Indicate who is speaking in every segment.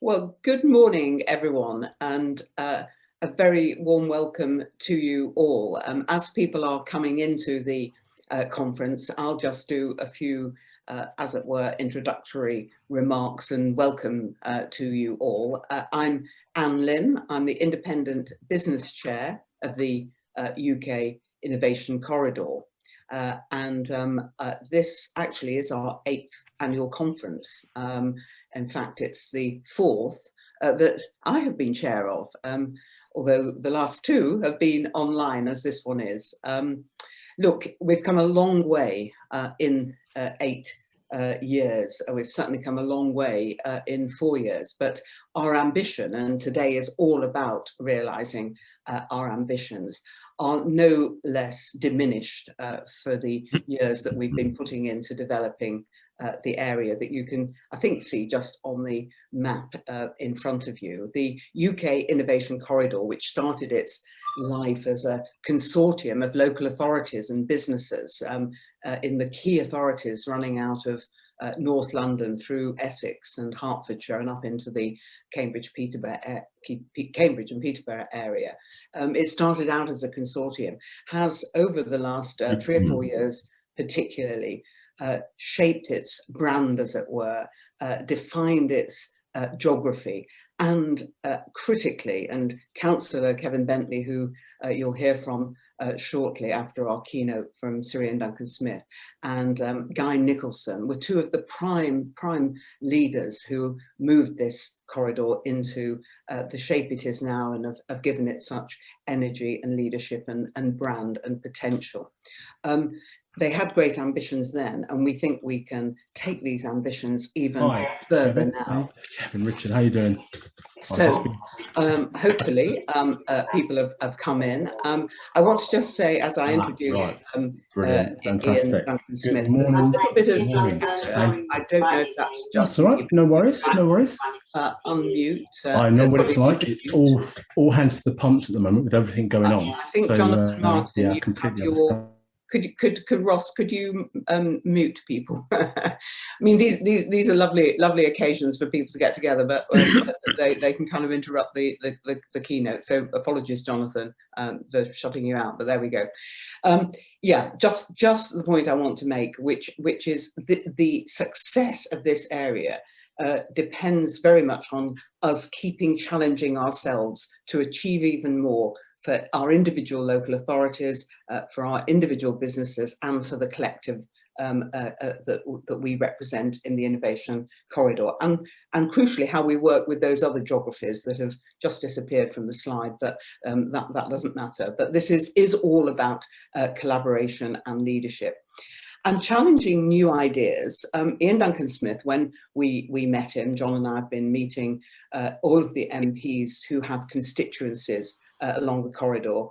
Speaker 1: Well, good morning, everyone, and a very warm welcome to you all. As people are coming into the conference, I'll just do a few, as it were, introductory remarks and welcome to you all. I'm Anne Lim. I'm the Independent Business Chair of the UK Innovation Corridor. This actually is our 8th annual conference. In fact, it's the 4th that I have been chair of, although the last 2 have been online, as this one is. Look, we've come a long way in 8 years. We've certainly come a long way in 4 years, but our ambition, and today is all about realising our ambitions, are no less diminished for the years that we've been putting into developing the area that you can, I think, see just on the map in front of you. The UK Innovation Corridor, which started its life as a consortium of local authorities and businesses in the key authorities running out of North London through Essex and Hertfordshire and up into the Cambridge and Peterborough area. It started out as a consortium, has over the last 3 or 4 years particularly shaped its brand, as it were, defined its geography, and critically, and Councillor Kevin Bentley, who you'll hear from shortly after our keynote from Sir Ian Duncan-Smith, and Guy Nicholson were 2 of the prime leaders who moved this corridor into the shape it is now, and have given it such energy and leadership and brand and potential. They had great ambitions then, and we think we can take these ambitions even further
Speaker 2: Kevin.
Speaker 1: now.
Speaker 2: Kevin, Richard, how are you doing?
Speaker 1: So hopefully people have come in. I want to just say, as I introduce
Speaker 2: Brilliant,
Speaker 1: Ian Duncan-Smith, a little bit of I don't know if that's just
Speaker 2: all right. No worries, no worries.
Speaker 1: Unmute.
Speaker 2: I know what it's like. It's all hands to the pumps at the moment with everything going on.
Speaker 1: I think so, Jonathan Martin, you have your. Could Ross, could you mute people? I mean, these are lovely occasions for people to get together, but they can kind of interrupt the keynote. So apologies, Jonathan, for shutting you out. But there we go. Yeah, just the point I want to make, which is the success of this area depends very much on us keeping challenging ourselves to achieve even more for our individual local authorities, for our individual businesses, and for the collective that we represent in the Innovation Corridor. And crucially, how we work with those other geographies that have just disappeared from the slide, but that doesn't matter. But this is all about collaboration and leadership. And challenging new ideas. Ian Duncan-Smith, when we met him, John and I have been meeting all of the MPs who have constituencies along the corridor.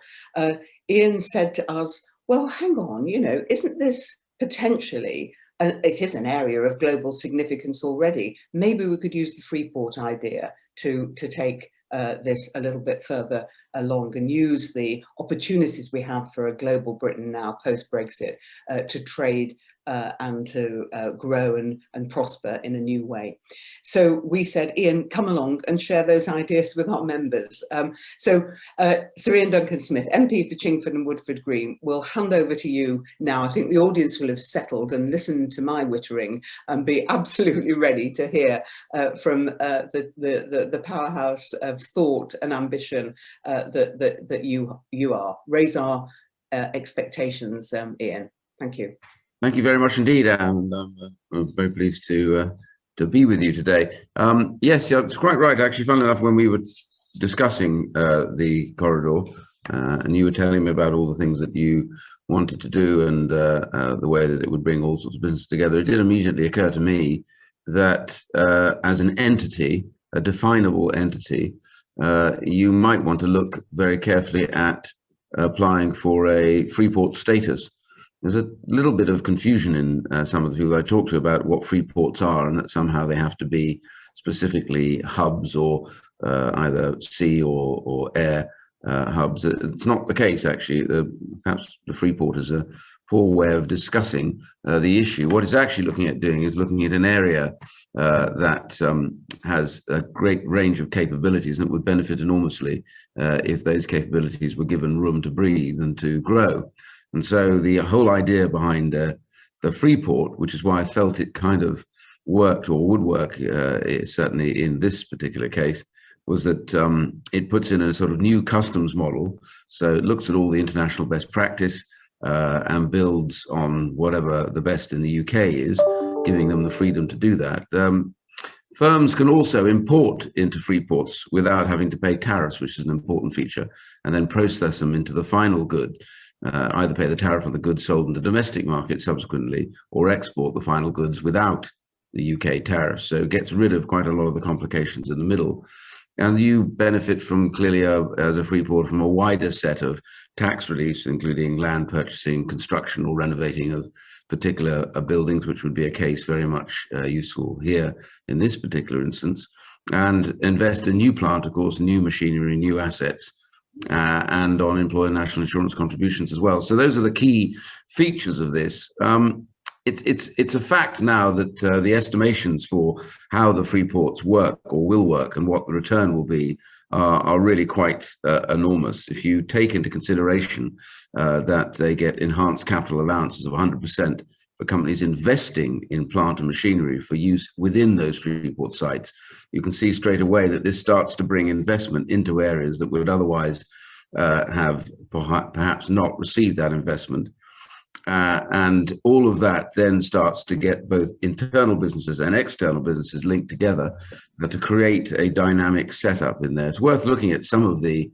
Speaker 1: Ian said to us, well, hang on, isn't this potentially, it is an area of global significance already. Maybe we could use the Freeport idea to take this a little bit further along and use the opportunities we have for a global Britain now post-Brexit to trade and to grow and prosper in a new way. So we said, Ian, come along and share those ideas with our members. Sir Ian Duncan-Smith, MP for Chingford and Woodford Green, will hand over to you now. I think the audience will have settled and listened to my wittering and be absolutely ready to hear from the powerhouse of thought and ambition that you are. Raise our expectations, Ian. Thank you.
Speaker 3: Thank you very much indeed, and I'm very pleased to be with you today. Yes, it's quite right. Actually, funnily enough, when we were discussing the corridor, and you were telling me about all the things that you wanted to do and the way that it would bring all sorts of business together, it did immediately occur to me that as an entity, a definable entity, you might want to look very carefully at applying for a Freeport status. There's a little bit of confusion in some of the people I talk to about what freeports are, and that somehow they have to be specifically hubs or either sea or air hubs. It's not the case, actually. Perhaps the Freeport is a poor way of discussing the issue. What it's actually looking at doing is looking at an area that has a great range of capabilities and would benefit enormously if those capabilities were given room to breathe and to grow. And so the whole idea behind the Freeport, which is why I felt it kind of worked or would work, certainly in this particular case, was that it puts in a sort of new customs model. So it looks at all the international best practice and builds on whatever the best in the UK is, giving them the freedom to do that. Firms can also import into Freeports without having to pay tariffs, which is an important feature, and then process them into the final good. Either pay the tariff on the goods sold in the domestic market subsequently, or export the final goods without the UK tariff. So it gets rid of quite a lot of the complications in the middle. And you benefit from, clearly, as a Freeport, from a wider set of tax reliefs, including land purchasing, construction or renovating of particular buildings, which would be a case very much useful here in this particular instance, and invest in new plant, of course, new machinery, new assets, and on employer national insurance contributions as well. So those are the key features of this. It's a fact now that the estimations for how the Freeports work or will work and what the return will be are really quite enormous. If you take into consideration that they get enhanced capital allowances of 100% for companies investing in plant and machinery for use within those Freeport sites, you can see straight away that this starts to bring investment into areas that would otherwise have perhaps not received that investment. And all of that then starts to get both internal businesses and external businesses linked together to create a dynamic setup in there. It's worth looking at some of the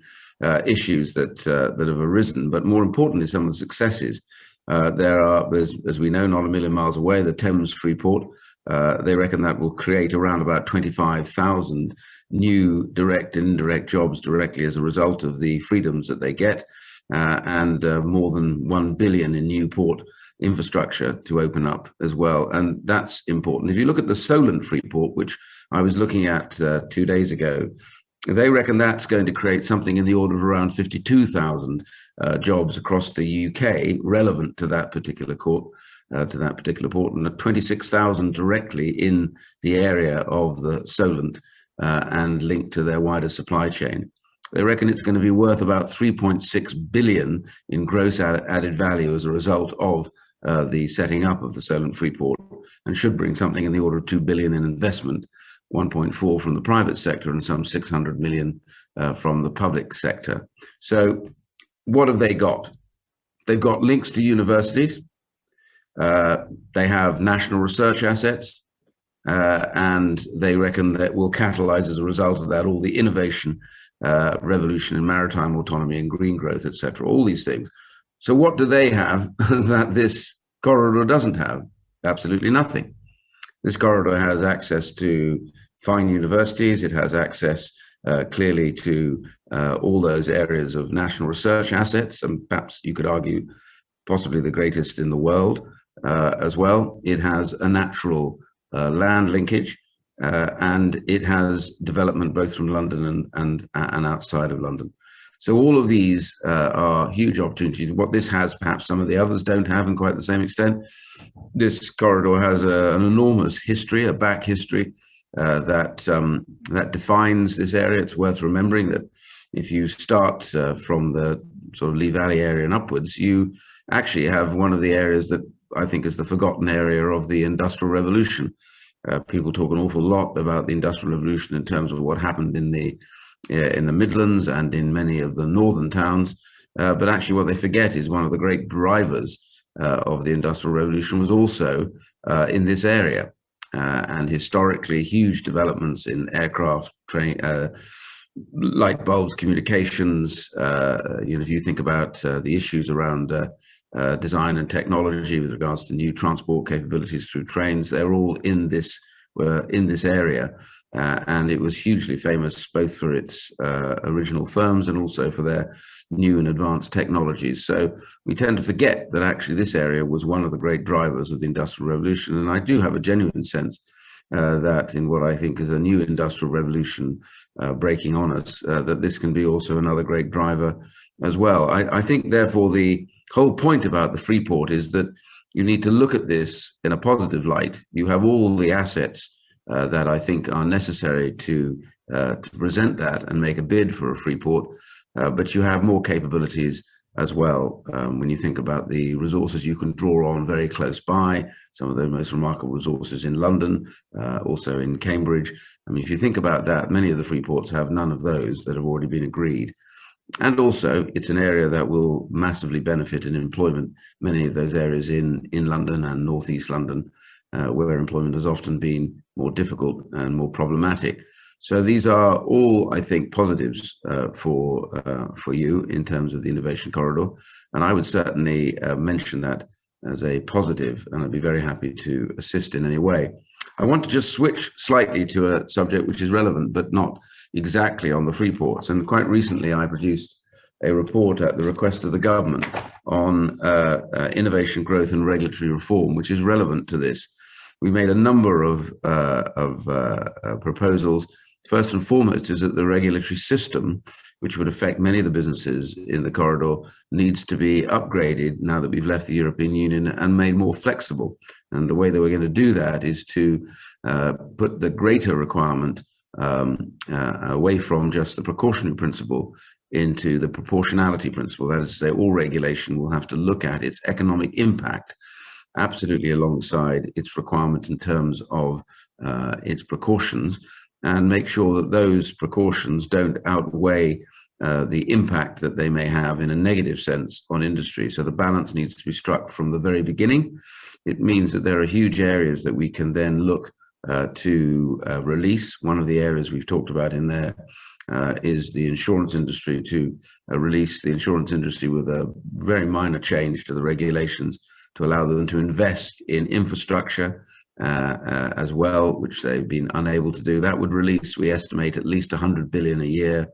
Speaker 3: issues that have arisen, but more importantly, some of the successes. There are, as we know, not a million miles away, the Thames Freeport. They reckon that will create around about 25,000 new direct and indirect jobs directly as a result of the freedoms that they get. And more than 1 billion in new port infrastructure to open up as well. And that's important. If you look at the Solent Freeport, which I was looking at 2 days ago, they reckon that's going to create something in the order of around 52,000 jobs across the UK relevant to that particular port, and 26,000 directly in the area of the Solent and linked to their wider supply chain. They reckon it's going to be worth about 3.6 billion in gross added value as a result of the setting up of the Solent Freeport, and should bring something in the order of 2 billion in investment, 1.4 from the private sector and some 600 million from the public sector. So what have they got? They've got links to universities. They have national research assets, and they reckon that will catalyze as a result of that all the innovation revolution in maritime autonomy and green growth, etc., all these things. So what do they have that this corridor doesn't have? Absolutely nothing. This corridor has access to fine universities. It has access clearly to all those areas of national research assets, and perhaps you could argue possibly the greatest in the world as well. It has a natural land linkage. And it has development both from London and outside of London. So all of these are huge opportunities. What this has, perhaps some of the others don't have in quite the same extent. This corridor has an enormous history, a back history that defines this area. It's worth remembering that if you start from the sort of Lee Valley area and upwards, you actually have one of the areas that I think is the forgotten area of the Industrial Revolution. People talk an awful lot about the Industrial Revolution in terms of what happened in the Midlands and in many of the northern towns, but actually what they forget is one of the great drivers of the Industrial Revolution was also in this area, and historically huge developments in aircraft, light bulbs, communications. If you think about the issues around design and technology with regards to new transport capabilities through trains, they're all in this area, and it was hugely famous both for its original firms and also for their new and advanced technologies. So we tend to forget that actually this area was one of the great drivers of the Industrial Revolution, and I do have a genuine sense that in what I think is a new Industrial Revolution breaking on us, that this can be also another great driver as well. I think therefore the whole point about the Freeport is that you need to look at this in a positive light. You have all the assets that I think are necessary to present that and make a bid for a Freeport, but you have more capabilities as well. When you think about the resources you can draw on very close by, some of the most remarkable resources in London, also in Cambridge. I mean, if you think about that, many of the Freeports have none of those that have already been agreed. And also, it's an area that will massively benefit in employment, many of those areas in London and northeast London, where employment has often been more difficult and more problematic. So these are all, I think, positives for you in terms of the innovation corridor. And I would certainly mention that as a positive, and I'd be very happy to assist in any way. I want to just switch slightly to a subject which is relevant, but not exactly on the Freeports. And quite recently, I produced a report at the request of the government on innovation, growth and regulatory reform, which is relevant to this. We made a number of proposals. First and foremost is that the regulatory system, which would affect many of the businesses in the corridor, needs to be upgraded now that we've left the European Union and made more flexible. And the way that we're going to do that is to put the greater requirement away from just the precautionary principle into the proportionality principle. That is to say, all regulation will have to look at its economic impact absolutely alongside its requirement in terms of its precautions, and make sure that those precautions don't outweigh the impact that they may have in a negative sense on industry. So the balance needs to be struck from the very beginning. It means that there are huge areas that we can then look to release. One of the areas we've talked about in there is the insurance industry, to release the insurance industry with a very minor change to the regulations to allow them to invest in infrastructure as well, which they've been unable to do. That would release, we estimate, at least 100 billion a year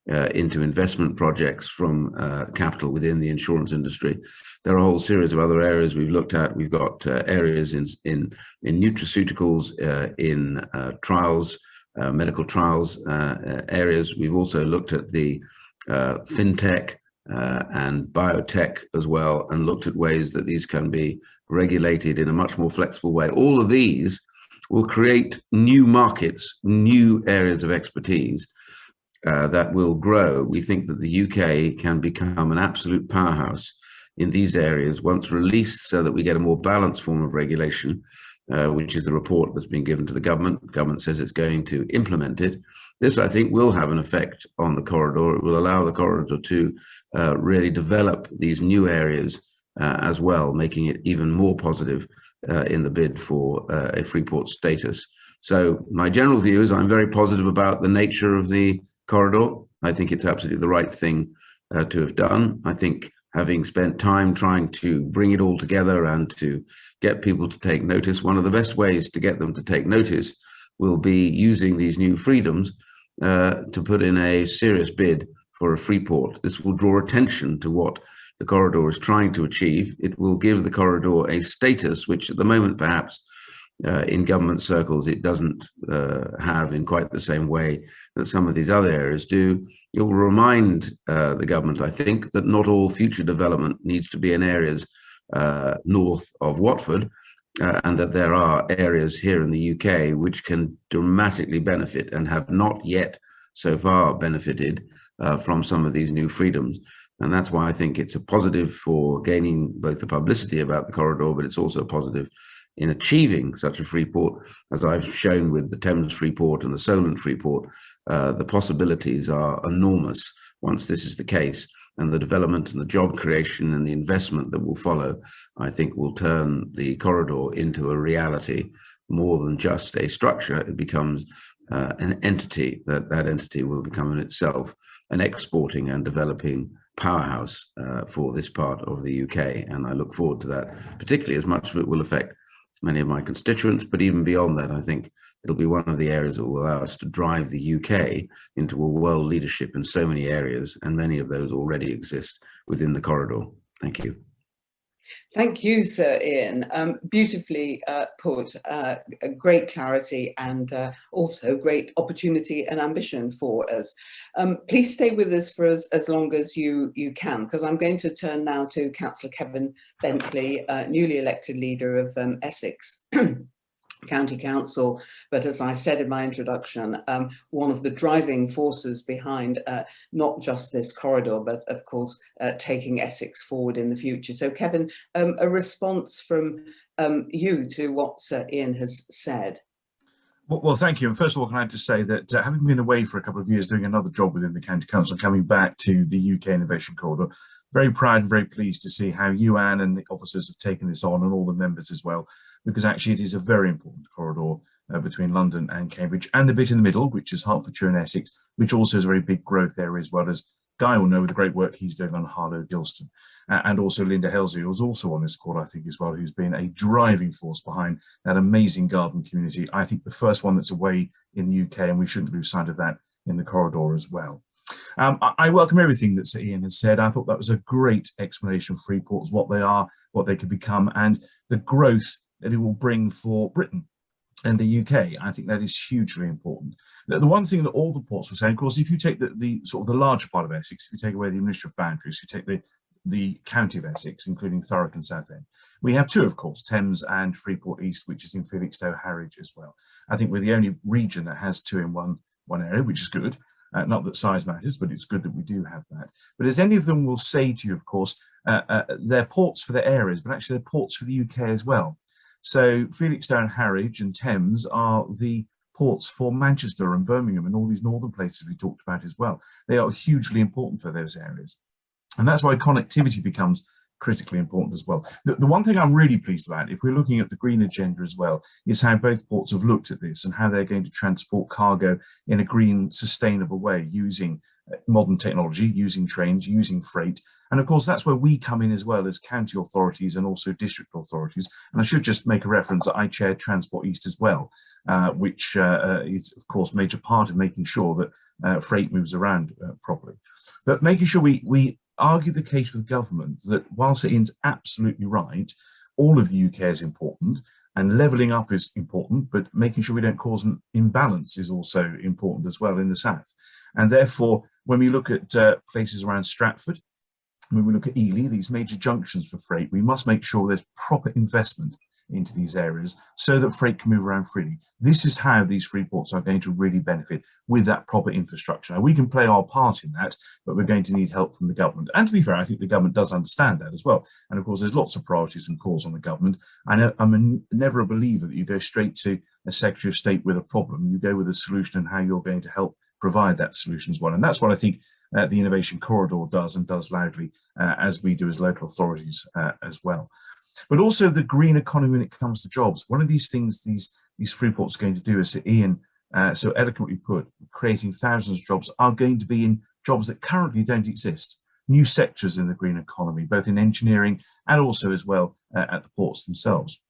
Speaker 3: into investment projects from capital within the insurance industry. There are a whole series of other areas we've looked at. We've got areas in nutraceuticals, in trials, medical trials areas. We've also looked at the fintech and biotech as well, and looked at ways that these can be regulated in a much more flexible way. All of these will create new markets, new areas of expertise that will grow. We think that the UK can become an absolute powerhouse in these areas once released, so that we get a more balanced form of regulation, which is the report that's been given to the government. The government says it's going to implement it. This, I think, will have an effect on the corridor. It will allow the corridor to really develop these new areas as well, making it even more positive in the bid for a Freeport status. So my general view is I'm very positive about the nature of the corridor. I think it's absolutely the right thing to have done. I think, having spent time trying to bring it all together and to get people to take notice, one of the best ways to get them to take notice will be using these new freedoms to put in a serious bid for a Freeport. This will draw attention to what the corridor is trying to achieve. It will give the corridor a status which at the moment, perhaps, in government circles, it doesn't have in quite the same way that some of these other areas do. It will remind the government, I think, that not all future development needs to be in areas north of Watford, and that there are areas here in the UK which can dramatically benefit and have not yet so far benefited from some of these new freedoms. And that's why I think it's a positive for gaining both the publicity about the corridor, but it's also a positive in achieving such a Freeport. As I've shown with the Thames Freeport and the Solent Freeport, the possibilities are enormous once this is the case. And the development and the job creation and the investment that will follow, I think, will turn the corridor into a reality more than just a structure. It becomes an entity. That entity will become in itself an exporting and developing powerhouse for this part of the UK. And I look forward to that, particularly as much of it will affect many of my constituents, but even beyond that, I think it'll be one of the areas that will allow us to drive the UK into a world leadership in so many areas, and many of those already exist within the corridor. Thank you.
Speaker 1: Thank you, Sir Ian. Beautifully put, great clarity and also great opportunity and ambition for us. Please stay with us for as long as you can, because I'm going to turn now to Councillor Kevin Bentley, newly elected leader of Essex County Council, but as I said in my introduction, one of the driving forces behind not just this corridor, but of course taking Essex forward in the future. So Kevin, a response from you to what Sir Ian has said.
Speaker 4: Well, thank you. And first of all, can I just say that having been away for a couple of years doing another job within the County Council, coming back to the UK Innovation Corridor, very proud and very pleased to see how you, Anne, and the officers have taken this on, and all the members as well, because actually it is a very important corridor between London and Cambridge, and the bit in the middle, which is Hertfordshire and Essex, which also is a very big growth area, as well as Guy will know with the great work he's doing on Harlow-Gilston, and also Linda Halsey, who's also on this corridor, I think, as well, who's been a driving force behind that amazing garden community. I think the first one that's away in the UK, and we shouldn't lose sight of that in the corridor as well. I welcome everything that Sir Ian has said. I thought that was a great explanation of Freeports, what they are, what they could become, and the growth that it will bring for Britain and the UK. I think that is hugely important. The one thing that all the ports were saying, of course, if you take the sort of the larger part of Essex, if you take away the administrative boundaries, you take the county of Essex, including Thurrock and Southend, we have two, of course, Thames and Freeport East, which is in Felixstowe, Harwich as well. I think we're the only region that has two in one area, which is good. Not that size matters, but it's good that we do have that. But as any of them will say to you, of course, they're ports for their areas, but actually they're ports for the UK as well. So Felixstowe and Harwich and Thames are the ports for Manchester and Birmingham and all these northern places we talked about as well. They are hugely important for those areas. And that's why connectivity becomes critically important as well. The one thing I'm really pleased about, if we're looking at the green agenda as well, is how both ports have looked at this and how they're going to transport cargo in a green, sustainable way, using modern technology, using trains, using freight. And of course, that's where we come in as well as county authorities and also district authorities. And I should just make a reference that I chair Transport East as well, which is, of course, a major part of making sure that freight moves around properly. But making sure we argue the case with government that whilst Ian's absolutely right, all of the UK is important and levelling up is important, but making sure we don't cause an imbalance is also important as well in the south. And therefore, when we look at places around Stratford, when we look at Ely, these major junctions for freight, we must make sure there's proper investment into these areas so that freight can move around freely. This is how these free ports are going to really benefit with that proper infrastructure. Now, we can play our part in that, but we're going to need help from the government. And to be fair, I think the government does understand that as well. And of course, there's lots of priorities and calls on the government. I'm never a believer that you go straight to a Secretary of State with a problem. You go with a solution and how you're going to help provide that solution as well. And that's what I think the Innovation Corridor does, and does loudly, as we do as local authorities as well. But also the green economy when it comes to jobs. One of these things these free ports are going to do, as Ian so eloquently put, creating thousands of jobs, are going to be in jobs that currently don't exist. New sectors in the green economy, both in engineering and also as well at the ports themselves.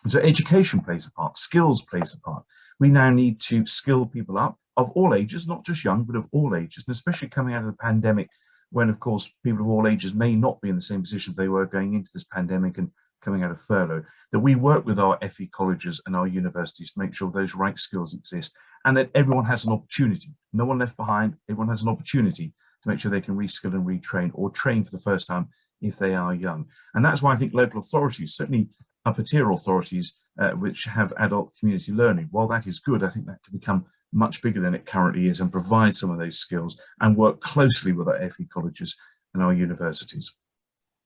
Speaker 4: So education plays a part, skills plays a part. We now need to skill people up of all ages, not just young, but of all ages, and especially coming out of the pandemic, when of course people of all ages may not be in the same positions they were going into this pandemic and coming out of furlough, that we work with our FE colleges and our universities to make sure those right skills exist and that everyone has an opportunity, no one left behind, everyone has an opportunity to make sure they can reskill and retrain or train for the first time if they are young. And that's why I think local authorities, certainly upper tier authorities, which have adult community learning, while that is good, I think that can become much bigger than it currently is and provide some of those skills and work closely with our FE colleges and our universities.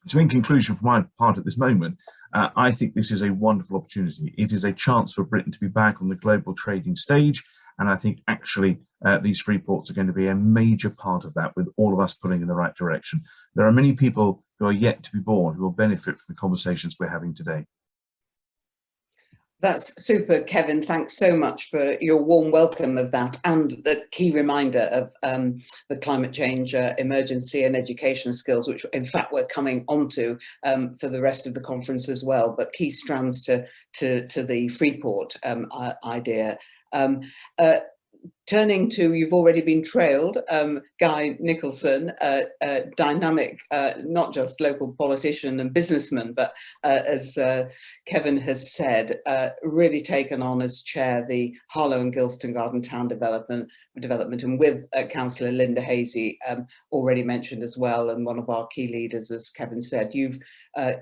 Speaker 4: So in conclusion, for my part at this moment, I think this is a wonderful opportunity. It is a chance for Britain to be back on the global trading stage. And I think actually these free ports are going to be a major part of that, with all of us pulling in the right direction. There are many people who are yet to be born who will benefit from the conversations we're having today.
Speaker 1: That's super, Kevin. Thanks so much for your warm welcome of that and the key reminder of the climate change emergency and education skills, which in fact we're coming onto for the rest of the conference as well, but key strands to the Freeport idea. turning to, you've already been trailed, Guy Nicholson, dynamic, not just local politician and businessman, but as Kevin has said, really taken on as chair the Harlow and Gilston Garden Town development, and with Councillor Linda Hasey, already mentioned as well, and one of our key leaders, as Kevin said. You've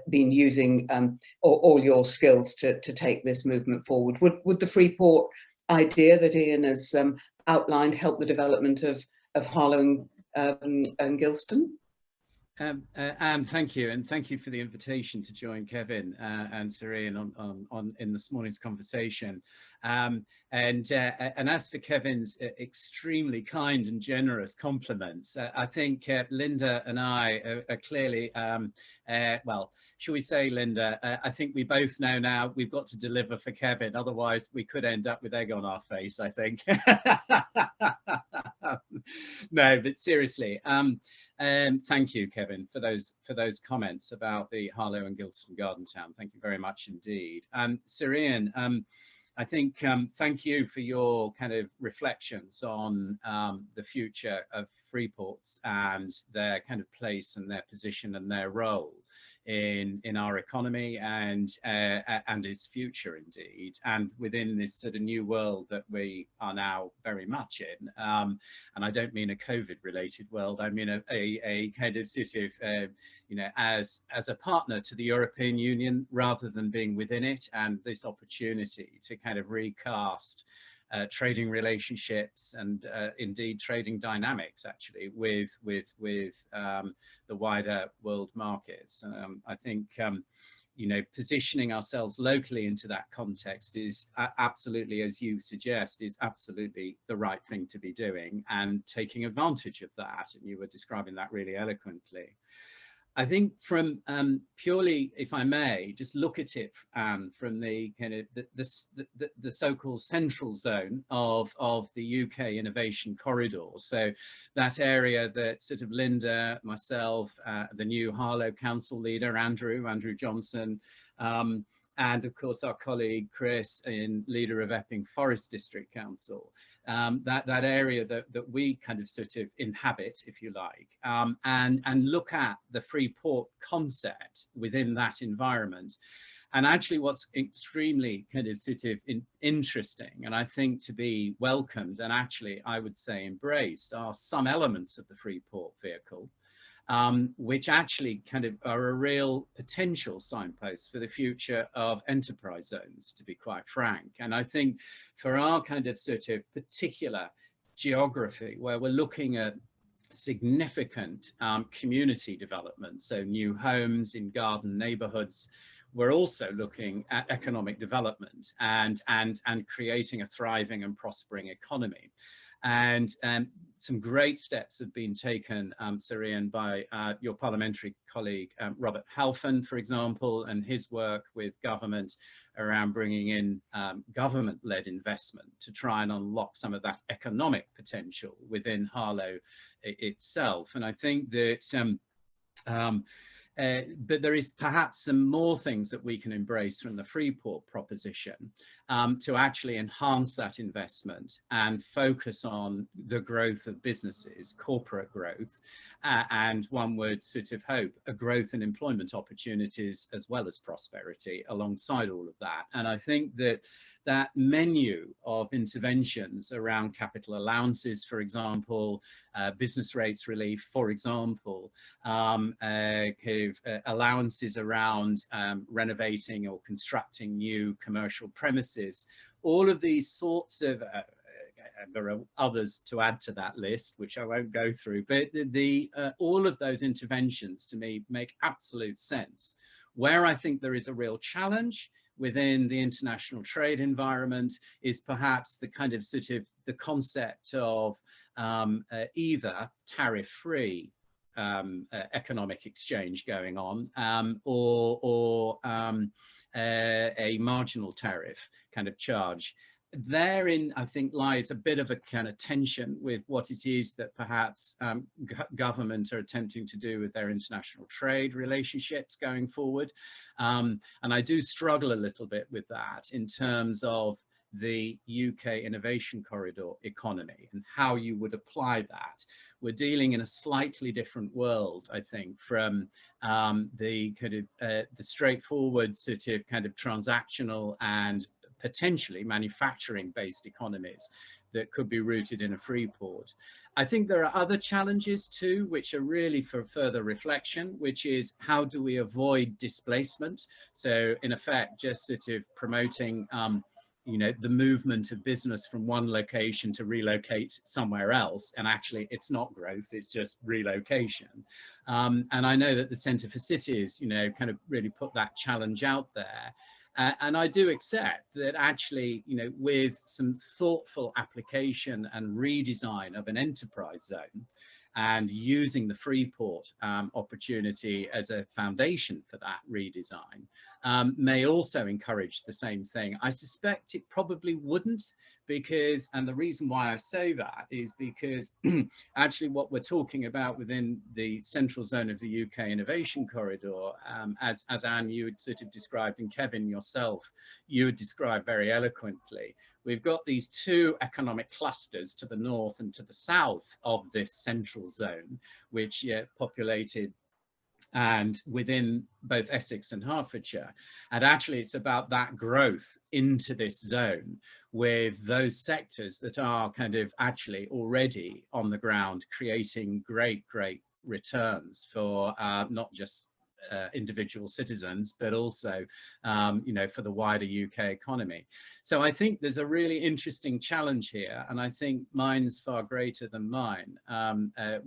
Speaker 1: been using all your skills to take this movement forward. Would the Freeport idea that Ian has outlined help the development of Harlow and Gilston?
Speaker 5: Anne, thank you, and thank you for the invitation to join Kevin and Sir Ian on in this morning's conversation. And as for Kevin's extremely kind and generous compliments, I think Linda and I are clearly, well, shall we say, Linda, I think we both know now we've got to deliver for Kevin, otherwise we could end up with egg on our face, I think. No, but seriously, thank you, Kevin, for those comments about the Harlow and Gilston Garden Town. Thank you very much indeed. Sir Ian, I think thank you for your kind of reflections on the future of Freeports and their kind of place and their position and their role in our economy and its future indeed, and within this sort of new world that we are now very much in. And I don't mean a COVID related world, I mean a kind of sort of you know, as a partner to the European Union rather than being within it, and this opportunity to kind of recast trading relationships and indeed trading dynamics actually with the wider world markets. I think you know, positioning ourselves locally into that context is absolutely, as you suggest, is absolutely the right thing to be doing and taking advantage of that. And you were describing that really eloquently. I think from purely, if I may, just look at it from the kind of the so-called central zone of the UK innovation corridor. So that area that sort of Linda, myself, the new Harlow Council leader, Andrew Johnson, and of course our colleague Chris, leader of Epping Forest District Council, that area that we kind of sort of inhabit, if you like, and look at the Freeport concept within that environment. And actually what's extremely kind of sort of interesting, and I think to be welcomed and actually I would say embraced, are some elements of the Freeport vehicle, which actually kind of are a real potential signpost for the future of enterprise zones, to be quite frank. And I think for our kind of sort of particular geography, where we're looking at significant community development, so new homes in garden neighborhoods, we're also looking at economic development and creating a thriving and prospering economy. And some great steps have been taken, Sir Ian, by your parliamentary colleague, Robert Halfon, for example, and his work with government around bringing in government-led investment to try and unlock some of that economic potential within Harlow itself. And I think that but there is perhaps some more things that we can embrace from the Freeport proposition to actually enhance that investment and focus on the growth of businesses, corporate growth, and one would sort of hope a growth in employment opportunities as well as prosperity alongside all of that. And I think that that menu of interventions around capital allowances, for example, business rates relief, for example, allowances around renovating or constructing new commercial premises, all of these sorts of, there are others to add to that list, which I won't go through, but all of those interventions to me make absolute sense. Where I think there is a real challenge within the international trade environment is perhaps the kind of sort of the concept of either tariff-free economic exchange going on or a marginal tariff kind of charge. Therein, I think, lies a bit of a kind of tension with what it is that perhaps government are attempting to do with their international trade relationships going forward. And I do struggle a little bit with that in terms of the UK Innovation Corridor economy and how you would apply that. We're dealing in a slightly different world, I think, from the kind of the straightforward sort of kind of transactional and potentially manufacturing-based economies that could be rooted in a free port. I think there are other challenges too, which are really for further reflection, which is how do we avoid displacement? So in effect, just sort of promoting you know, the movement of business from one location to relocate somewhere else. And actually it's not growth, it's just relocation. And I know that the Centre for Cities, you know, kind of really put that challenge out there. And I do accept that actually, you know, with some thoughtful application and redesign of an enterprise zone and using the Freeport opportunity as a foundation for that redesign may also encourage the same thing. I suspect it probably wouldn't, because, and the reason why I say that is because actually what we're talking about within the central zone of the UK Innovation Corridor, as Anne, you had sort of described, and Kevin, yourself, you had described very eloquently, we've got these two economic clusters to the north and to the south of this central zone, which populated and within both Essex and Hertfordshire. And actually it's about that growth into this zone with those sectors that are kind of actually already on the ground creating great returns for not just individual citizens, but also, you know, for the wider UK economy. So I think there's a really interesting challenge here, and I think mine's far greater than mine. It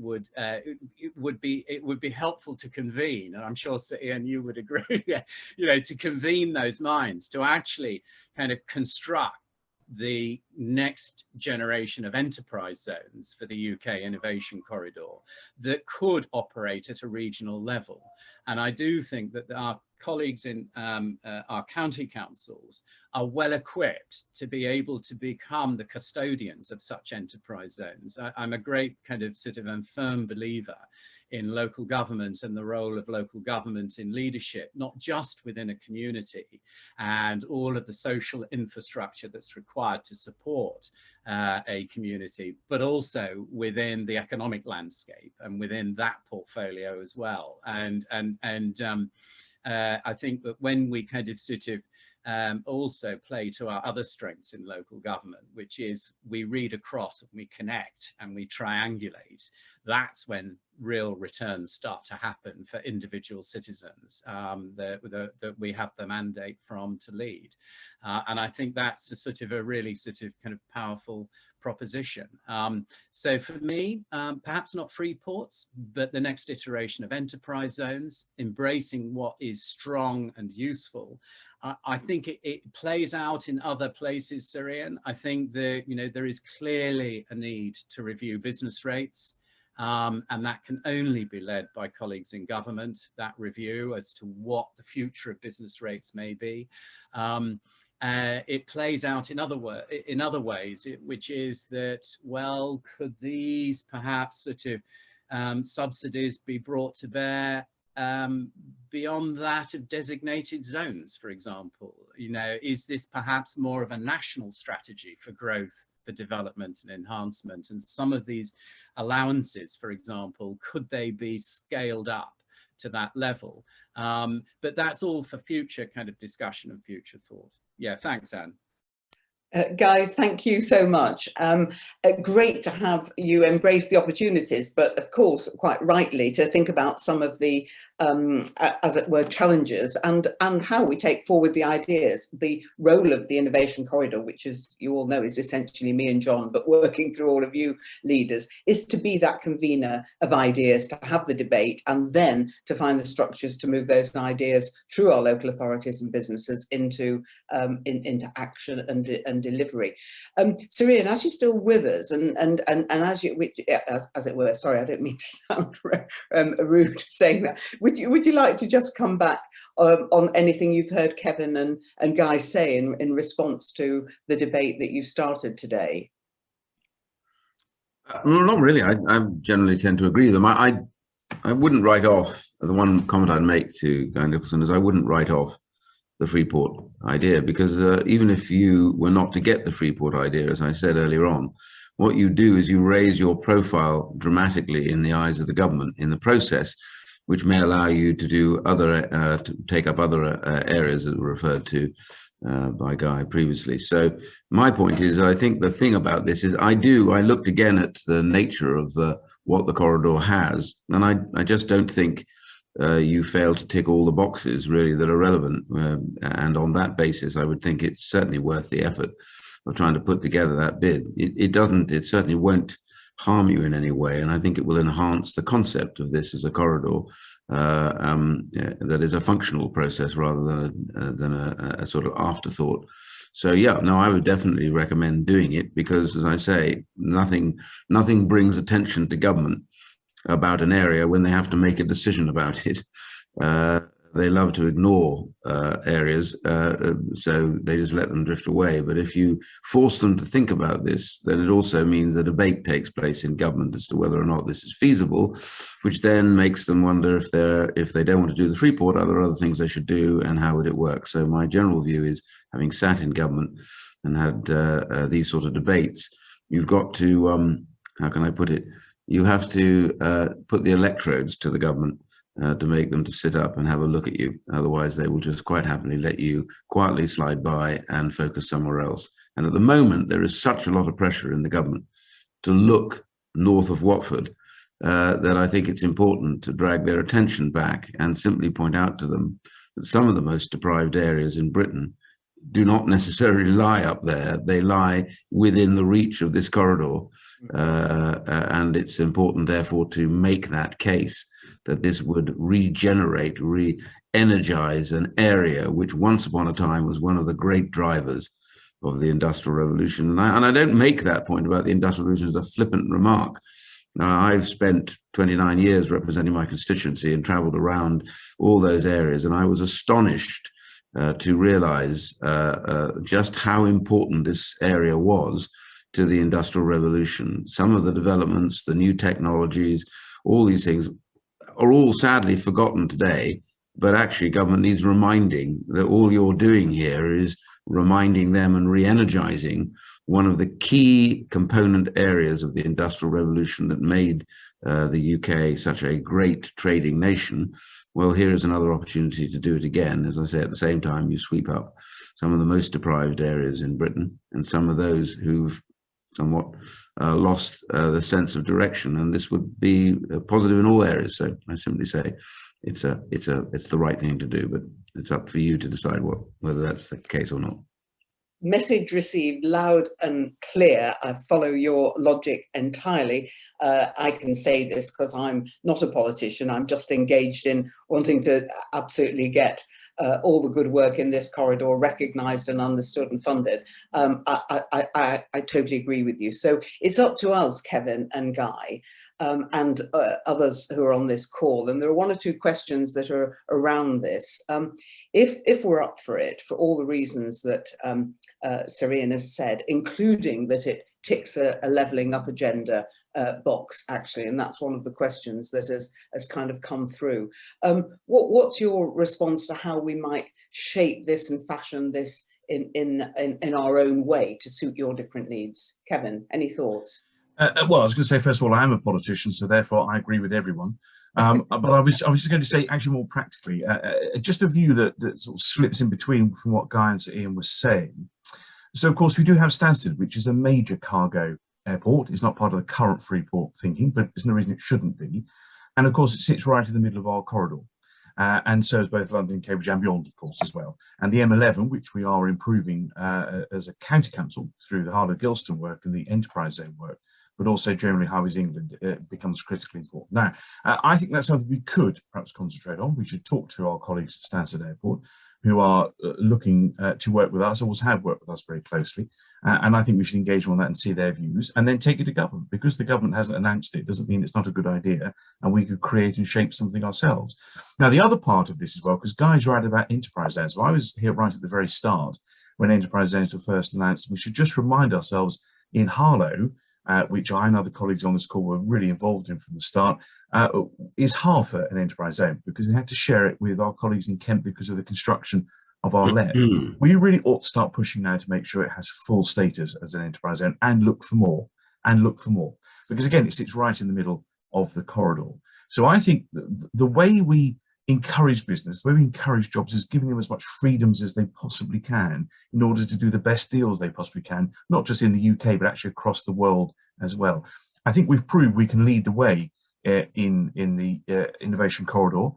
Speaker 5: would be helpful to convene, and I'm sure Ian, you would agree, you know, to convene those minds to actually kind of construct the next generation of enterprise zones for the UK Innovation Corridor that could operate at a regional level. And I do think that our colleagues in our county councils are well equipped to be able to become the custodians of such enterprise zones. I'm a great kind of sort of and firm believer in local government and the role of local government in leadership, not just within a community and all of the social infrastructure that's required to support a community, but also within the economic landscape and within that portfolio as well. And I think that when we kind of sort of also play to our other strengths in local government, which is we read across and we connect and we triangulate, that's when real returns start to happen for individual citizens that we have the mandate from to lead. And I think that's a sort of a really sort of kind of powerful proposition. So for me, perhaps not free ports, but the next iteration of enterprise zones, embracing what is strong and useful. I think it plays out in other places, Syrian. I think that, you know, there is clearly a need to review business rates, and that can only be led by colleagues in government, that review as to what the future of business rates may be. It plays out in other ways, which is that, well, could these perhaps sort of subsidies be brought to bear beyond that of designated zones, for example? You know, is this perhaps more of a national strategy for growth, for development and enhancement? And some of these allowances, for example, could they be scaled up to that level? But that's all for future kind of discussion and future thought. Yeah, thanks, Anne.
Speaker 1: Guy, thank you so much. Great to have you embrace the opportunities, but of course, quite rightly, to think about some of the, as it were, challenges and how we take forward the ideas. The role of the Innovation Corridor, which, as you all know, is essentially me and John, but working through all of you leaders, is to be that convener of ideas, to have the debate, and then to find the structures to move those ideas through our local authorities and businesses into action and delivery. Syrian, as you're still with us, and as you, as it were, sorry, I don't mean to sound rude saying that. Would you like to just come back on anything you've heard Kevin and Guy say in response to the debate that you've started today?
Speaker 3: No, not really. I generally tend to agree with them. I wouldn't write off, the one comment I'd make to Guy Nicholson is I wouldn't write off the Freeport idea, because even if you were not to get the Freeport idea, as I said earlier on, what you do is you raise your profile dramatically in the eyes of the government in the process, which may allow you to do other, to take up other areas that were referred to by Guy previously. So my point is, I think the thing about this is I looked again at the nature of what the corridor has, and I just don't think you fail to tick all the boxes really that are relevant. And on that basis, I would think it's certainly worth the effort of trying to put together that bid. It certainly won't harm you in any way, and I think it will enhance the concept of this as a corridor that is a functional process rather than a sort of afterthought. So yeah, no, I would definitely recommend doing it, because, as I say, nothing brings attention to government about an area when they have to make a decision about it. They love to ignore areas, so they just let them drift away. But if you force them to think about this, then it also means a debate takes place in government as to whether or not this is feasible, which then makes them wonder if they don't want to do the Freeport, are there other things they should do, and how would it work? So my general view is, having sat in government and had these sort of debates, you've got to, how can I put it? You have to put the electrodes to the government to make them to sit up and have a look at you. Otherwise, they will just quite happily let you quietly slide by and focus somewhere else. And at the moment, there is such a lot of pressure in the government to look north of Watford that I think it's important to drag their attention back and simply point out to them that some of the most deprived areas in Britain do not necessarily lie up there. They lie within the reach of this corridor. And it's important, therefore, to make that case that this would regenerate, re-energize an area which once upon a time was one of the great drivers of the Industrial Revolution. And I don't make that point about the Industrial Revolution as a flippant remark. Now, I've spent 29 years representing my constituency and traveled around all those areas, and I was astonished to realize just how important this area was to the Industrial Revolution. Some of the developments, the new technologies, all these things are all sadly forgotten today, but actually government needs reminding that all you're doing here is reminding them and re-energizing one of the key component areas of the Industrial Revolution that made the UK such a great trading nation. Well, here is another opportunity to do it again. As I say, at the same time, you sweep up some of the most deprived areas in Britain and some of those who've somewhat lost the sense of direction, and this would be positive in all areas. So I simply say it's the right thing to do, but it's up for you to decide whether that's the case or not.
Speaker 1: Message received loud and clear. I follow your logic entirely. I can say this because I'm not a politician. I'm just engaged in wanting to absolutely get all the good work in this corridor recognised and understood and funded. I totally agree with you. So it's up to us, Kevin and Guy, and others who are on this call. And there are one or two questions that are around this. If we're up for it, for all the reasons that Sir Ian has said, including that it ticks a levelling up agenda box, actually, and that's one of the questions that has kind of come through. What's your response to how we might shape this and fashion this in our own way to suit your different needs? Kevin, any thoughts?
Speaker 4: Well, I was going to say, first of all, I am a politician, so therefore I agree with everyone. But I was just going to say, actually, more practically, just a view that sort of slips in between from what Guy and Sir Ian was saying. So, of course, we do have Stansted, which is a major cargo airport. It's not part of the current Freeport thinking, but there's no reason it shouldn't be. And, of course, it sits right in the middle of our corridor. And serves both London, Cambridge and beyond, of course, as well. And the M11, which we are improving as a county council through the Harlow-Gilston work and the enterprise zone work, but also generally Highways England becomes critically important. Now, I think that's something we could perhaps concentrate on. We should talk to our colleagues at Stansted Airport, who are looking to work with us, always have worked with us very closely. And I think we should engage on that and see their views and then take it to government. Because the government hasn't announced it doesn't mean it's not a good idea, and we could create and shape something ourselves. Now, the other part of this as well, because Guy's right about enterprise zones. So I was here right at the very start when enterprise zones were first announced. We should just remind ourselves in Harlow, which I and other colleagues on this call were really involved in from the start, is half an enterprise zone, because we had to share it with our colleagues in Kent because of the construction of our LEP, we really ought to start pushing now to make sure it has full status as an enterprise zone, and look for more, because again, it sits right in the middle of the corridor. So I think the way we encourage business, the way we encourage jobs, is giving them as much freedoms as they possibly can in order to do the best deals they possibly can, not just in the UK, but actually across the world as well. I think we've proved we can lead the way in the innovation corridor.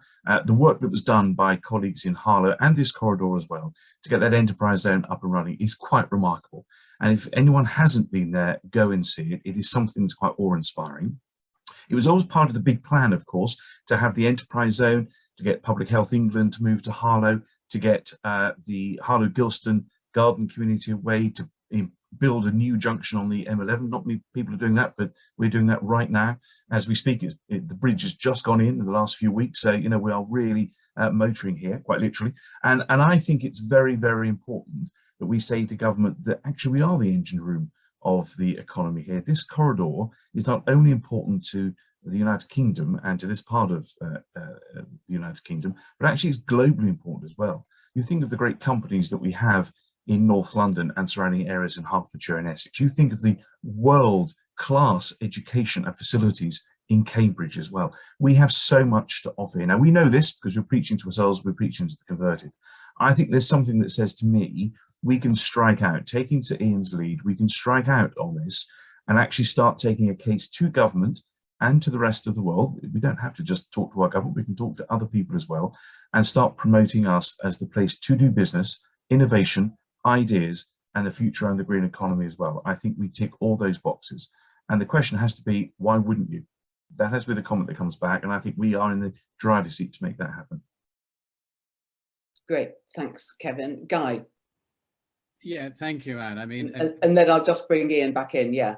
Speaker 4: The work that was done by colleagues in Harlow and this corridor as well to get that enterprise zone up and running is quite remarkable. And if anyone hasn't been there, go and see it. It is something that's quite awe-inspiring. It was always part of the big plan, of course, to have the enterprise zone, to get Public Health England to move to Harlow, to get the Harlow-Gilston Garden Community Way to build a new junction on the M11. Not many people are doing that, but we're doing that right now as we speak. The bridge has just gone in the last few weeks, so you know we are really motoring here, quite literally. And I think it's very, very important that we say to government that actually we are the engine room of the economy here. This corridor is not only important to the United Kingdom and to this part of the United Kingdom, but actually it's globally important as well. You think of the great companies that we have in North London and surrounding areas in Hertfordshire and Essex. You think of the world-class education and facilities in Cambridge as well. We have so much to offer here. Now, we know this because we're preaching to ourselves, we're preaching to the converted. I think there's something that says to me, we can strike out, taking to Ian's lead, we can strike out on this and actually start taking a case to government and to the rest of the world. We don't have to just talk to our government, we can talk to other people as well, and start promoting us as the place to do business, innovation, ideas, and the future and the green economy as well. I think we tick all those boxes. And the question has to be, why wouldn't you? That has to be the comment that comes back, and I think we are in the driver's seat to make that happen.
Speaker 1: Great, thanks, Kevin. Guy?
Speaker 5: Yeah, thank you, Anne. I mean,
Speaker 1: and then I'll just bring Ian back in. Yeah.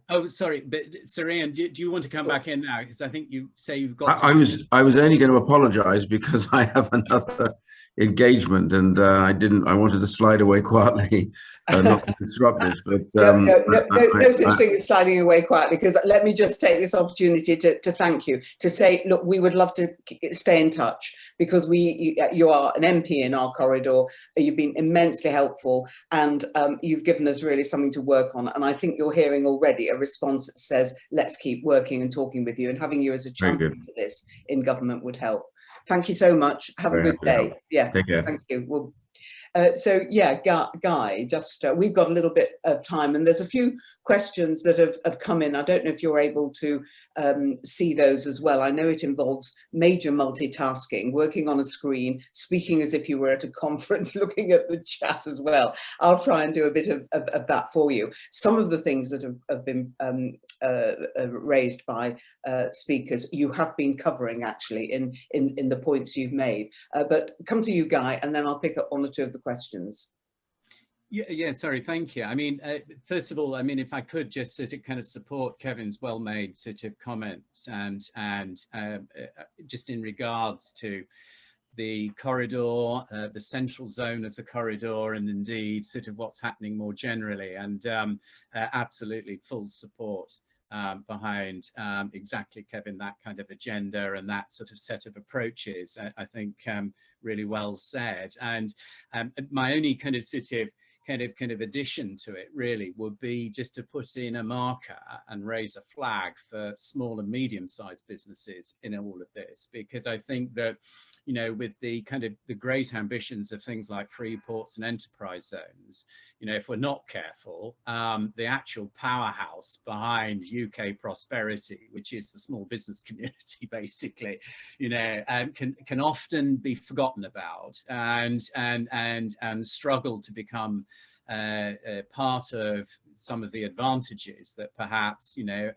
Speaker 5: Oh, sorry, but Sir Ian, do you want to come back in now? Because I think you say you've got.
Speaker 3: I was only going to apologise because I have another engagement, and I wanted to slide away quietly, not to disrupt this. But
Speaker 1: no such thing as sliding away quietly. Because let me just take this opportunity to thank you, to say, look, we would love to stay in touch because you are an MP in our corridor. You've been immensely helpful, and you've given us really something to work on. And I think you're hearing already a response that says, let's keep working and talking with you, and having you as a champion for this in government would help. Thank you so much. Have a good day. Yeah,
Speaker 3: take care.
Speaker 1: Thank you. Well, so yeah, Guy, just we've got a little bit of time, and there's a few questions that have come in. I don't know if you're able to see those as well. I know it involves major multitasking, working on a screen, speaking as if you were at a conference, looking at the chat as well. I'll try and do a bit of that for you. Some of the things that have been raised by speakers, you have been covering actually in the points you've made. But come to you, Guy, and then I'll pick up one or two of the questions.
Speaker 5: Yeah, sorry, thank you. I mean, first of all, I mean, if I could just sort of kind of support Kevin's well-made sort of comments and just in regards to the corridor, the central zone of the corridor, and indeed sort of what's happening more generally, and absolutely full support behind exactly, Kevin, that kind of agenda and that sort of set of approaches. I think really well said. And my only kind of sort of addition to it really would be just to put in a marker and raise a flag for small and medium-sized businesses in all of this, because I think that, you know, with the kind of the great ambitions of things like free ports and enterprise zones, you know, if we're not careful, the actual powerhouse behind UK prosperity, which is the small business community, basically, you know, can often be forgotten about and struggle to become part of some of the advantages that perhaps, you know,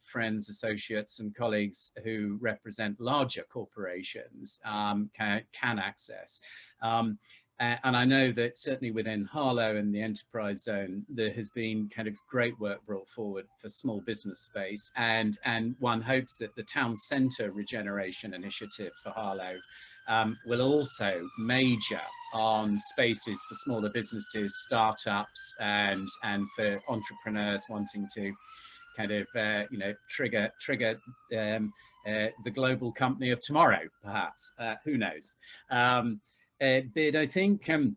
Speaker 5: friends, associates and colleagues who represent larger corporations can access. And I know that certainly within Harlow and the enterprise zone, there has been kind of great work brought forward for small business space, and one hopes that the town centre regeneration initiative for Harlow will also major on spaces for smaller businesses, startups, and for entrepreneurs wanting to kind of you know, trigger the global company of tomorrow, perhaps. Who knows? bid, I think going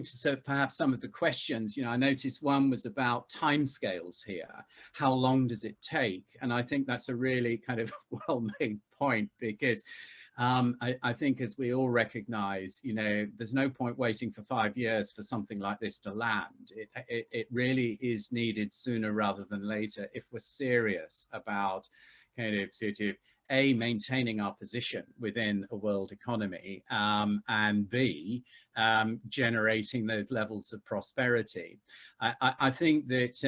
Speaker 5: to perhaps some of the questions, I noticed one was about timescales here. How long does it take? And I think that's a really kind of well-made point, because I think, as we all recognize, there's no point waiting for 5 years for something like this to land. It really is needed sooner rather than later if we're serious about kind of maintaining our position within a world economy, and B, generating those levels of prosperity. I think that,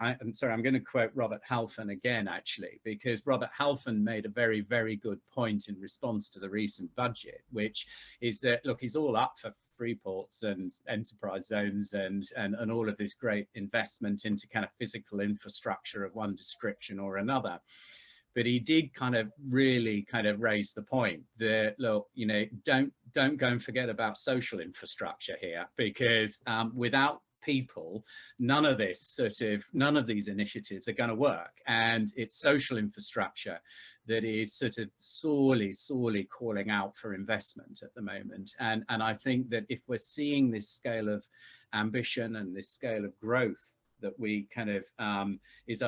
Speaker 5: I'm sorry, I'm going to quote Robert Halfon again, actually, because Robert Halfon made a very, very good point in response to the recent budget, which is that, look, he's all up for free ports and enterprise zones and all of this great investment into kind of physical infrastructure of one description or another. But he did kind of really kind of raise the point that, look, don't go and forget about social infrastructure here, because without people, none of these initiatives are going to work. And it's social infrastructure that is sort of sorely calling out for investment at the moment. And I think that if we're seeing this scale of ambition and this scale of growth that we kind of is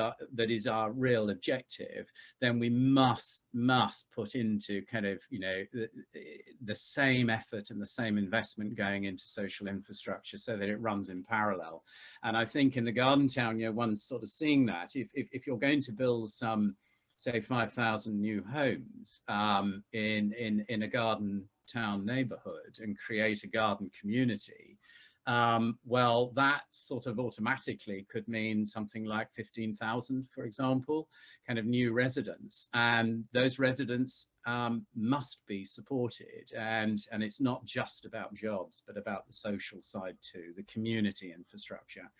Speaker 5: our real objective, then we must put into kind of the same effort and the same investment going into social infrastructure so that it runs in parallel. And I think in the Garden Town, one's sort of seeing that if you're going to build some, say, 5,000 new homes in a Garden Town neighborhood and create a garden community, well, that sort of automatically could mean something like 15,000, for example, kind of new residents, and those residents must be supported. And it's not just about jobs, but about the social side too, the community infrastructure.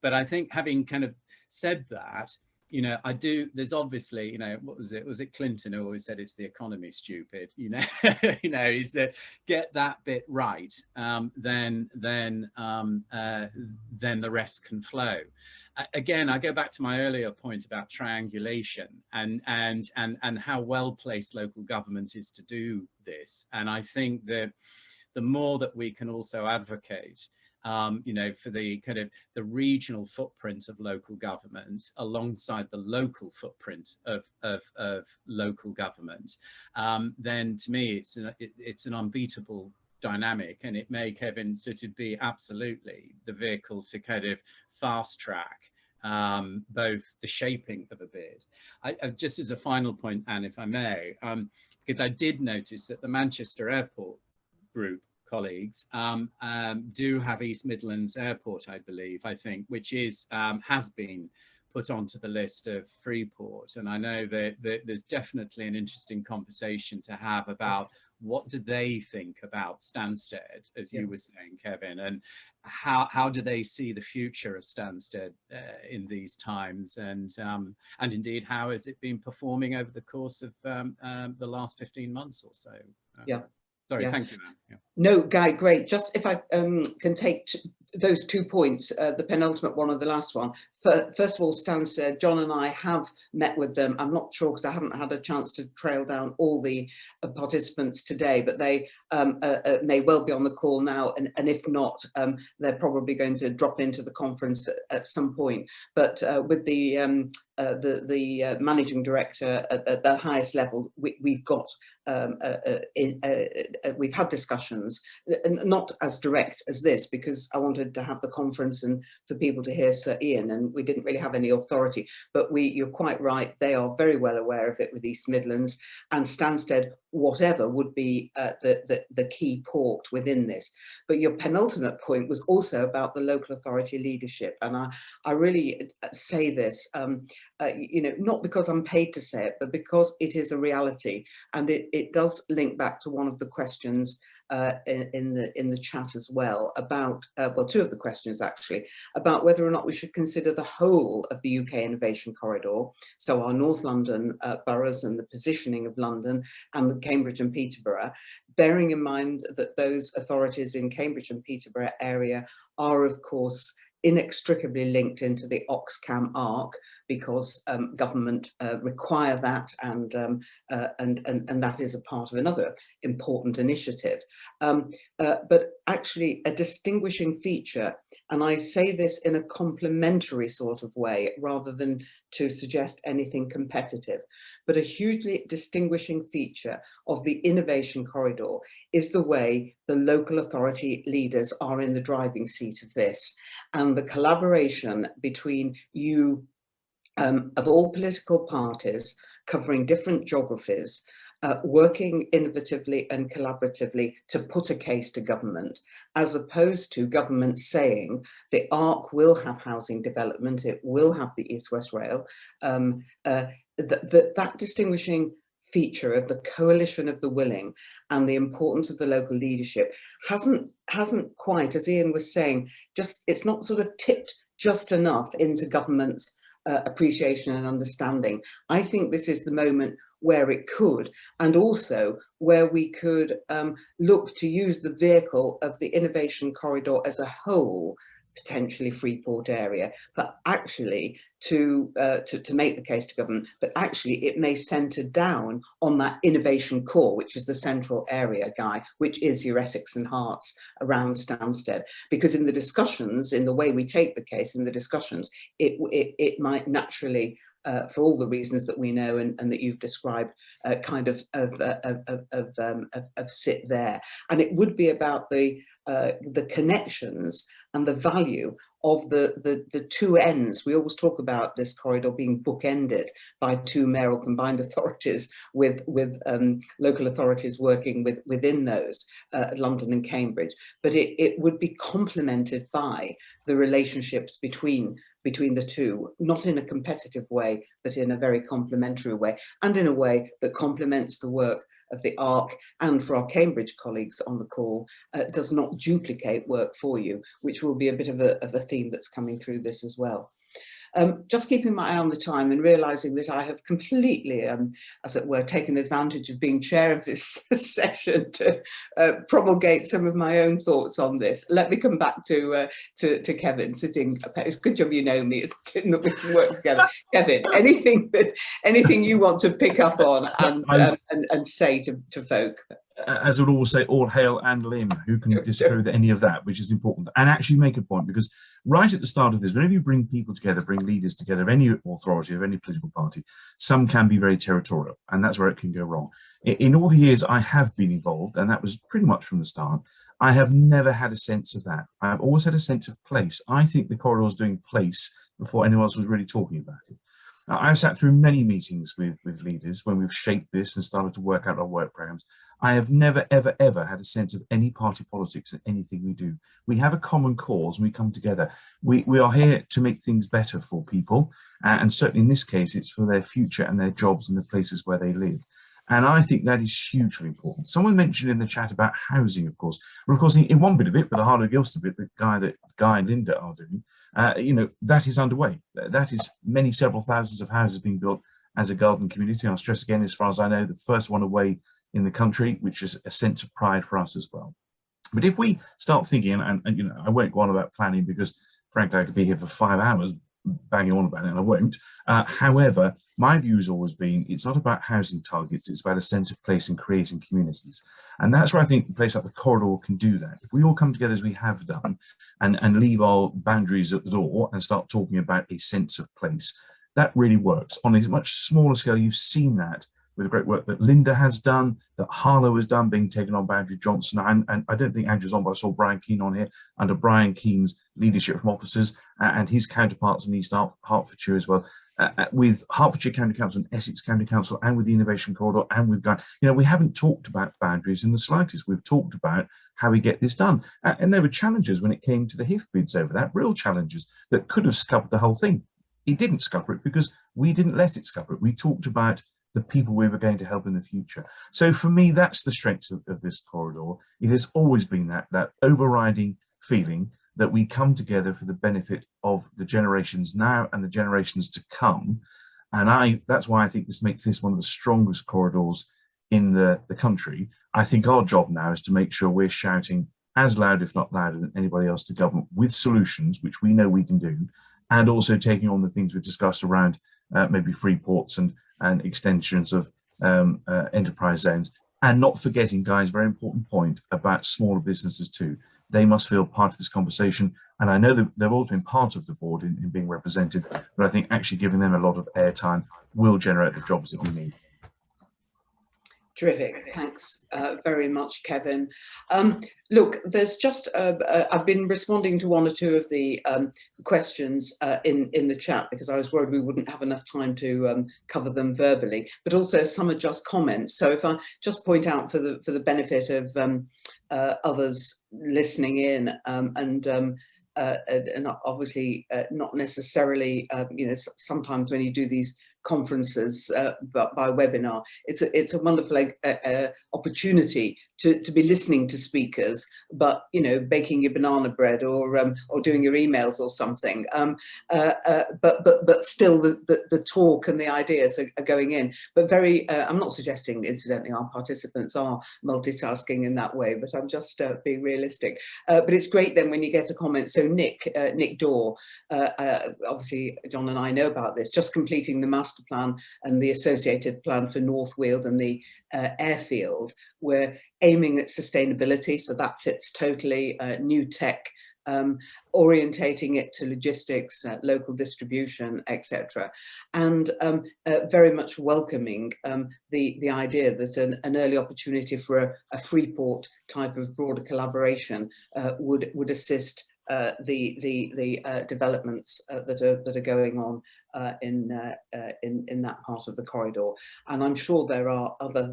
Speaker 5: But I think, having kind of said that, there's obviously, what was it? Was it Clinton who always said it's the economy, stupid? Is that get that bit right, then the rest can flow. Again, I go back to my earlier point about triangulation and how well placed local government is to do this. And I think that the more that we can also advocate for the kind of the regional footprint of local government alongside the local footprint of local government, then to me it's an unbeatable dynamic, and it may, Kevin, sort of be absolutely the vehicle to kind of fast track both the shaping of a bid. Just as a final point, Anne, if I may, because I did notice that the Manchester Airport Group colleagues do have East Midlands Airport, I think, which is has been put onto the list of Freeport. And I know that there's definitely an interesting conversation to have about what do they think about Stansted, as you were saying, Kevin, and how do they see the future of Stansted in these times, and indeed how has it been performing over the course of the last 15 months or so? Sorry, thank you, Anne. Yeah.
Speaker 1: No, Guy, great. Just if I can take those 2 points, the penultimate one and the last one. First of all, Stansted, John and I have met with them. I'm not sure because I haven't had a chance to trail down all the participants today, but they may well be on the call now. And if not, they're probably going to drop into the conference at some point. But with the managing director at the highest level, we've got we've had discussions, not as direct as this, because I wanted to have the conference and for people to hear Sir Ian, and we didn't really have any authority. But you're quite right, they are very well aware of it with East Midlands, and Stansted, whatever, would be the key port within this. But your penultimate point was also about the local authority leadership, and I really say this, not because I'm paid to say it, but because it is a reality, and it does link back to one of the questions in the chat as well about, well, two of the questions actually, about whether or not we should consider the whole of the UK Innovation Corridor, so our North London boroughs and the positioning of London and the Cambridge and Peterborough, bearing in mind that those authorities in Cambridge and Peterborough area are, of course, inextricably linked into the Oxcam ARC, because government require that, and that is a part of another important initiative. But actually a distinguishing feature, and I say this in a complementary sort of way rather than to suggest anything competitive, but a hugely distinguishing feature of the innovation corridor is the way the local authority leaders are in the driving seat of this, and the collaboration between you of all political parties covering different geographies, working innovatively and collaboratively to put a case to government, as opposed to government saying the ARC will have housing development, it will have the East-West Rail. That distinguishing feature of the coalition of the willing and the importance of the local leadership hasn't quite, as Ian was saying, it's not sort of tipped just enough into government's appreciation and understanding. I think this is the moment where it could, and also where we could look to use the vehicle of the innovation corridor as a whole, potentially Freeport area, but actually to make the case to government, but actually it may centre down on that innovation core, which is the central area, Guy, which is your Essex and Herts around Stansted. Because in the discussions, in the way we take the case, in the discussions, it might naturally, for all the reasons that we know and that you've described, kind of sit there. And it would be about the connections and the value of the two ends. We always talk about this corridor being bookended by two mayoral combined authorities, with local authorities working within those, London and Cambridge. But it would be complemented by the relationships between the two, not in a competitive way, but in a very complementary way, and in a way that complements the work of the ARC, and for our Cambridge colleagues on the call, does not duplicate work for you, which will be a bit of a theme that's coming through this as well. Just keeping my eye on the time and realising that I have completely, as it were, taken advantage of being chair of this session to promulgate some of my own thoughts on this. Let me come back to Kevin sitting. It's a good job you know me. It's that we can work together. Kevin, anything you want to pick up on and say to folk?
Speaker 4: As I would always say, all hail Anne Lim, who can disagree with any of that, which is important, and actually make a point, because right at the start of this, whenever you bring people together, bring leaders together of any authority, of any political party, some can be very territorial, and that's where it can go wrong. In all the years I have been involved, and that was pretty much from the start, I have never had a sense of that. I've always had a sense of place. I think the corridor is doing place before anyone else was really talking about it. Now, I've sat through many meetings with leaders when we've shaped this and started to work out our work programs. I have never, ever, ever had a sense of any party politics in anything we do. We have a common cause and we come together. We are here to make things better for people. And certainly in this case, it's for their future and their jobs and the places where they live. And I think that is hugely important. Someone mentioned in the chat about housing, of course. Well, of course, in one bit of it, with the Harlow-Gilston bit, that Guy and Linda are doing, that is underway. That is several thousands of houses being built as a garden community. I'll stress again, as far as I know, the first one away in the country, which is a sense of pride for us as well. But if we start thinking, and I won't go on about planning because frankly I could be here for 5 hours banging on about it, and I won't. However, my view has always been, it's not about housing targets, it's about a sense of place and creating communities. And that's where I think a place like the corridor can do that. If we all come together as we have done and leave our boundaries at the door and start talking about a sense of place, that really works. On a much smaller scale, you've seen that with the great work that Linda has done, that Harlow has done, being taken on by Andrew Johnson. And I don't think Andrew's on, but I saw Brian Keane on here, under Brian Keane's leadership from officers and his counterparts in East Hertfordshire as well, with Hertfordshire County Council and Essex County Council, and with the Innovation Corridor, and with Guy. We haven't talked about boundaries in the slightest. We've talked about how we get this done. And there were challenges when it came to the HIF bids over that, real challenges that could have scuppered the whole thing. It didn't scupper it because we didn't let it scupper it. We talked about the people we were going to help in the future. So for me, that's the strength of this corridor. It has always been that overriding feeling that we come together for the benefit of the generations now and the generations to come. And that's why I think this makes this one of the strongest corridors in the country. I think our job now is to make sure we're shouting as loud, if not louder, than anybody else to government with solutions, which we know we can do, and also taking on the things we discussed around maybe free ports and extensions of enterprise zones, and not forgetting, guys, very important point about smaller businesses too. They must feel part of this conversation, and I know that they've all been part of the board in being represented, but I think actually giving them a lot of airtime will generate the jobs that we need.
Speaker 1: Terrific. Thanks very much, Kevin. Look, there's just, I've been responding to one or two of the questions in the chat because I was worried we wouldn't have enough time to cover them verbally, but also some are just comments. So if I just point out for the benefit of others listening in and obviously not necessarily, you know, sometimes when you do these conferences but by webinar, it's a wonderful opportunity to be listening to speakers, but you know, baking your banana bread or doing your emails or something, but still the talk and the ideas are going in. But very I'm not suggesting incidentally our participants are multitasking in that way, but I'm just being realistic. But it's great then when you get a comment. So Nick Dorr, obviously John and I know about this, just completing the master plan and the associated plan for North Weald and the airfield. We're aiming at sustainability, so that fits totally. New tech, orientating it to logistics, local distribution, etc., and very much welcoming the idea that an early opportunity for a Freeport type of broader collaboration would assist the developments that are going on in that part of the corridor. And I'm sure there are other.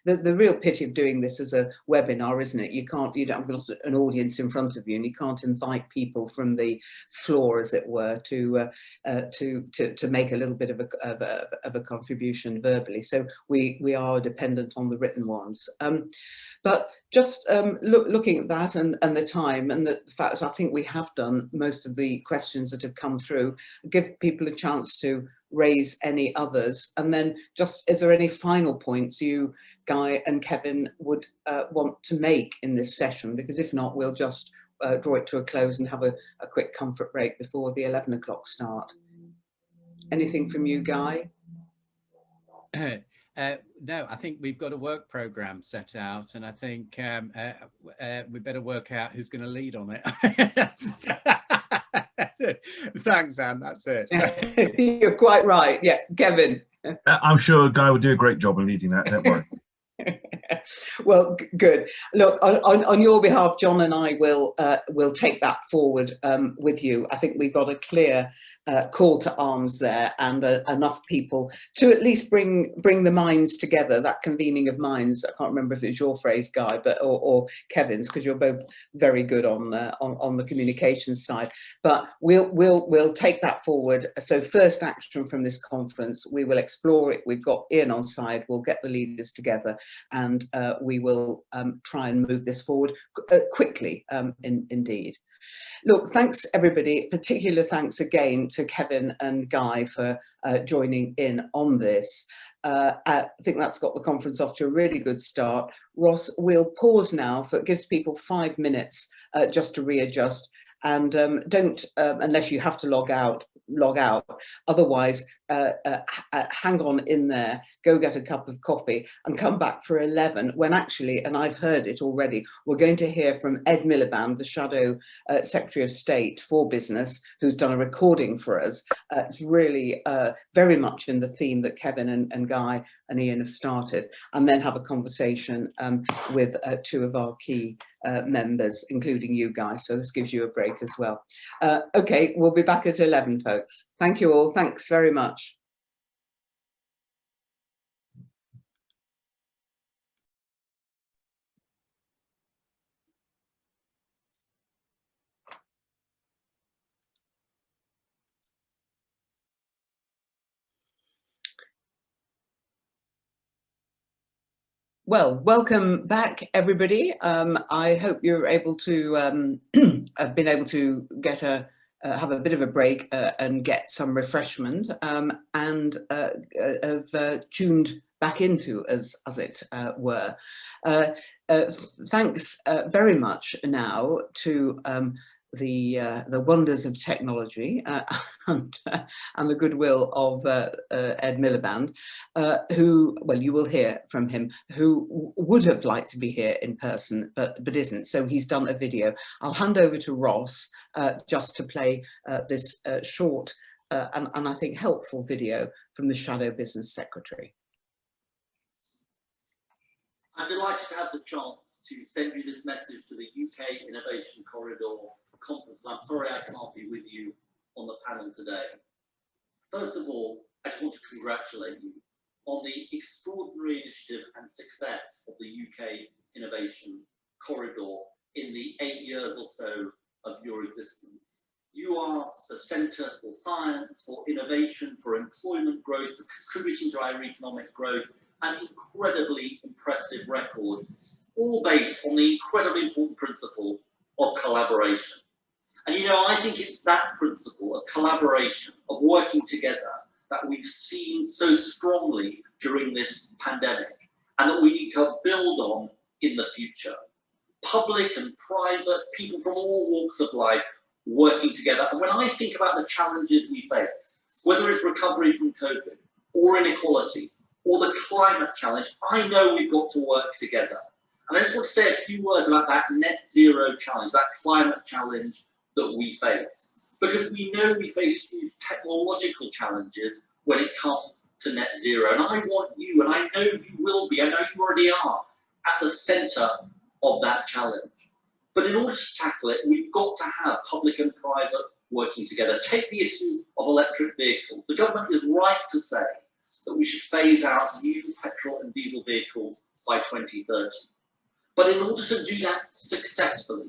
Speaker 1: The real pity of doing this as a webinar, isn't it? You don't have an audience in front of you, and you can't invite people from the floor, as it were, to make a little bit of a contribution verbally. So we are dependent on the written ones. But just looking at that and the time and the fact that I think we have done most of the questions that have come through, give people a chance to raise any others. And then just, is there any final points you, Guy and Kevin, would want to make in this session? Because if not, we'll just draw it to a close and have a quick comfort break before the 11 o'clock start. Anything from you, Guy?
Speaker 5: No, I think we've got a work program set out, and I think we better work out who's going to lead on it. Thanks, Anne. That's it.
Speaker 1: You're quite right. Yeah, Kevin.
Speaker 4: I'm sure Guy will do a great job in leading that. Don't worry.
Speaker 1: Well, good. Look, on your behalf, John and I will take that forward with you. I think we've got a clear call to arms there, and enough people to at least bring the minds together. That convening of minds. I can't remember if it's your phrase, Guy, but or Kevin's, because you're both very good on the communications side. But we'll take that forward. So first action from this conference, we will explore it. We've got Ian on side. We'll get the leaders together, and we will try and move this forward quickly, indeed. Look, thanks everybody. Particular thanks again to Kevin and Guy for joining in on this. I think that's got the conference off to a really good start. Ross, we'll pause now, for it gives people 5 minutes just to readjust, and don't, unless you have to log out. Otherwise, hang on in there, go get a cup of coffee and come back for 11, when actually, and I've heard it already, we're going to hear from Ed Miliband, the Shadow Secretary of State for Business, who's done a recording for us. It's really very much in the theme that Kevin and Guy and Ian have started, and then have a conversation with 2 of our key members, including you guys. So this gives you a break as well. Okay, we'll be back at 11, folks. Thank you all. Thanks very much. Well, welcome back, everybody. I hope you're able to have been able to get have a bit of a break and get some refreshment, and have tuned back into, as it were. thanks very much now to the wonders of technology and the goodwill of Ed Miliband, who, well, you will hear from him, who would have liked to be here in person, but isn't. So he's done a video. I'll hand over to Ross just to play this short and I think helpful video from the Shadow Business Secretary.
Speaker 6: I'm delighted to have the chance to send you this message to the UK Innovation Corridor Conference. I'm sorry I can't be with you on the panel today. First of all, I just want to congratulate you on the extraordinary initiative and success of the UK Innovation Corridor in the 8 years or so of your existence. You are the centre for science, for innovation, for employment growth, for contributing to our economic growth, an incredibly impressive record, all based on the incredibly important principle of collaboration. And you know, I think it's that principle of collaboration, of working together, that we've seen so strongly during this pandemic, and that we need to build on in the future. Public and private, people from all walks of life working together. And when I think about the challenges we face, whether it's recovery from COVID, or inequality, or the climate challenge, I know we've got to work together. And I just want to say a few words about that net zero challenge, that climate challenge that we face. Because we know we face huge technological challenges when it comes to net zero. And I want you, and I know you will be, I know you already are, at the centre of that challenge. But in order to tackle it, we've got to have public and private working together. Take the issue of electric vehicles. The government is right to say that we should phase out new petrol and diesel vehicles by 2030. But in order to do that successfully,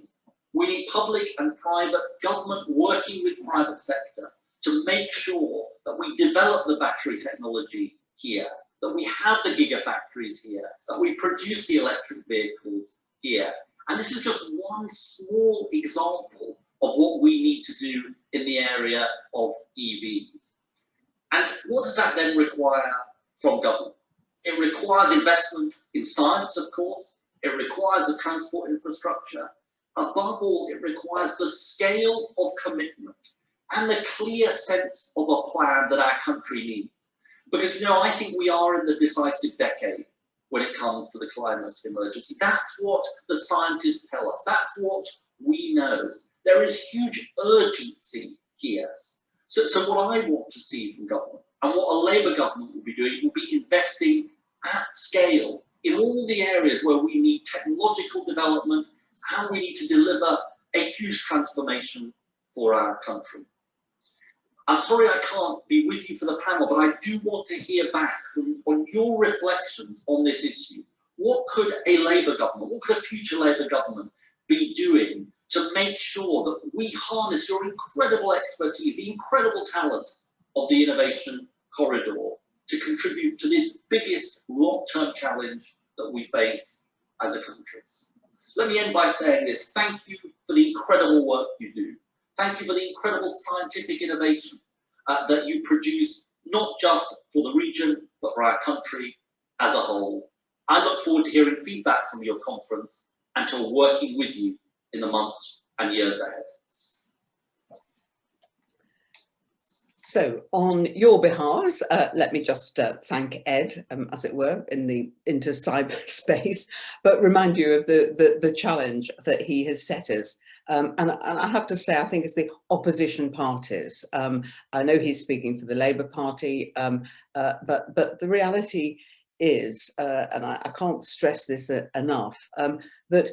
Speaker 6: we need public and private government working with private sector to make sure that we develop the battery technology here, that we have the gigafactories here, that we produce the electric vehicles here. And this is just one small example of what we need to do in the area of EVs. And what does that then require from government? It requires investment in science, of course. It requires the transport infrastructure. Above all, it requires the scale of commitment and the clear sense of a plan that our country needs. Because, you know, I think we are in the decisive decade when it comes to the climate emergency. That's what the scientists tell us. That's what we know. There is huge urgency here. So what I want to see from government, and what a Labour government will be doing, will be investing at scale in all the areas where we need technological development and we need to deliver a huge transformation for our country. I'm sorry I can't be with you for the panel, but I do want to hear back on your reflections on this issue. What could a Labour government, what could a future Labour government be doing to make sure that we harness your incredible expertise, the incredible talent of the Innovation Corridor to contribute to this biggest long-term challenge that we face as a country? Let me end by saying this. Thank you for the incredible work you do. Thank you for the incredible scientific innovation that you produce, not just for the region, but for our country as a whole. I look forward to hearing feedback from your conference and to working with you in the months and years ahead.
Speaker 1: So on your behalf, let me just thank Ed, as it were, into cyberspace, but remind you of the challenge that he has set us. And I have to say, I think it's the opposition parties. I know he's speaking for the Labour Party, but the reality is, and I can't stress this enough, that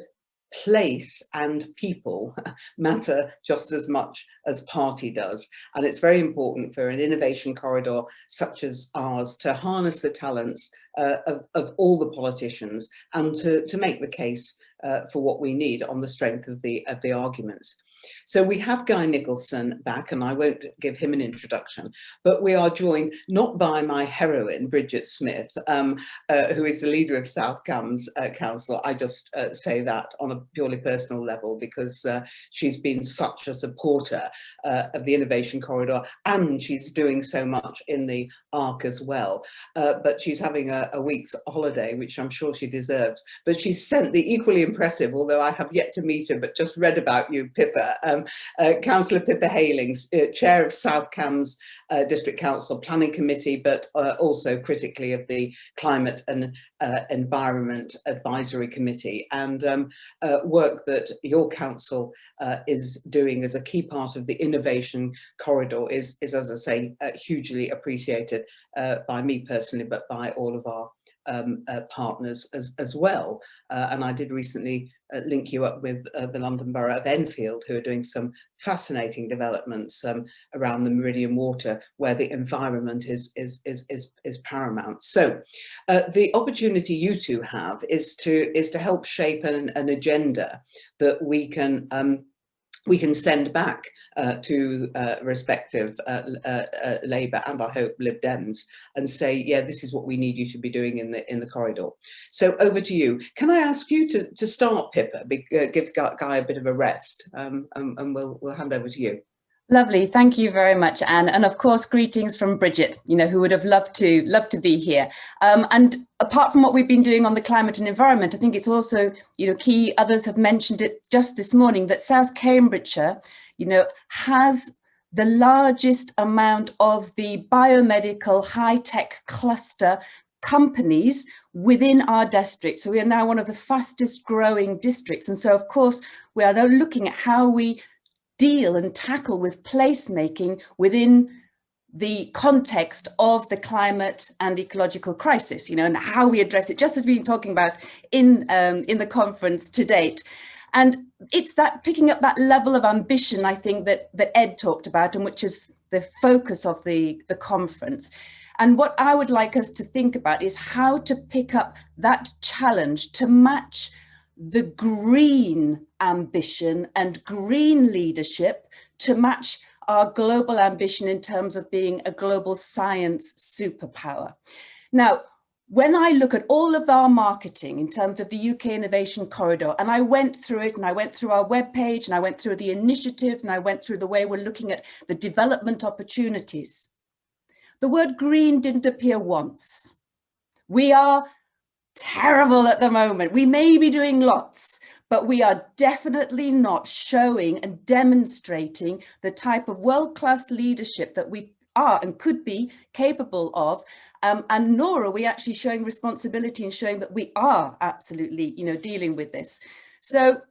Speaker 1: place and people matter just as much as party does. And it's very important for an innovation corridor such as ours to harness the talents of all the politicians and to make the case for what we need on the strength of the arguments. So we have Guy Nicholson back, and I won't give him an introduction, but we are joined not by my heroine, Bridget Smith, who is the leader of South Cambs Council. I just say that on a purely personal level because she's been such a supporter of the Innovation Corridor, and she's doing so much in the ARC as well. But she's having a week's holiday, which I'm sure she deserves. But she's sent the equally impressive, although I have yet to meet her, but just read about you, Pippa, Councillor Pippa Halings, Chair of South Cambs District Council Planning Committee, but also critically of the Climate and Environment Advisory Committee, and work that your council is doing as a key part of the Innovation Corridor is as I say, hugely appreciated by me personally, but by all of our partners as well. And I did recently link you up with the London Borough of Enfield, who are doing some fascinating developments around the Meridian Water, where the environment is paramount. So the opportunity you two have is to help shape an agenda that we can send back to respective Labour and I hope Lib Dems and say, yeah, this is what we need you to be doing in the corridor. So over to you. Can I ask you to start, Pippa? Give Guy a bit of a rest, and we'll hand over to you.
Speaker 7: Lovely, thank you very much, Anne, and of course greetings from Bridget, who would have loved to be here. And apart from what we've been doing on the climate and environment, I think it's also key. Others have mentioned it just this morning that South Cambridgeshire, has the largest amount of the biomedical high-tech cluster companies within our district. So we are now one of the fastest growing districts, and so of course we are now looking at how we deal and tackle with placemaking within the context of the climate and ecological crisis, and how we address it, just as we've been talking about in the conference to date. And it's that picking up that level of ambition, I think, that Ed talked about, and which is the focus of the conference. And what I would like us to think about is how to pick up that challenge to match the green ambition and green leadership to match our global ambition in terms of being a global science superpower. Now, when I look at all of our marketing in terms of the UK Innovation Corridor, and I went through it, and I went through our webpage, and I went through the initiatives, and I went through the way we're looking at the development opportunities, the word green didn't appear once. We are terrible at the moment. We may be doing lots, but we are definitely not showing and demonstrating the type of world-class leadership that we are and could be capable of. And nor are we actually showing responsibility and showing that we are absolutely, dealing with this. So,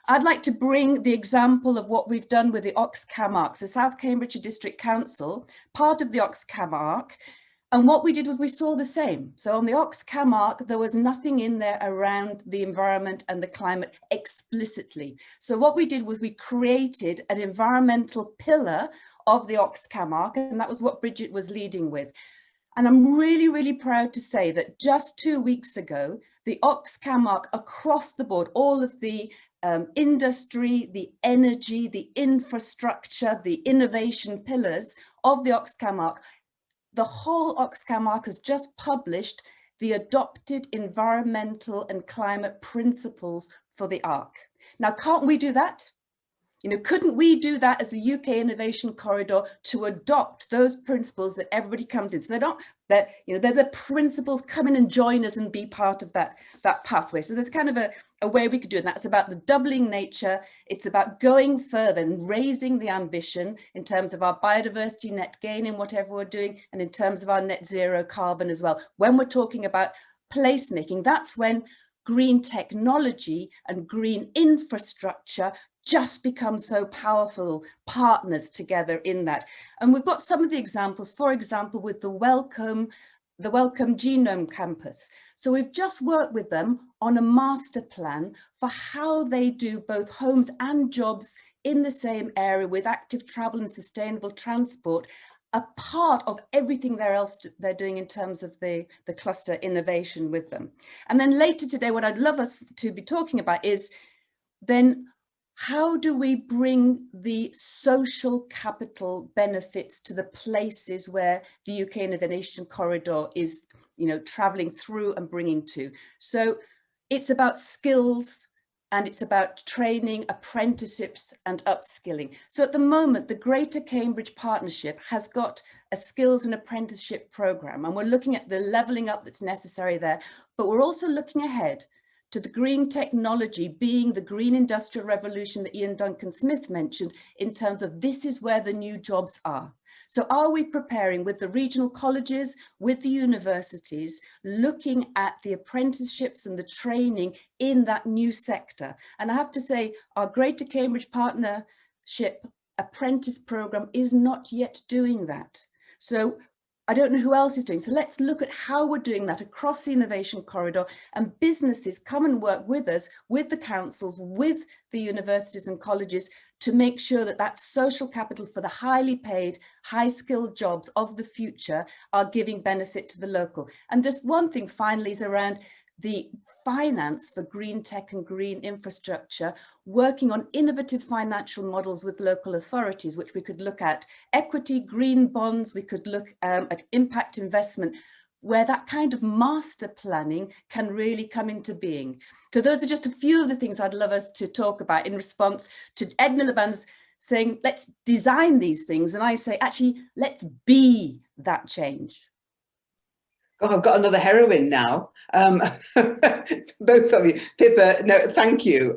Speaker 7: I'd like to bring the example of what we've done with the Oxcam ARC, so South Cambridgeshire District Council, part of the Oxcam ARC. And what we did was we saw the same. So on the Oxcam ARC, there was nothing in there around the environment and the climate explicitly. So what we did was we created an environmental pillar of the Oxcam ARC, and that was what Bridget was leading with. And I'm really, really proud to say that just 2 weeks ago, the Oxcam ARC across the board, all of the industry, the energy, the infrastructure, the innovation pillars of the Oxcam ARC, the whole Oxcam ARC has just published the adopted environmental and climate principles for the ARC. Now, can't we do that? Couldn't we do that as the UK Innovation Corridor to adopt those principles that everybody comes in? So they're the principles, come in and join us and be part of that pathway. So there's kind of a way we could do it. And that's about the doubling nature. It's about going further and raising the ambition in terms of our biodiversity net gain in whatever we're doing, and in terms of our net zero carbon as well. When we're talking about placemaking, that's when green technology and green infrastructure just become so powerful partners together in that. And we've got some of the examples, for example, with the Wellcome Genome Campus. So we've just worked with them on a master plan for how they do both homes and jobs in the same area with active travel and sustainable transport, a part of everything they're doing in terms of the cluster innovation with them. And then later today, what I'd love us to be talking about is then how do we bring the social capital benefits to the places where the UK Innovation Corridor is, traveling through and bringing to? So it's about skills, and it's about training, apprenticeships and upskilling. So at the moment, the Greater Cambridge Partnership has got a skills and apprenticeship programme, and we're looking at the levelling up that's necessary there, but we're also looking ahead to the green technology being the green industrial revolution that Ian Duncan Smith mentioned, in terms of this is where the new jobs are. So are we preparing with the regional colleges, with the universities, looking at the apprenticeships and the training in that new sector? And I have to say, our Greater Cambridge Partnership apprentice programme is not yet doing that. So I don't know who else is doing. So let's look at how we're doing that across the innovation corridor, and businesses come and work with us, with the councils, with the universities and colleges, to make sure that that social capital for the highly paid, high skilled jobs of the future are giving benefit to the local. And just one thing finally is around the finance for green tech and green infrastructure, working on innovative financial models with local authorities, which we could look at equity, green bonds, we could look at impact investment, where that kind of master planning can really come into being. So those are just a few of the things I'd love us to talk about in response to Ed Miliband's saying, let's design these things. And I say, actually, let's be that change.
Speaker 1: God, I've got another heroine now. Both of you. Pippa, no, thank you.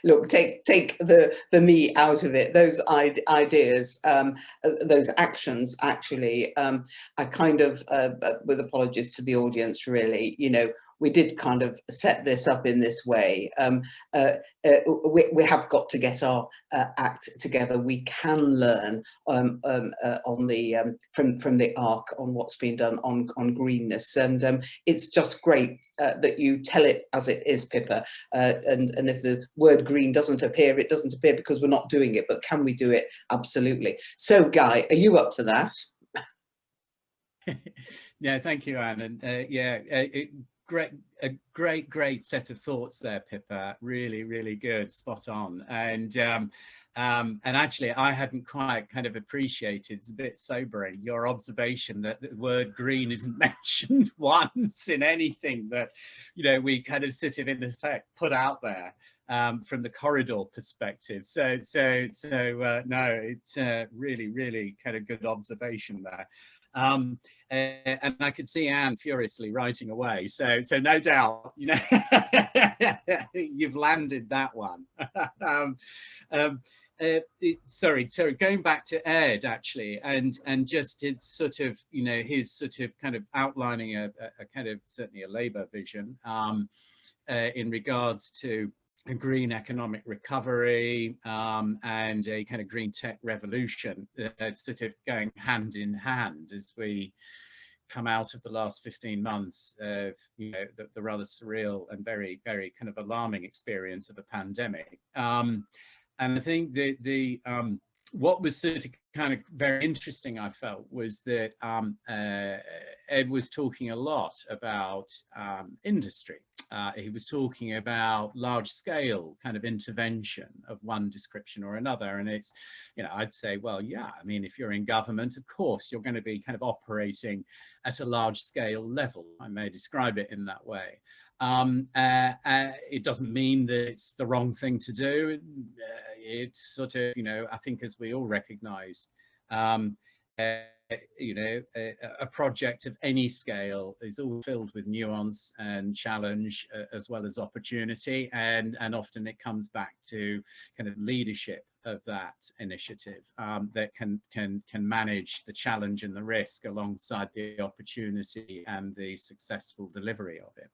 Speaker 1: Look, take the me out of it. Those ideas, those actions, actually, I kind of, with apologies to the audience, really, we did kind of set this up in this way. We have got to get our act together. We can learn on the from the ARC on what's been done on greenness, and it's just great that you tell it as it is, Pippa. And if the word green doesn't appear, it doesn't appear because we're not doing it. But can we do it? Absolutely. So, Guy, are you up for that?
Speaker 5: Yeah, thank you, Anne. And great set of thoughts there, Pippa. Really good, spot on. And actually, I hadn't quite kind of appreciated, it's a bit sobering, your observation that the word green isn't mentioned once in anything that, we kind of sort of in effect put out there from the corridor perspective. So no, it's really kind of good observation there. And I could see Anne furiously writing away. So no doubt, you've landed that one. Sorry, going back to Ed, actually, and just his sort of, his sort of kind of outlining a kind of certainly a Labour vision in regards to a green economic recovery and a kind of green tech revolution, sort of going hand in hand as we come out of the last 15 months of the rather surreal and very kind of alarming experience of a pandemic. And I think the what was sort of kind of very interesting, I felt, was that Ed was talking a lot about industry. He was talking about large scale kind of intervention of one description or another. And it's, I'd say, well, yeah, I mean, if you're in government, of course, you're going to be kind of operating at a large scale level. I may describe it in that way. It doesn't mean that it's the wrong thing to do. It's sort of, I think, as we all recognize, a project of any scale is all filled with nuance and challenge as well as opportunity, and often it comes back to kind of leadership of that initiative that can manage the challenge and the risk alongside the opportunity and the successful delivery of it.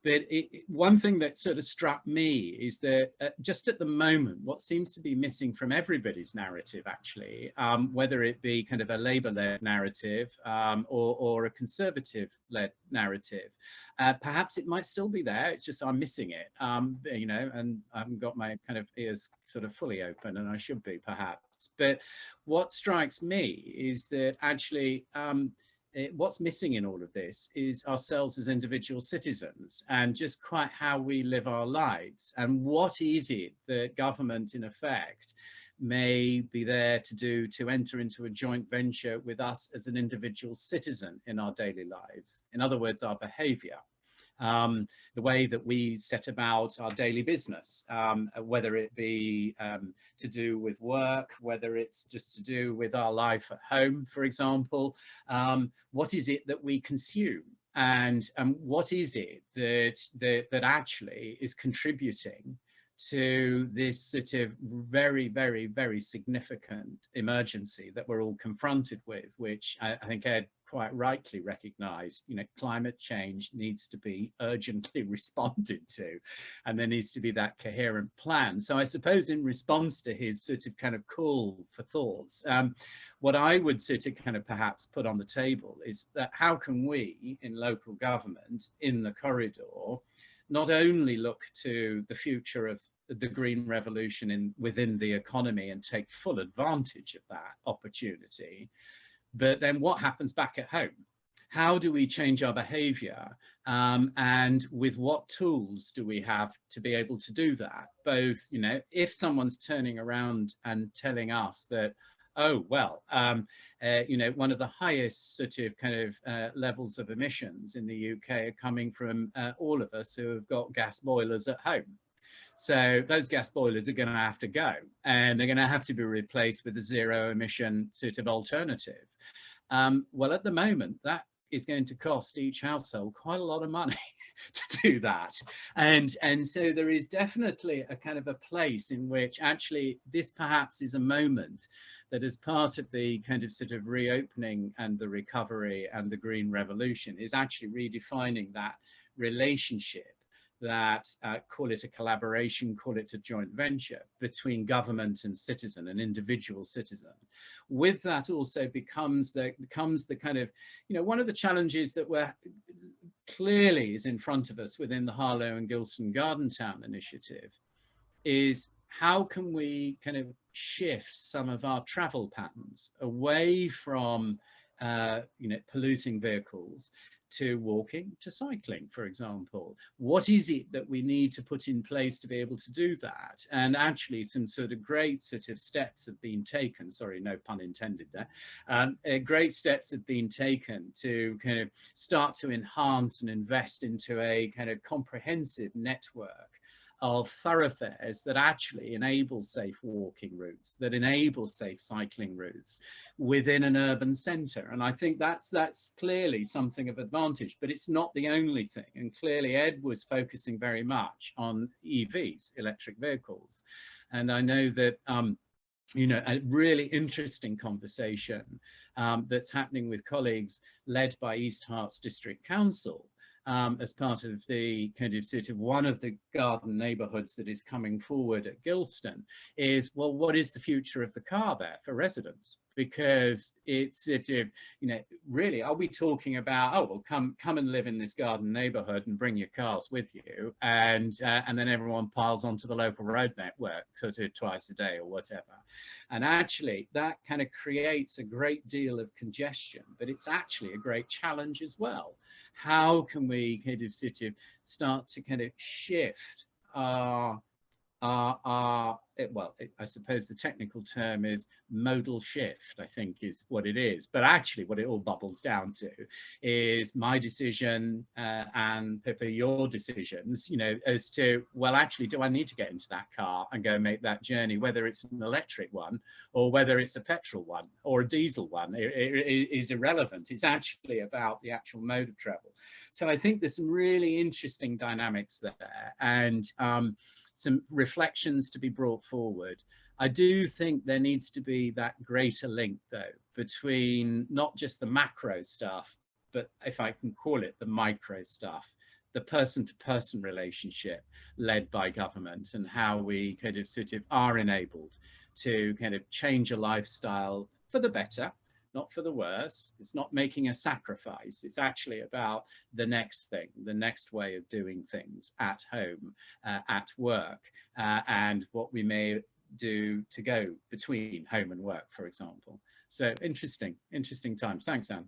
Speaker 5: But one thing that sort of struck me is that just at the moment, what seems to be missing from everybody's narrative, actually, whether it be kind of a Labour-led narrative or a Conservative-led narrative, perhaps it might still be there. It's just I'm missing it, and I haven't got my kind of ears sort of fully open, and I should be perhaps. But what strikes me is that actually what's missing in all of this is ourselves as individual citizens, and just quite how we live our lives, and what is it that government in effect may be there to do to enter into a joint venture with us as an individual citizen in our daily lives. In other words, our behavior. The way that we set about our daily business, whether it be to do with work, whether it's just to do with our life at home, for example. What is it that we consume, and what is it that actually is contributing to this sort of very, very, very significant emergency that we're all confronted with, which I think Ed quite rightly recognized. Climate change needs to be urgently responded to, and there needs to be that coherent plan. So I suppose in response to his sort of kind of call for thoughts, what I would sort of kind of perhaps put on the table is that how can we in local government in the corridor not only look to the future of the green revolution within the economy and take full advantage of that opportunity, but then what happens back at home? How do we change our behavior, and with what tools do we have to be able to do that? Both, if someone's turning around and telling us that, oh, well, one of the highest sort of kind of levels of emissions in the UK are coming from all of us who have got gas boilers at home. So those gas boilers are going to have to go, and they're going to have to be replaced with a zero emission sort of alternative. Well, at the moment, that is going to cost each household quite a lot of money to do that. And so there is definitely a kind of a place in which actually this perhaps is a moment that, as part of the kind of sort of reopening and the recovery and the green revolution, is actually redefining that relationship, that call it a collaboration, call it a joint venture between government and citizen, an individual citizen. With that also becomes the kind of, one of the challenges that we're clearly is in front of us within the Harlow and Gilston Garden Town initiative is how can we kind of shift some of our travel patterns away from, polluting vehicles to walking, to cycling, for example. What is it that we need to put in place to be able to do that? And actually some sort of great sort of steps have been taken, sorry, no pun intended there, great steps have been taken to kind of start to enhance and invest into a kind of comprehensive network of thoroughfares that actually enable safe walking routes, that enable safe cycling routes within an urban centre. And I think that's clearly something of advantage, but it's not the only thing. And clearly Ed was focusing very much on EVs, electric vehicles. And I know that, a really interesting conversation that's happening with colleagues led by East Herts District Council, as part of the kind of sort of one of the garden neighbourhoods that is coming forward at Gilston is, well, what is the future of the car there for residents? Because it's sort of, really, are we talking about, oh, well, come and live in this garden neighbourhood and bring your cars with you, and then everyone piles onto the local road network sort of twice a day or whatever. And actually that kind of creates a great deal of congestion, but it's actually a great challenge as well. How can we kind of sort of start to kind of shift our I suppose the technical term is modal shift, I think is what it is. But actually what it all bubbles down to is my decision and Pippa, your decisions, as to, well, actually, do I need to get into that car and go make that journey, whether it's an electric one or whether it's a petrol one or a diesel one, it is irrelevant. It's actually about the actual mode of travel. So I think there's some really interesting dynamics there, and some reflections to be brought forward. I do think there needs to be that greater link, though, between not just the macro stuff, but if I can call it the micro stuff, the person-to-person relationship led by government, and how we kind of sort of are enabled to kind of change a lifestyle for the better, not for the worse. It's not making a sacrifice. It's actually about the next thing, the next way of doing things at home, at work, and what we may do to go between home and work, for example. So interesting times. Thanks, Anne.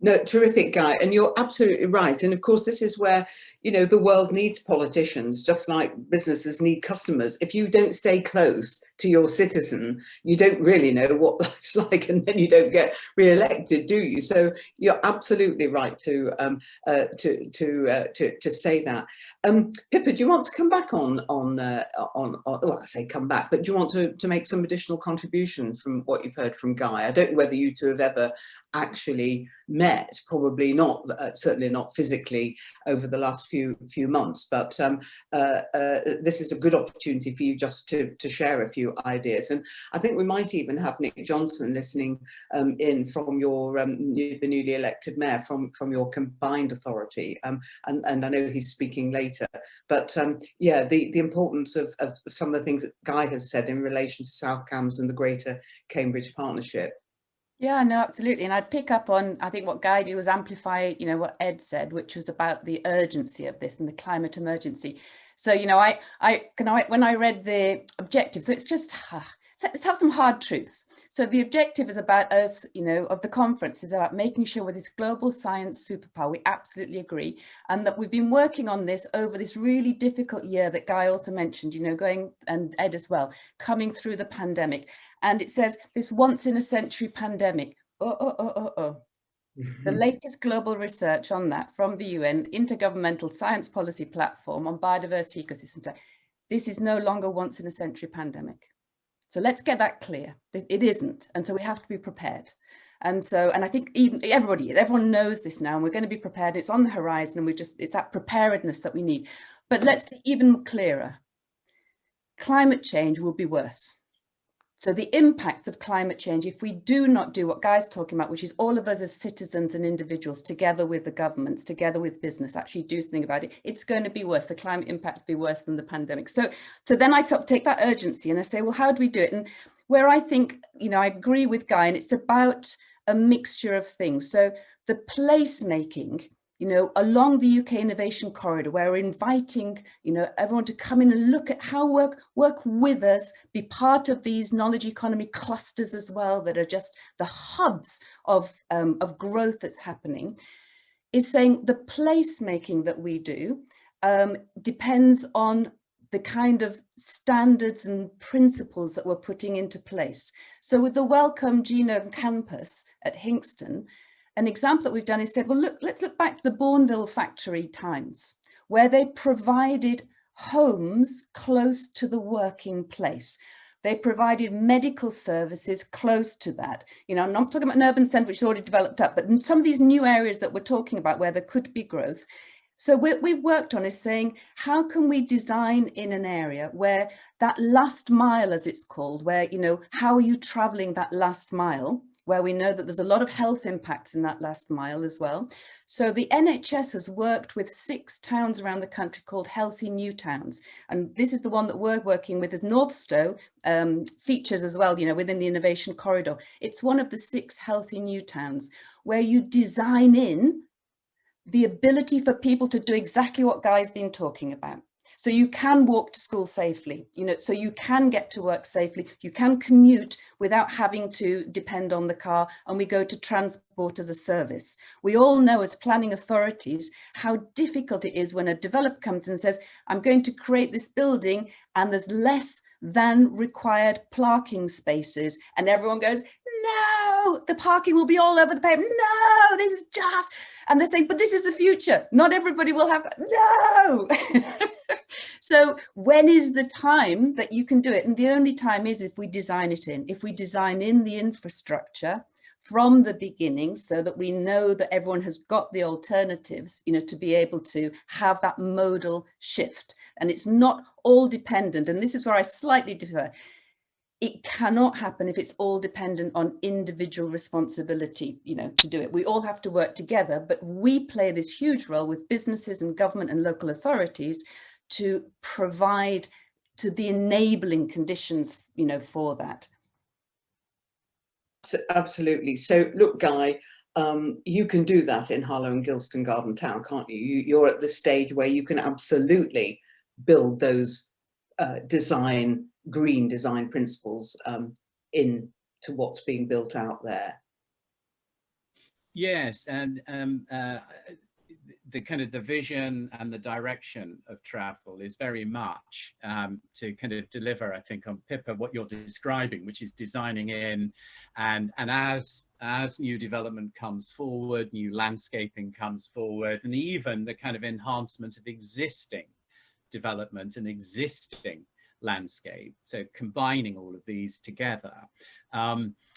Speaker 1: No, terrific, Guy, and you're absolutely right. And of course, this is where, you know, the world needs politicians, just like businesses need customers. If you don't stay close to your citizen, you don't really know what life's like, and then you don't get re-elected, do you? So you're absolutely right to say that. Pippa, do you want to come back on well, I say come back, but do you want to make some additional contribution from what you've heard from Guy? I don't know whether you two have ever actually met, probably not, certainly not physically over the last few months, but this is a good opportunity for you just to share a few ideas. And I think we might even have Nick Johnson listening in from your the newly elected mayor from your combined authority, and I know he's speaking later, but yeah, the importance of some of the things that Guy has said in relation to South Cambs and the Greater Cambridge Partnership.
Speaker 7: Yeah, no, absolutely. And I'd pick up on, I think what Guy did was amplify, you know, what Ed said, which was about the urgency of this and the climate emergency. So, you know, when I read the objective, so it's just, let's have some hard truths. So the objective is about us, you know, of the conference is about making sure with this global science superpower, we absolutely agree. And that we've been working on this over this really difficult year that Guy also mentioned, you know, going, and Ed as well, coming through the pandemic. And it says this once in a century pandemic. The latest global research on that from the UN Intergovernmental Science Policy Platform on Biodiversity Ecosystems, this is no longer once in a century pandemic. So let's get that clear. It isn't. And so we have to be prepared. And so, and I think even everyone knows this now, and we're going to be prepared. It's on the horizon, and it's that preparedness that we need. But let's be even clearer. Climate change will be worse. So the impacts of climate change, if we do not do what Guy's talking about, which is all of us as citizens and individuals, together with the governments, together with business, actually do something about it, it's going to be worse. The climate impacts will be worse than the pandemic. So then I take that urgency and I say, well, how do we do it? And where I think, you know, I agree with Guy, and it's about a mixture of things. So the placemaking, you know, along the UK Innovation Corridor, where we're inviting, you know, everyone to come in and look at how work with us, be part of these knowledge economy clusters as well, that are just the hubs of growth that's happening, is saying the placemaking that we do depends on the kind of standards and principles that we're putting into place. So with the Wellcome Genome Campus at Hinxton, an example that we've done is said, well, look, let's look back to the Bourneville factory times, where they provided homes close to the working place. They provided medical services close to that. You know, I'm not talking about an urban centre which is already developed up, but in some of these new areas that we're talking about where there could be growth. So what we've worked on is saying, how can we design in an area where that last mile, as it's called, where, you know, how are you travelling that last mile, where we know that there's a lot of health impacts in that last mile as well. So the NHS has worked with 6 towns around the country called Healthy New Towns. And this is the one that we're working with as Northstowe features as well, you know, within the Innovation Corridor. It's one of the 6 Healthy New Towns where you design in the ability for people to do exactly what Guy's been talking about. So you can walk to school safely, you know, so you can get to work safely, you can commute without having to depend on the car, and we go to transport as a service. We all know as planning authorities how difficult it is when a developer comes and says, I'm going to create this building and there's less than required parking spaces, and everyone goes, no, the parking will be all over the pavement. No, this is just, and they're saying, but this is the future. Not everybody will have, no. So when is the time that you can do it? And the only time is if we design it in, if we design in the infrastructure from the beginning, so that we know that everyone has got the alternatives, you know, to be able to have that modal shift. And it's not all dependent. And this is where I slightly differ. It cannot happen if it's all dependent on individual responsibility, you know, to do it. We all have to work together, but we play this huge role with businesses and government and local authorities to provide to the enabling conditions, you know, for that.
Speaker 1: Absolutely. So look, Guy, you can do that in Harlow and Gilston Garden Town, can't you? You're at the stage where you can absolutely build those green design principles into what's being built out there.
Speaker 5: Yes, and the kind of the vision and the direction of travel is very much to kind of deliver, I think, on Pippa, what you're describing, which is designing in, and as new development comes forward, new landscaping comes forward, and even the kind of enhancement of existing development and existing landscape. So combining all of these together.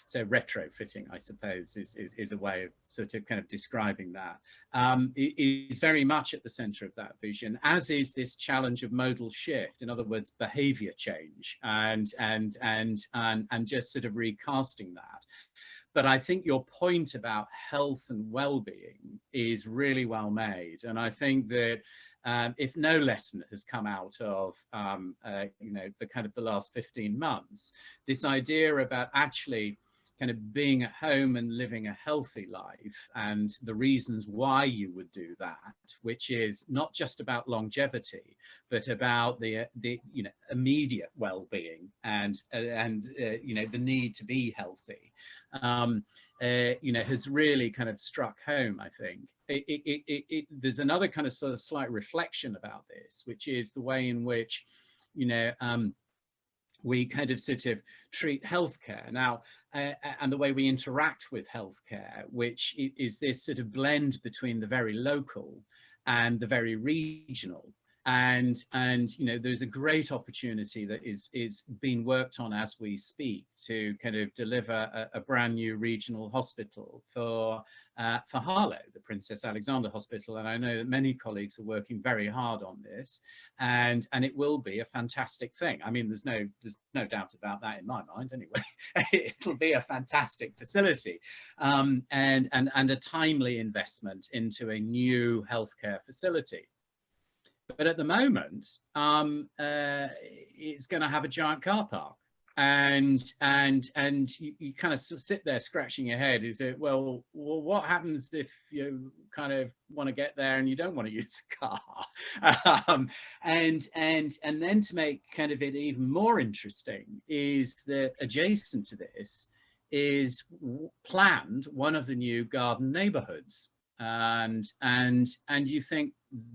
Speaker 5: So retrofitting, I suppose, is a way of sort of kind of describing that. It is very much at the center of that vision, as is this challenge of modal shift. In other words, behavior change and just sort of recasting that. But I think your point about health and well-being is really well made. And I think that if no lesson has come out of, you know, the kind of the last 15 months, this idea about actually kind of being at home and living a healthy life, and the reasons why you would do that, which is not just about longevity, but about the you know, immediate well-being and you know, the need to be healthy, you know, has really kind of struck home. I think there's another kind of sort of slight reflection about this, which is the way in which, you know, we kind of sort of treat healthcare now, and the way we interact with healthcare, which is this sort of blend between the very local and the very regional. And you know, there's a great opportunity that is being worked on as we speak to kind of deliver a brand new regional hospital for Harlow, the Princess Alexandra Hospital. And I know that many colleagues are working very hard on this, and it will be a fantastic thing. I mean, there's no doubt about that in my mind anyway. It'll be a fantastic facility, and a timely investment into a new healthcare facility. But at the moment, it's going to have a giant car park, and you kind of sit there scratching your head. Is it, well, what happens if you kind of want to get there and you don't want to use a car? And then to make kind of it even more interesting is that adjacent to this is planned one of the new garden neighborhoods. And you think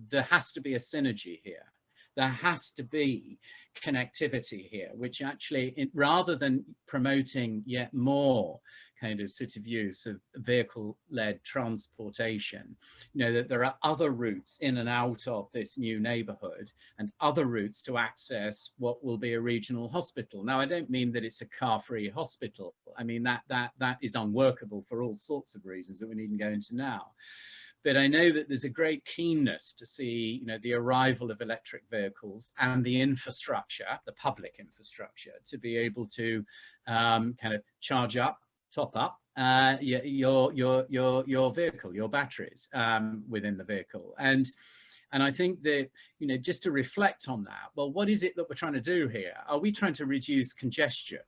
Speaker 5: there has to be a synergy here. There has to be connectivity here, which actually, rather than promoting yet more kind of sort of use of vehicle-led transportation, you know, that there are other routes in and out of this new neighborhood and other routes to access what will be a regional hospital. Now, I don't mean that it's a car-free hospital. I mean, that is unworkable for all sorts of reasons that we needn't go into now. But I know that there's a great keenness to see, you know, the arrival of electric vehicles and the infrastructure, the public infrastructure, to be able to kind of charge up, top up your vehicle, your batteries within the vehicle. And I think that, you know, just to reflect on that, well, what is it that we're trying to do here? Are we trying to reduce congestion?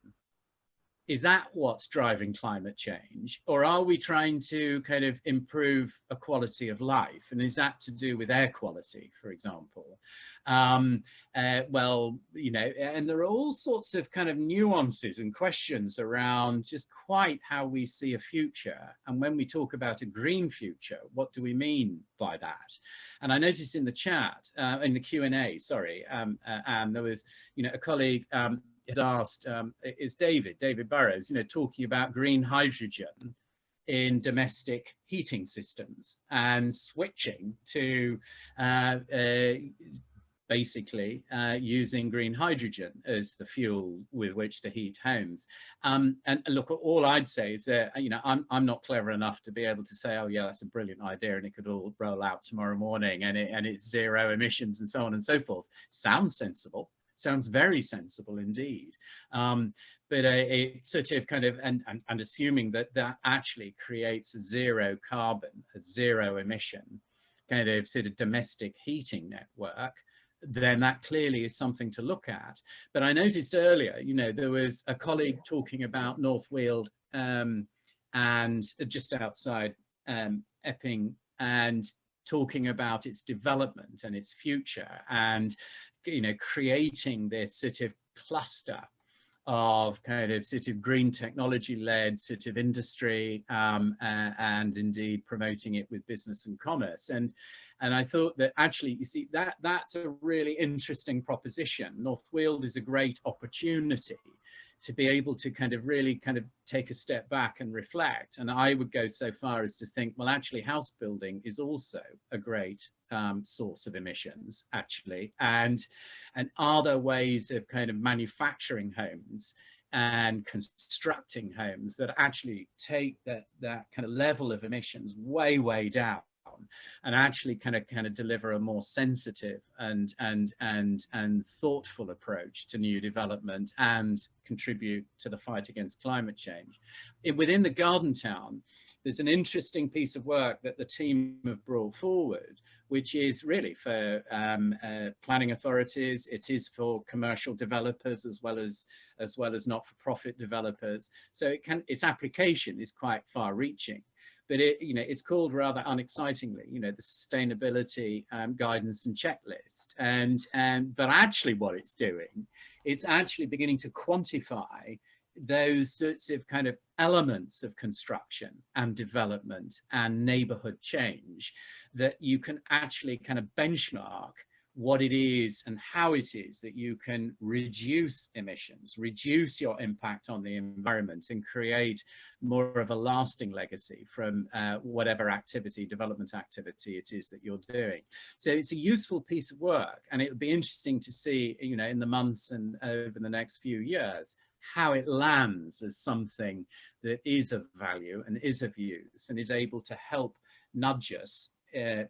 Speaker 5: Is that what's driving climate change? Or are we trying to kind of improve a quality of life? And is that to do with air quality, for example? Well, you know, and there are all sorts of kind of nuances and questions around just quite how we see a future. And when we talk about a green future, what do we mean by that? And I noticed in the chat, in the Q&A, sorry, and there was, you know, a colleague is asked, is David Burrows, you know, talking about green hydrogen in domestic heating systems and switching to basically using green hydrogen as the fuel with which to heat homes. And look, all I'd say is that, you know, I'm not clever enough to be able to say, oh yeah, that's a brilliant idea and it could all roll out tomorrow morning and it's zero emissions and so on and so forth. Sounds sensible. Sounds very sensible indeed. But it sort of kind of, and assuming that that actually creates a zero carbon, a zero emission kind of sort of domestic heating network, then that clearly is something to look at. But I noticed earlier, you know, there was a colleague talking about North Weald and just outside Epping, and talking about its development and its future, and, you know, creating this sort of cluster of kind of sort of green technology-led sort of industry, and indeed promoting it with business and commerce. And I thought that actually, you see, that's a really interesting proposition. North Weald is a great opportunity to be able to kind of really kind of take a step back and reflect. And I would go so far as to think, well, actually house building is also a great source of emissions, actually. And are there ways of kind of manufacturing homes and constructing homes that actually take that kind of level of emissions way down, and actually kind of deliver a more sensitive and thoughtful approach to new development and contribute to the fight against climate change. Within the Garden Town, there's an interesting piece of work that the team have brought forward, which is really for planning authorities. It is for commercial developers as well as not-for-profit developers. So its application is quite far-reaching. But it's called, rather unexcitingly, the sustainability guidance and checklist. But actually what it's doing, it's actually beginning to quantify those sorts of kind of elements of construction and development and neighborhood change that you can actually kind of benchmark what it is and how it is that you can reduce emissions, reduce your impact on the environment, and create more of a lasting legacy from whatever development activity it is that you're doing. So it's a useful piece of work, and it would be interesting to see, in the months and over the next few years, how it lands as something that is of value and is of use and is able to help nudge us in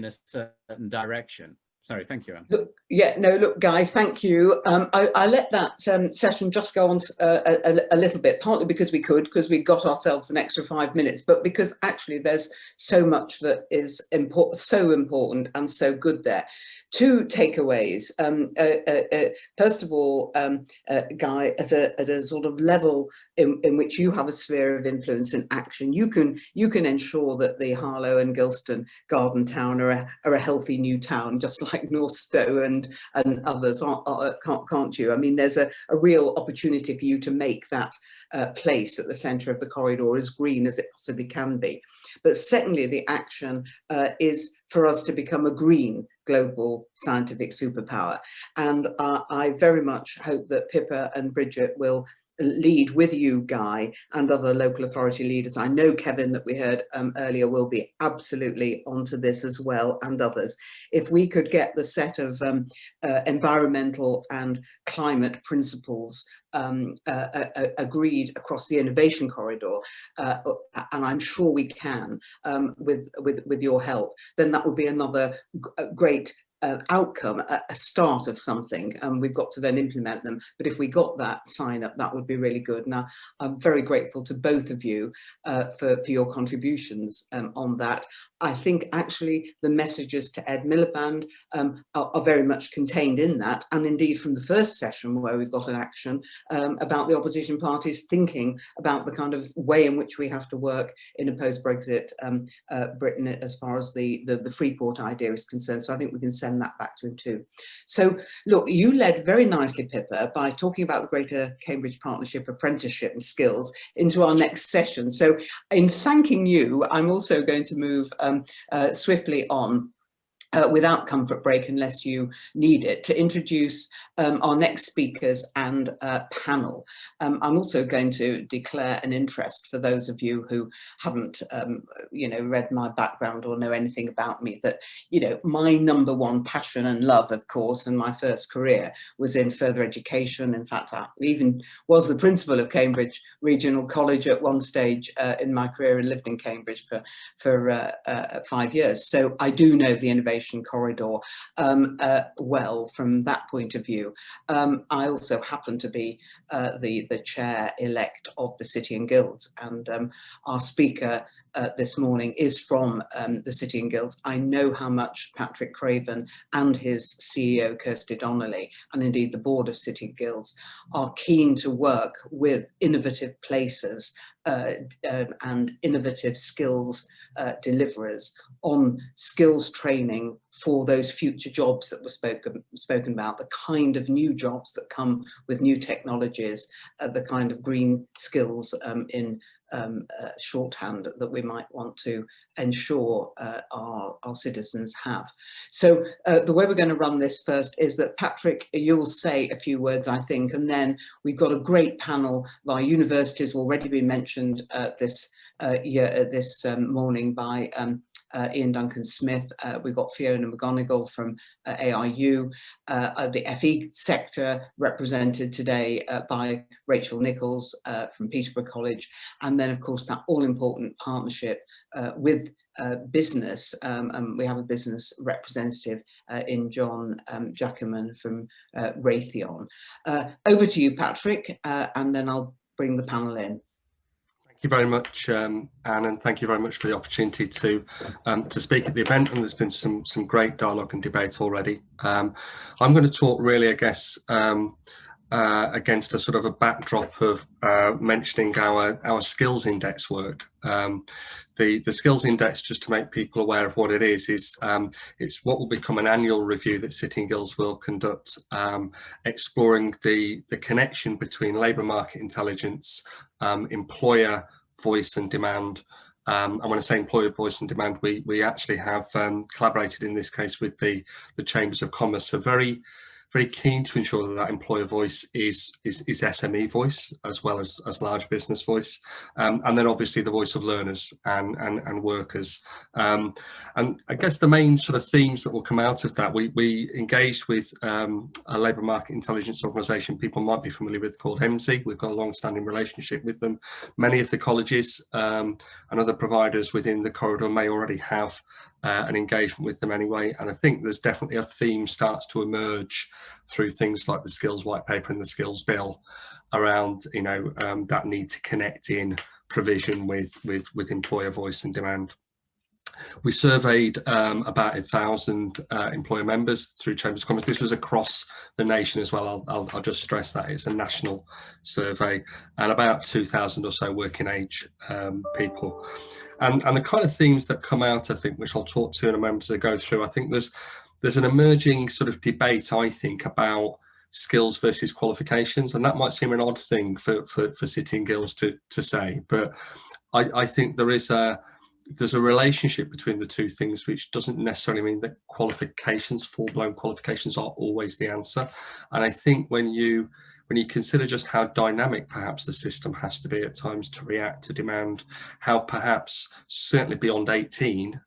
Speaker 5: a certain direction. Sorry, thank you, Anne.
Speaker 1: Look, Guy, thank you. I let that session just go on a little bit, partly because we we got ourselves an extra 5 minutes, but because actually there's so much that is so important and so good there. 2 takeaways. First of all, Guy, at a sort of level in which you have a sphere of influence and action, you can ensure that the Harlow and Gilston Garden Town are a healthy new town, just like Northstowe and others, can't you? I mean, there's a real opportunity for you to make that place at the centre of the corridor as green as it possibly can be. But secondly, the action is for us to become a green global scientific superpower. And I very much hope that Pippa and Bridget will lead with you, Guy, and other local authority leaders. I know, Kevin, that we heard earlier, will be absolutely onto this as well, and others. If we could get the set of environmental and climate principles agreed across the innovation corridor, and I'm sure we can with your help, then that would be another great outcome, a start of something, and we've got to then implement them. But if we got that sign up, that would be really good. Now, I'm very grateful to both of you for your contributions on that. I think actually the messages to Ed Miliband are very much contained in that, and indeed from the first session where we've got an action about the opposition parties thinking about the kind of way in which we have to work in a post-Brexit Britain as far as the Freeport idea is concerned. So I think we can send that back to him too. So look, you led very nicely, Pippa, by talking about the Greater Cambridge Partnership Apprenticeship and Skills into our next session. So in thanking you, I'm also going to move swiftly on without comfort break, unless you need it, to introduce our next speakers and panel. I'm also going to declare an interest for those of you who haven't, read my background or know anything about me, that, my #1 passion and love, of course, and my first career was in further education. In fact, I even was the principal of Cambridge Regional College at one stage in my career, and lived in Cambridge for 5 years. So I do know the innovation corridor well from that point of view. I also happen to be the chair-elect of the City and Guilds, and our speaker this morning is from the City and Guilds. I know how much Patrick Craven and his CEO Kirsty Donnelly, and indeed the board of City and Guilds, are keen to work with innovative places and innovative skills deliverers on skills training for those future jobs that were spoken about, the kind of new jobs that come with new technologies, the kind of green skills in shorthand that we might want to ensure our citizens have. So the way we're going to run this first is that, Patrick, you'll say a few words, I think, and then we've got a great panel. Our universities already been mentioned this morning by Ian Duncan-Smith. We've got Fiona McGonigal from ARU, the FE sector represented today by Rachel Nichols from Peterborough College, and then of course that all-important partnership with business, and we have a business representative in John Jackaman from Raytheon. Over to you, Patrick, and then I'll bring the panel in.
Speaker 8: Thank you very much, Anne, and thank you very much for the opportunity to speak at the event. And there's been some great dialogue and debate already. I'm going to talk really, I guess, against a sort of a backdrop of mentioning our skills index work. The skills index, just to make people aware of what it is it's what will become an annual review that Sitting Gills will conduct, exploring the connection between labour market intelligence, employer voice and demand. And when I say employer voice and demand, we actually have collaborated in this case with the Chambers of Commerce. So very keen to ensure that employer voice is SME voice as well as large business voice, and then obviously the voice of learners and workers. And I guess the main sort of themes that will come out of that, we engaged with a labour market intelligence organisation people might be familiar with called HEMSI. We've got a long-standing relationship with them. Many of the colleges and other providers within the corridor may already have an engagement with them anyway, and I think there's definitely a theme starts to emerge through things like the skills white paper and the skills bill around that need to connect in provision with employer voice and demand. We surveyed about 1,000 employer members through Chambers of Commerce. This was across the nation as well. I'll just stress that it's a national survey, and about 2,000 or so working age people. And the kind of themes that come out, I think, which I'll talk to in a moment to go through, I think there's an emerging sort of debate, I think, about skills versus qualifications, and that might seem an odd thing for Sitting Gills to say, but I think there's a relationship between the two things, which doesn't necessarily mean that qualifications, full-blown qualifications, are always the answer. And I think when you consider just how dynamic perhaps the system has to be at times to react to demand, how perhaps certainly beyond 18,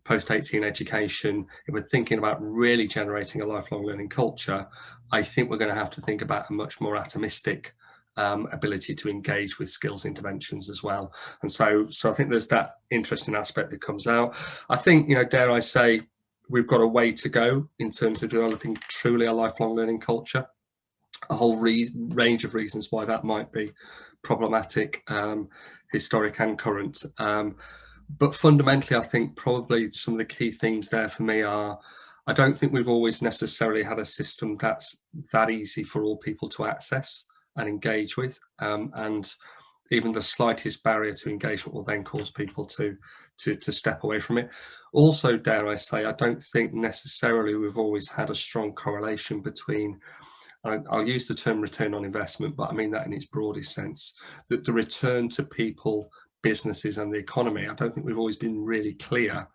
Speaker 8: post-18 education, if we're thinking about really generating a lifelong learning culture, I think we're going to have to think about a much more atomistic ability to engage with skills interventions as well. And so I think there's that interesting aspect that comes out. I think, dare I say, we've got a way to go in terms of developing truly a lifelong learning culture. A whole range of reasons why that might be problematic, historic and current. But fundamentally, I think probably some of the key themes there for me are, I don't think we've always necessarily had a system that's that easy for all people to access and engage with, and even the slightest barrier to engagement will then cause people to step away from it. Also, dare I say, I don't think necessarily we've always had a strong correlation between, I'll use the term return on investment, but I mean that in its broadest sense, that the return to people, businesses and the economy, I don't think we've always been really clear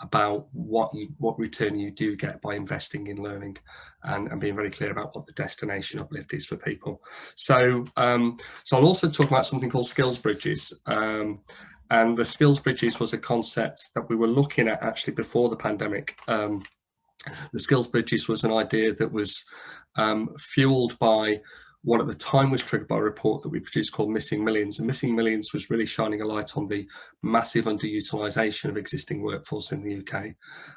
Speaker 8: about what return you do get by investing in learning, and being very clear about what the destination uplift is for people. So I'll also talk about something called skills bridges. And the skills bridges was a concept that we were looking at actually before the pandemic. The skills bridges was an idea that was fueled by what at the time was triggered by a report that we produced called Missing Millions. And Missing Millions was really shining a light on the massive underutilisation of existing workforce in the UK,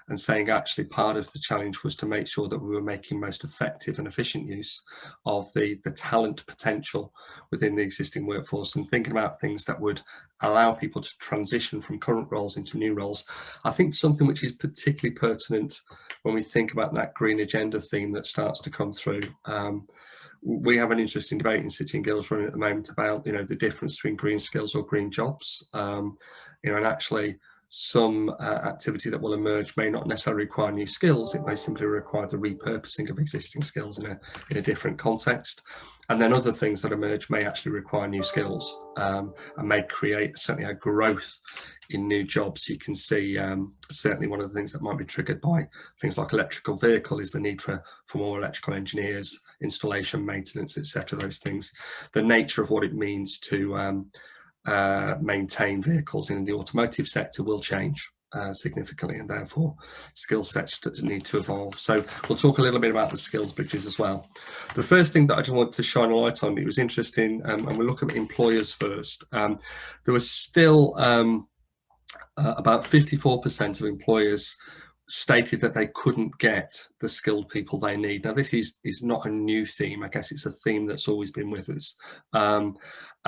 Speaker 8: and saying actually part of the challenge was to make sure that we were making most effective and efficient use of the talent potential within the existing workforce, and thinking about things that would allow people to transition from current roles into new roles. I think something which is particularly pertinent when we think about that green agenda theme that starts to come through. We have an interesting debate in Sitting Gills running at the moment about, the difference between green skills or green jobs. and actually some activity that will emerge may not necessarily require new skills. It may simply require the repurposing of existing skills in a different context. And then other things that emerge may actually require new skills, and may create certainly a growth in new jobs. You can see certainly one of the things that might be triggered by things like electrical vehicle is the need for more electrical engineers, installation, maintenance, etc. Those things, the nature of what it means to maintain vehicles in the automotive sector will change significantly, and therefore skill sets need to evolve. So we'll talk a little bit about the skills bridges as well. The first thing that I just want to shine a light on, it was interesting, and we'll look at employers first. There was still about 54% of employers stated that they couldn't get the skilled people they need. Now, this is not a new theme. I guess it's a theme that's always been with us.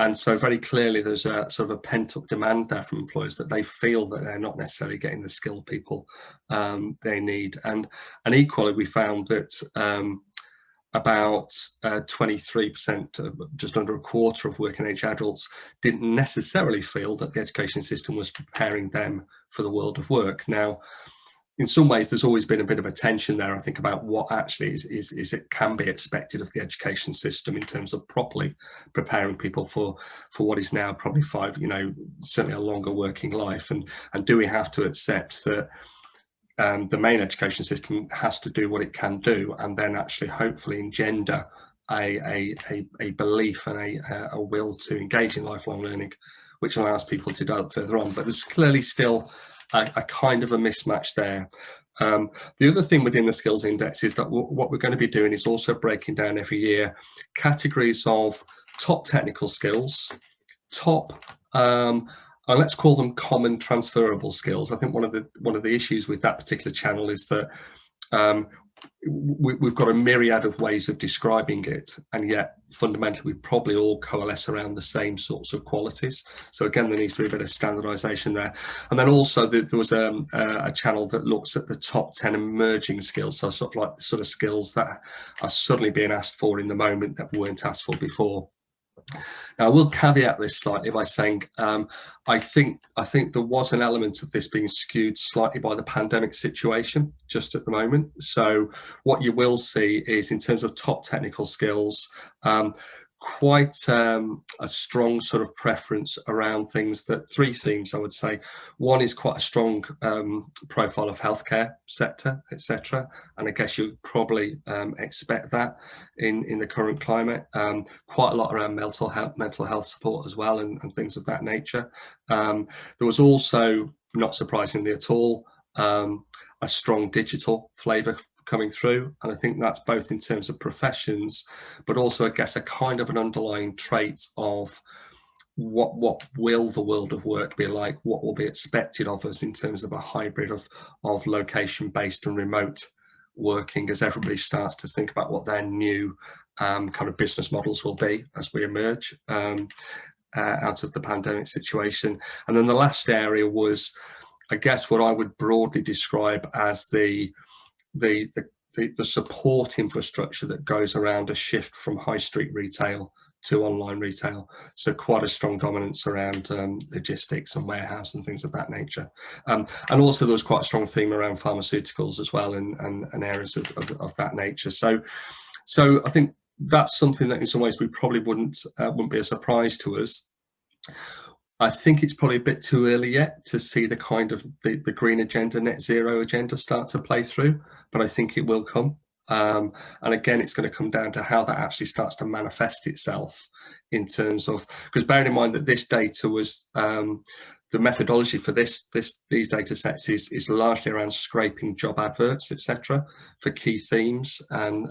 Speaker 8: And so very clearly there's a sort of a pent-up demand there from employers that they feel that they're not necessarily getting the skilled people they need. And equally, we found that about 23%, just under a quarter of working age adults, didn't necessarily feel that the education system was preparing them for the world of work. Now, in some ways, there's always been a bit of a tension there, I think, about what actually is it can be expected of the education system in terms of properly preparing people for what is now probably certainly a longer working life, and do we have to accept that the main education system has to do what it can do, and then actually hopefully engender a belief and a will to engage in lifelong learning, which allows people to develop further on. But there's clearly still a kind of a mismatch there. The other thing within the skills index is that what we're going to be doing is also breaking down every year categories of top technical skills, top and let's call them common transferable skills. I think one of the issues with that particular channel is that we've got a myriad of ways of describing it, and yet fundamentally we probably all coalesce around the same sorts of qualities. So again, there needs to be a bit of standardization there. And then also there was a channel that looks at the top 10 emerging skills, so sort of like the sort of skills that are suddenly being asked for in the moment that weren't asked for before. Now, I will caveat this slightly by saying I think there was an element of this being skewed slightly by the pandemic situation just at the moment. So what you will see is, in terms of top technical skills, quite a strong sort of preference around things that three themes, I would say. One is quite a strong profile of healthcare sector, etc. And I guess you'd probably expect that in the current climate. Quite a lot around mental health support as well, and things of that nature. There was also, not surprisingly at all, a strong digital flavour coming through, and I think that's both in terms of professions, but also I guess a kind of an underlying trait of what will the world of work be like, what will be expected of us in terms of a hybrid of location-based and remote working, as everybody starts to think about what their new kind of business models will be as we emerge out of the pandemic situation. And then the last area was, I guess, what I would broadly describe as the support infrastructure that goes around a shift from high street retail to online retail. So quite a strong dominance around logistics and warehouse and things of that nature. And also there was quite a strong theme around pharmaceuticals as well, and areas of that nature. So I think that's something that in some ways we probably wouldn't be a surprise to us. I think it's probably a bit too early yet to see the kind of the green agenda, net zero agenda start to play through, but I think it will come. And again, it's going to come down to how that actually starts to manifest itself in terms of, because bearing in mind that this data was, the methodology for these data sets is largely around scraping job adverts, etc., for key themes and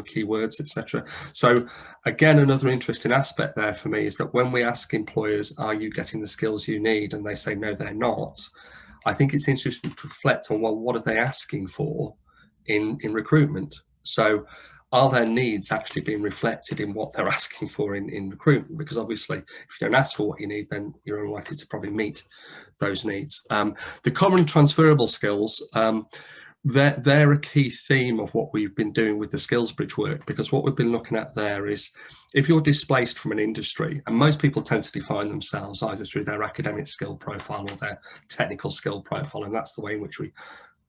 Speaker 8: keywords, etc. So again, another interesting aspect there for me is that when we ask employers, are you getting the skills you need? And they say, no, they're not. I think it's interesting to reflect on, well, what are they asking for in recruitment? So are their needs actually being reflected in what they're asking for in recruitment? Because obviously, if you don't ask for what you need, then you're unlikely to probably meet those needs. The common transferable skills, they're a key theme of what we've been doing with the SkillsBridge work, because what we've been looking at there is, if you're displaced from an industry, and most people tend to define themselves either through their academic skill profile or their technical skill profile, and that's the way in which we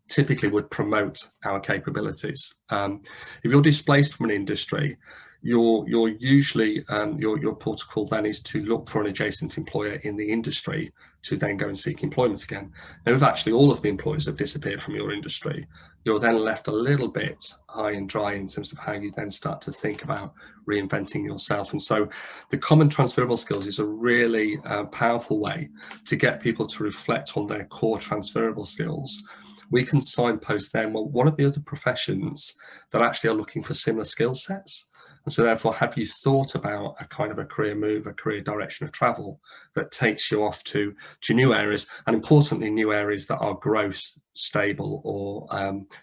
Speaker 8: typically would promote our capabilities. If you're displaced from an industry, you're usually, your protocol then is to look for an adjacent employer in the industry to then go and seek employment again. Now, if actually all of the employers have disappeared from your industry, you're then left a little bit high and dry in terms of how you then start to think about reinventing yourself. And so the common transferable skills is a really powerful way to get people to reflect on their core transferable skills. We can signpost them, well, what are the other professions that actually are looking for similar skill sets? And so therefore, have you thought about a kind of a career move, a career direction of travel that takes you off to new areas, and importantly, new areas that are growth, stable, or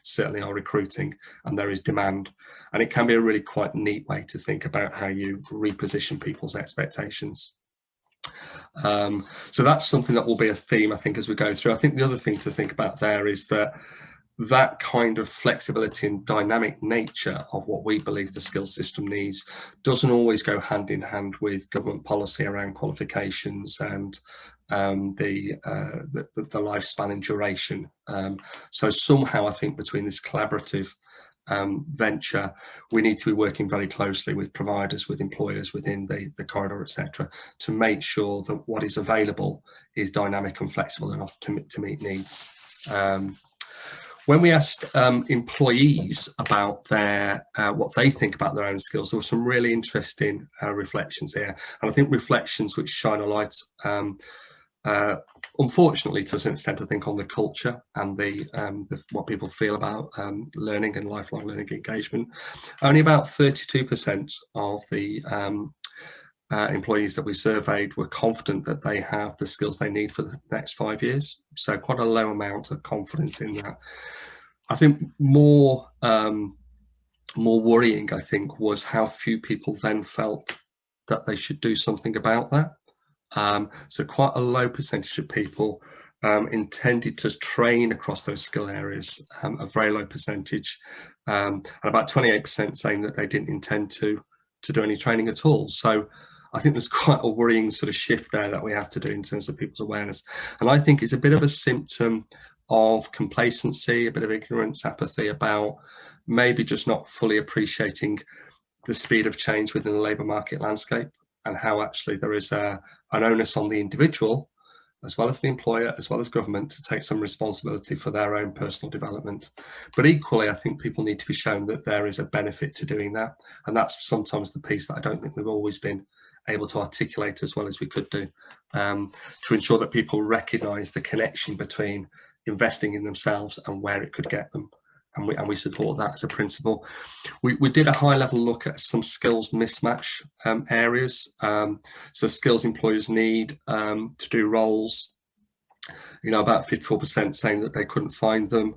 Speaker 8: certainly are recruiting, and there is demand. And it can be a really quite neat way to think about how you reposition people's expectations. So that's something that will be a theme, I think, as we go through. I think the other thing to think about there is that kind of flexibility and dynamic nature of what we believe the skills system needs doesn't always go hand in hand with government policy around qualifications and the lifespan and duration. So somehow I think between this collaborative venture, we need to be working very closely with providers, with employers within the corridor, etc., to make sure that what is available is dynamic and flexible enough to meet needs. When we asked employees about what they think about their own skills, there were some really interesting reflections here. And I think reflections which shine a light, unfortunately, to an extent, I think, on the culture and what people feel about learning and lifelong learning engagement. Only about 32% of the employees that we surveyed were confident that they have the skills they need for the next 5 years. So quite a low amount of confidence in that. I think more worrying, I think, was how few people then felt that they should do something about that. So quite a low percentage of people intended to train across those skill areas, a very low percentage, and about 28% saying that they didn't intend to do any training at all. So I think there's quite a worrying sort of shift there that we have to do in terms of people's awareness. And I think it's a bit of a symptom of complacency, a bit of ignorance, apathy about maybe just not fully appreciating the speed of change within the labour market landscape, and how actually there is an onus on the individual, as well as the employer, as well as government, to take some responsibility for their own personal development. But equally, I think people need to be shown that there is a benefit to doing that. And that's sometimes the piece that I don't think we've always been able to articulate as well as we could do, to ensure that people recognise the connection between investing in themselves and where it could get them. And we support that as a principle. We did a high level look at some skills mismatch areas. So skills employers need to do roles, about 54% saying that they couldn't find them.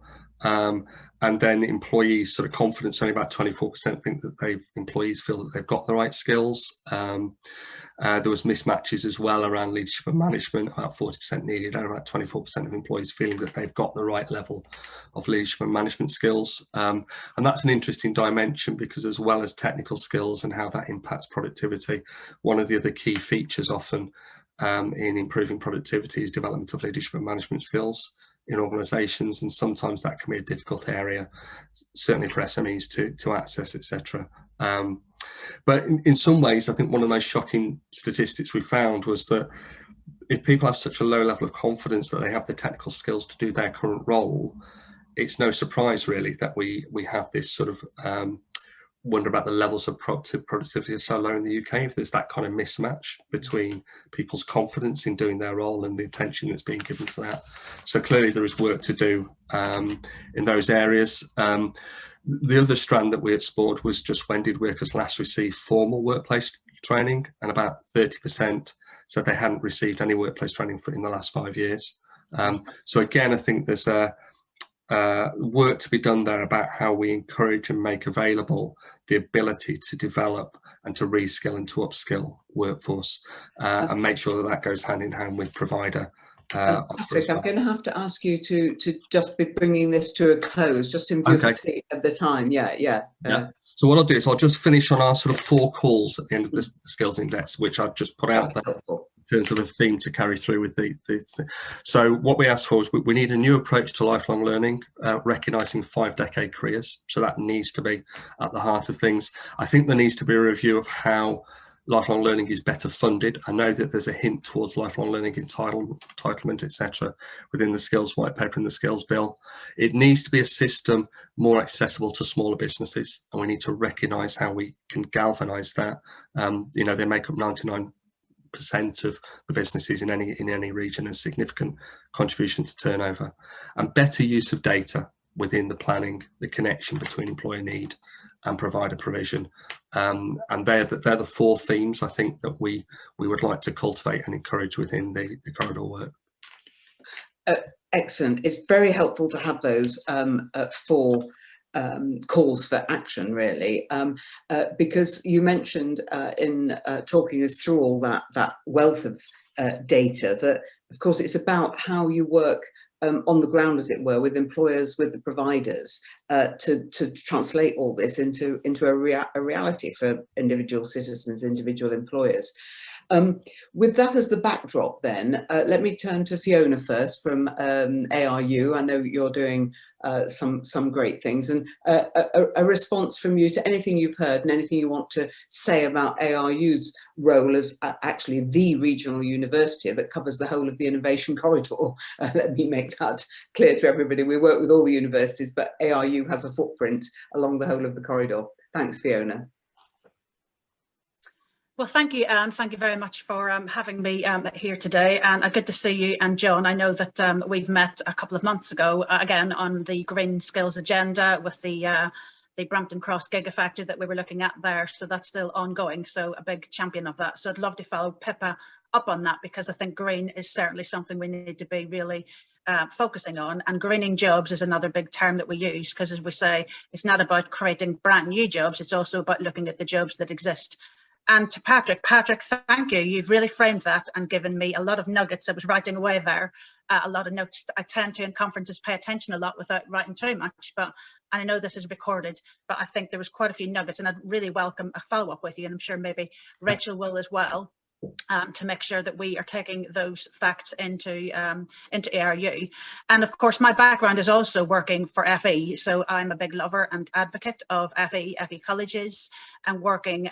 Speaker 8: And then employees sort of confidence, only about 24% think that employees feel that they've got the right skills. There was mismatches as well around leadership and management, about 40% needed, and about 24% of employees feeling that they've got the right level of leadership and management skills. And that's an interesting dimension, because as well as technical skills and how that impacts productivity, one of the other key features often in improving productivity is development of leadership and management skills in organisations, and sometimes that can be a difficult area, certainly for SMEs to access, etc. But in some ways, I think one of the most shocking statistics we found was that if people have such a low level of confidence that they have the technical skills to do their current role, it's no surprise really that we have this sort of wonder about the levels of productivity are so low in the UK, if there's that kind of mismatch between people's confidence in doing their role and the attention that's being given to that. So clearly there is work to do in those areas. The other strand that we explored was just when did workers last receive formal workplace training, and about 30% said they hadn't received any workplace training in the last 5 years. So again, I think there's work to be done there about how we encourage and make available the ability to develop and to reskill and to upskill workforce, and make sure that that goes hand in hand with provider
Speaker 1: Patrick, I'm going to have to ask you to just be bringing this to a close, just in view of the time. Yeah.
Speaker 8: So what I'll do is I'll just finish on our sort of 4 calls at the end of the skills index, which I've just put out there in terms of a theme to carry through with the So what we asked for is we need a new approach to lifelong learning, recognising 5-decade careers. So that needs to be at the heart of things. I think there needs to be a review of how lifelong learning is better funded. I know that there's a hint towards lifelong learning entitlement, etc., within the skills white paper and the skills bill. It needs to be a system more accessible to smaller businesses, and we need to recognise how we can galvanise that. You know, they make up 99% of the businesses in any region, and significant contribution to turnover, and better use of data within the planning, the connection between employer need and provider provision, and they're the 4 themes I think that we would like to cultivate and encourage within the corridor work.
Speaker 1: Excellent. It's very helpful to have those 4 calls for action, really, because you mentioned in talking us through all that wealth of data that, of course, it's about how you work on the ground, as it were, with employers, with the providers, to translate all this into a reality for individual citizens, individual employers. With that as the backdrop, then, let me turn to Fiona first from ARU. I know you're doing some great things, and a response from you to anything you've heard and anything you want to say about ARU's role as actually the regional university that covers the whole of the innovation corridor. Let me make that clear to everybody. We work with all the universities, but ARU has a footprint along the whole of the corridor. Thanks, Fiona.
Speaker 9: Well, thank you, Anne. Thank you very much for having me here today, and good to see you and John. I know that we've met a couple of months ago, again, on the Green Skills Agenda with the Brampton Cross Gigafactory that we were looking at there, so that's still ongoing, so a big champion of that. So I'd love to follow Pippa up on that, because I think green is certainly something we need to be really focusing on, and greening jobs is another big term that we use, because as we say, it's not about creating brand new jobs, it's also about looking at the jobs that exist. And to Patrick, thank you. You've really framed that and given me a lot of nuggets. I was writing away there, a lot of notes. I tend to in conferences pay attention a lot without writing too much, and I know this is recorded, but I think there was quite a few nuggets, and I'd really welcome a follow-up with you, and I'm sure maybe Rachel will as well, to make sure that we are taking those facts into ARU. And of course, my background is also working for FE, so I'm a big lover and advocate of FE colleges, and working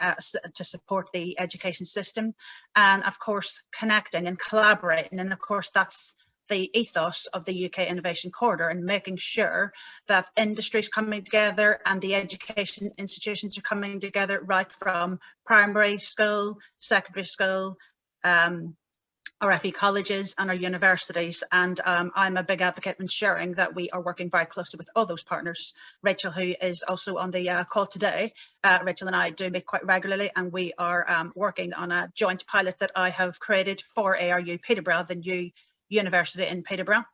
Speaker 9: to support the education system, and of course connecting and collaborating, and of course that's the ethos of the UK Innovation Corridor, and making sure that industry's coming together and the education institutions are coming together, right from primary school, secondary school, our FE colleges and our universities. And I'm a big advocate of ensuring that we are working very closely with all those partners. Rachel, who is also on the call today, Rachel and I do meet quite regularly, and we are working on a joint pilot that I have created for ARU Peterborough, the new university in Peterborough,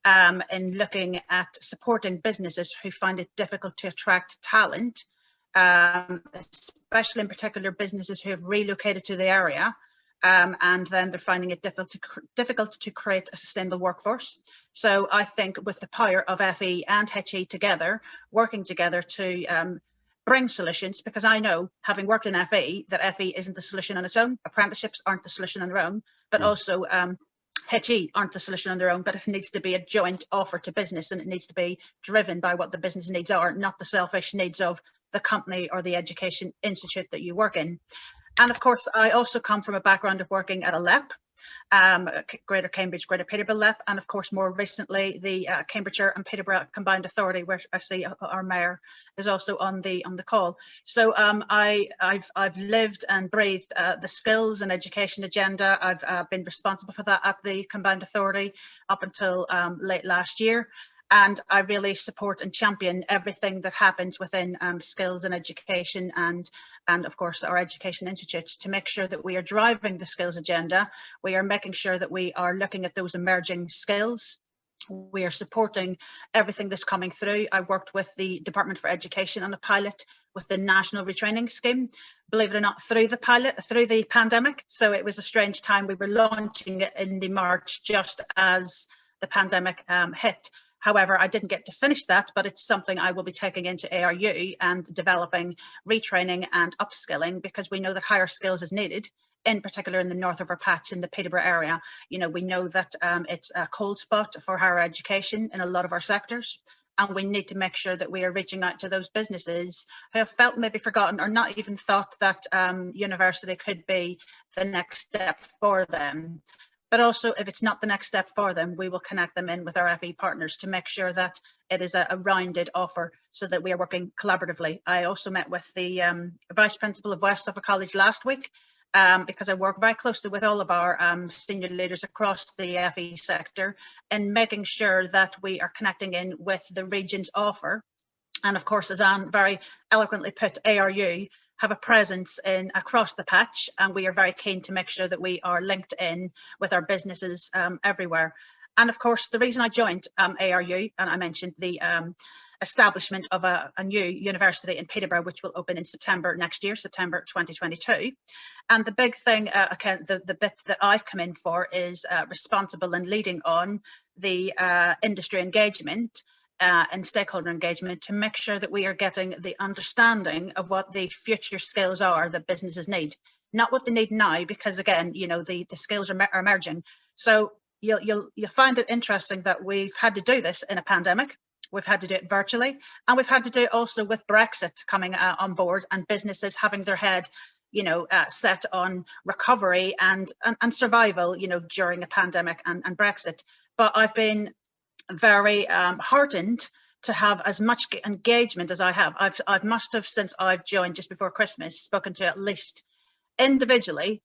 Speaker 9: in looking at supporting businesses who find it difficult to attract talent, especially in particular businesses who have relocated to the area, and then they're finding it difficult to create a sustainable workforce. So I think with the power of FE and HE together, working together to bring solutions, because I know, having worked in FE, that FE isn't the solution on its own, apprenticeships aren't the solution on their own, but also HE aren't the solution on their own, but it needs to be a joint offer to business, and it needs to be driven by what the business needs are, not the selfish needs of the company or the education institute that you work in. And of course, I also come from a background of working at a LEP, Greater Cambridge, Greater Peterborough LEP, and of course, more recently, the Cambridgeshire and Peterborough Combined Authority, where I see our mayor is also on the call. So I've lived and breathed the skills and education agenda. I've been responsible for that at the Combined Authority up until late last year. And I really support and champion everything that happens within skills and education, and of course our education institutes, to make sure that we are driving the skills agenda. We are making sure that we are looking at those emerging skills, We are supporting everything that's coming through. I worked with the Department for Education on a pilot with the National Retraining Scheme, believe it or not, through the pandemic. So it was a strange time. We were launching it in the March just as the pandemic hit. However, I didn't get to finish that, but it's something I will be taking into ARU and developing retraining and upskilling, because we know that higher skills is needed, in particular in the north of our patch in the Peterborough area. You know, we know that it's a cold spot for higher education in a lot of our sectors. And we need to make sure that we are reaching out to those businesses who have felt maybe forgotten or not even thought that university could be the next step for them. But also, if it's not the next step for them, we will connect them in with our FE partners to make sure that it is a rounded offer, so that we are working collaboratively. I also met with the Vice Principal of West Suffolk College last week, because I work very closely with all of our senior leaders across the FE sector, and making sure that we are connecting in with the region's offer. And of course, as Anne very eloquently put, ARU have a presence in across the patch, and we are very keen to make sure that we are linked in with our businesses everywhere. And of course, the reason I joined ARU, and I mentioned the establishment of a new university in Peterborough, which will open in September next year, September 2022. And the big thing, the bit that I've come in for is responsible and leading on the industry engagement and stakeholder engagement, to make sure that we are getting the understanding of what the future skills are that businesses need, not what they need now, because again, you know, the skills are emerging. So you'll find it interesting that we've had to do this in a pandemic. We've had to do it virtually, and we've had to do it also with Brexit coming on board, and businesses having their head, you know, set on recovery and survival, you know, during a pandemic and Brexit. But I've been very heartened to have as much engagement as I have. I must have, since I've joined just before Christmas, spoken to at least individually,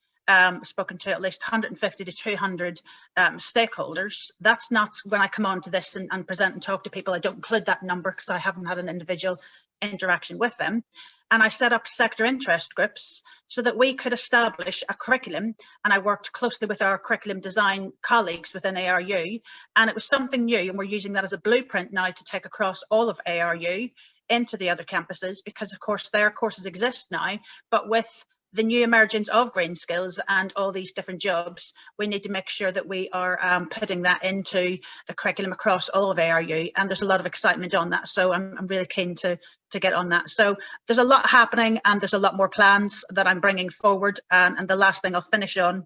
Speaker 9: spoken to at least 150 to 200 stakeholders. That's not when I come on to this and present and talk to people. I don't include that number because I haven't had an individual interaction with them. And I set up sector interest groups so that we could establish a curriculum. And I worked closely with our curriculum design colleagues within ARU. And it was something new. And we're using that as a blueprint now to take across all of ARU into the other campuses, because of course their courses exist now, but with the new emergence of green skills and all these different jobs, we need to make sure that we are putting that into the curriculum across all of ARU, and there's a lot of excitement on that. So I'm really keen to get on that. So there's a lot happening, and there's a lot more plans that I'm bringing forward. And the last thing I'll finish on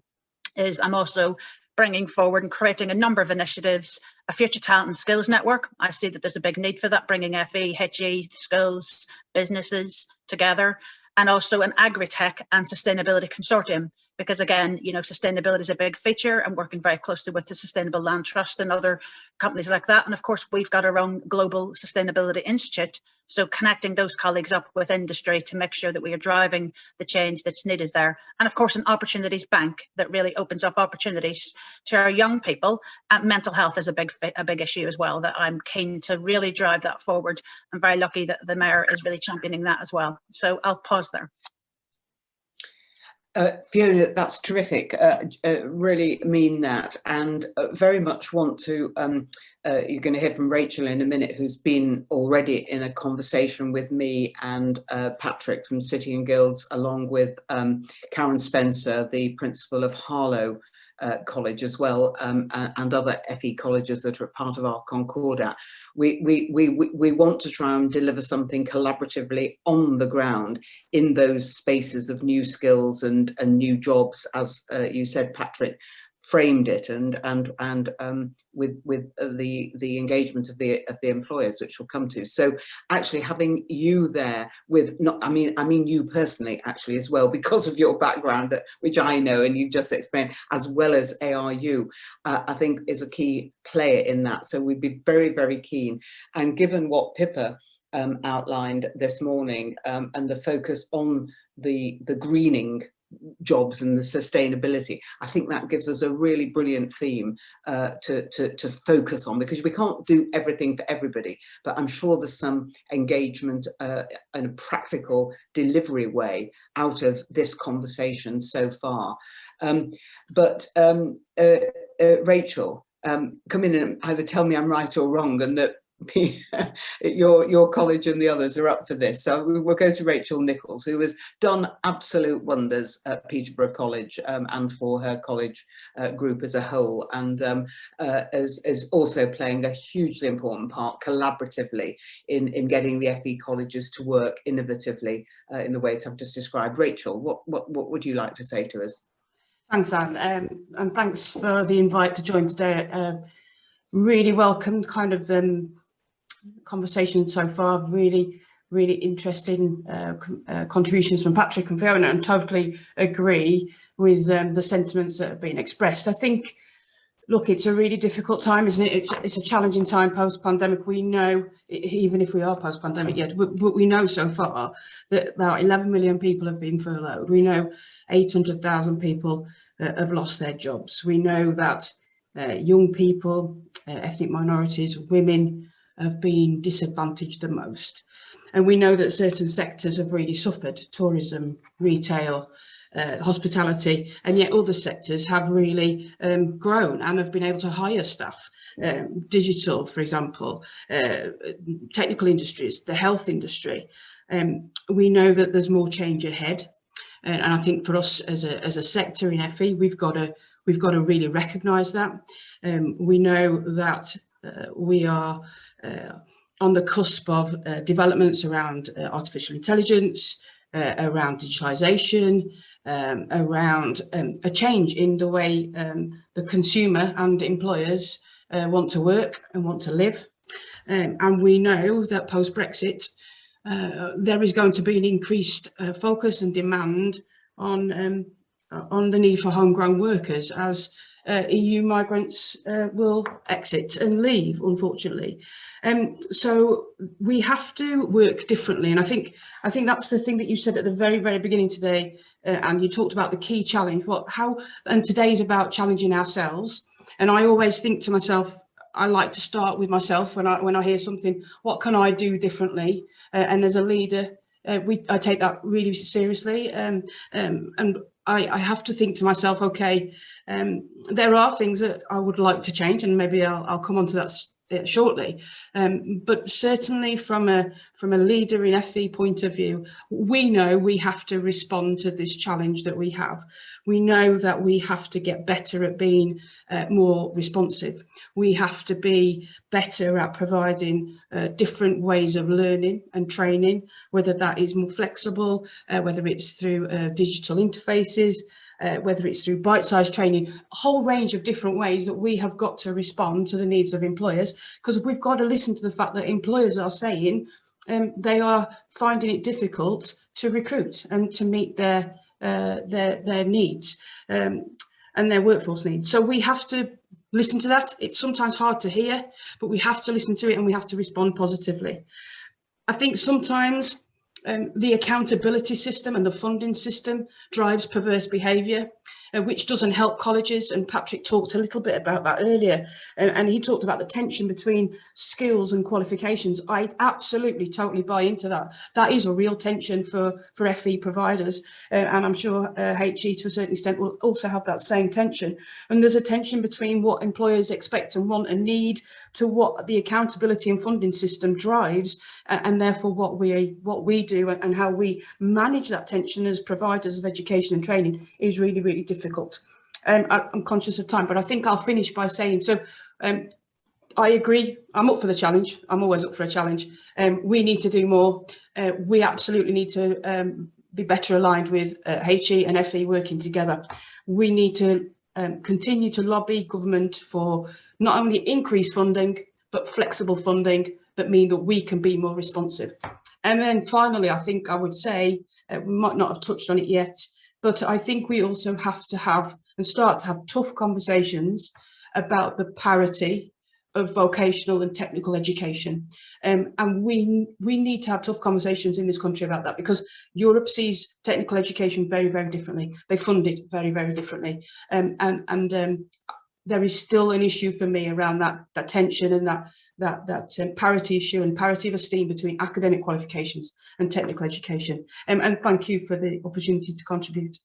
Speaker 9: is I'm also bringing forward and creating a number of initiatives, a future talent and skills network. I see that there's a big need for that, bringing FE, HE, skills, businesses together, and also an agri-tech and sustainability consortium, because again, you know, sustainability is a big feature. I'm working very closely with the Sustainable Land Trust and other companies like that. And of course, we've got our own Global Sustainability Institute. So connecting those colleagues up with industry to make sure that we are driving the change that's needed there. And of course, an opportunities bank that really opens up opportunities to our young people. And mental health is a big issue as well, that I'm keen to really drive that forward. I'm very lucky that the Mayor is really championing that as well. So I'll pause there.
Speaker 1: Fiona, that's terrific. Really mean that, and very much want to, you're going to hear from Rachel in a minute, who's been already in a conversation with me and Patrick from City and Guilds, along with Karen Spencer, the principal of Harlow College as well, and other FE colleges that are part of our Concordat. We want to try and deliver something collaboratively on the ground in those spaces of new skills and new jobs, as you said, Patrick framed it, and with the engagement of the employers, which we'll come to. So actually having you there with, I mean you personally actually as well, because of your background, which I know and you've just explained, as well as ARU, I think is a key player in that. So we'd be very, very keen. And given what Pippa outlined this morning, and the focus on the greening jobs and the sustainability, I think that gives us a really brilliant theme to focus on, because we can't do everything for everybody, but I'm sure there's some engagement and a practical delivery way out of this conversation so far. Rachel, come in and either tell me I'm right or wrong, and that your college and the others are up for this. So we'll go to Rachel Nichols, who has done absolute wonders at Peterborough College and for her college group as a whole, and is also playing a hugely important part collaboratively in getting the FE colleges to work innovatively in the ways I've just described. Rachel, what would you like to say to us? Thanks,
Speaker 10: Anne, and thanks for the invite to join today. Really welcomed kind of conversation so far. Really interesting contributions from Patrick and Fiona, and totally agree with the sentiments that have been expressed. I think, look, it's a really difficult time, isn't it? It's a challenging time post-pandemic. We know, even if we are post-pandemic yet, we know so far that about 11 million people have been furloughed. We know 800,000 people have lost their jobs. We know that young people, ethnic minorities, women have been disadvantaged the most. And we know that certain sectors have really suffered: tourism, retail, hospitality, and yet other sectors have really grown and have been able to hire staff. Digital, for example, technical industries, the health industry. We know that there's more change ahead. And I think for us as a sector in FE, we've got to really recognise that. We know that we are on the cusp of developments around artificial intelligence, around digitalisation, around a change in the way the consumer and employers want to work and want to live. And we know that post-Brexit, there is going to be an increased focus and demand on the need for homegrown workers as EU migrants will exit and leave, unfortunately. So we have to work differently, and I think that's the thing that you said at the very beginning today, and you talked about the key challenge. And today is about challenging ourselves. And I always think to myself, I like to start with myself when I hear something. What can I do differently? And as a leader, I take that really seriously. And I have to think to myself, okay, there are things that I would like to change, and maybe I'll come on to that shortly. But certainly from a leader in FE point of view, we know we have to respond to this challenge that we have. We know that we have to get better at being more responsive. We have to be better at providing different ways of learning and training, whether that is more flexible, whether it's through digital interfaces, whether it's through bite-sized training, a whole range of different ways that we have got to respond to the needs of employers, because we've got to listen to the fact that employers are saying they are finding it difficult to recruit and to meet their needs and their workforce needs. So we have to listen to that. It's sometimes hard to hear, but we have to listen to it and we have to respond positively. I think sometimes the accountability system and the funding system drives perverse behaviour, which doesn't help colleges. And Patrick talked a little bit about that earlier, and he talked about the tension between skills and qualifications. I absolutely totally buy into that. That is a real tension for FE providers, and I'm sure HE to a certain extent will also have that same tension. And there's a tension between what employers expect and want and need to what the accountability and funding system drives, and therefore what we do and how we manage that tension as providers of education and training is really difficult. I'm conscious of time, but I think I'll finish by saying, so I agree, I'm up for the challenge. I'm always up for a challenge. We need to do more. We absolutely need to be better aligned with HE and FE working together. We need to continue to lobby government for not only increased funding, but flexible funding that mean that we can be more responsive. And then finally, I think I would say, we might not have touched on it yet, but I think we also have to have and start to have tough conversations about the parity of vocational and technical education. And we need to have tough conversations in this country about that, because Europe sees technical education very differently. They fund it very differently. There is still an issue for me around that tension and that parity issue and parity of esteem between academic qualifications and technical education. And thank you for the opportunity to contribute.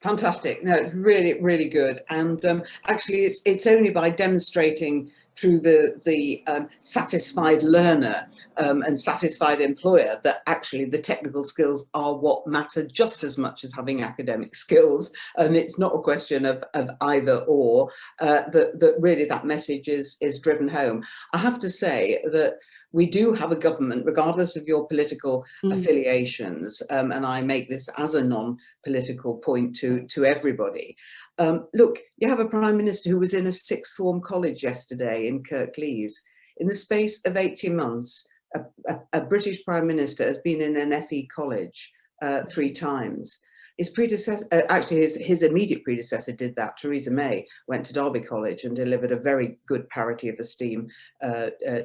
Speaker 1: Fantastic. No, really, really good. And actually, it's only by demonstrating through the satisfied learner and satisfied employer that actually the technical skills are what matter just as much as having academic skills. And it's not a question of either or, that really that message is driven home. I have to say that we do have a government, regardless of your political affiliations, and I make this as a non-political point to everybody. Look, you have a Prime Minister who was in a sixth form college yesterday in Kirklees. In the space of 18 months, a British Prime Minister has been in an FE college 3 times. His predecessor, actually his immediate predecessor did that. Theresa May went to Derby College and delivered a very good parity of esteem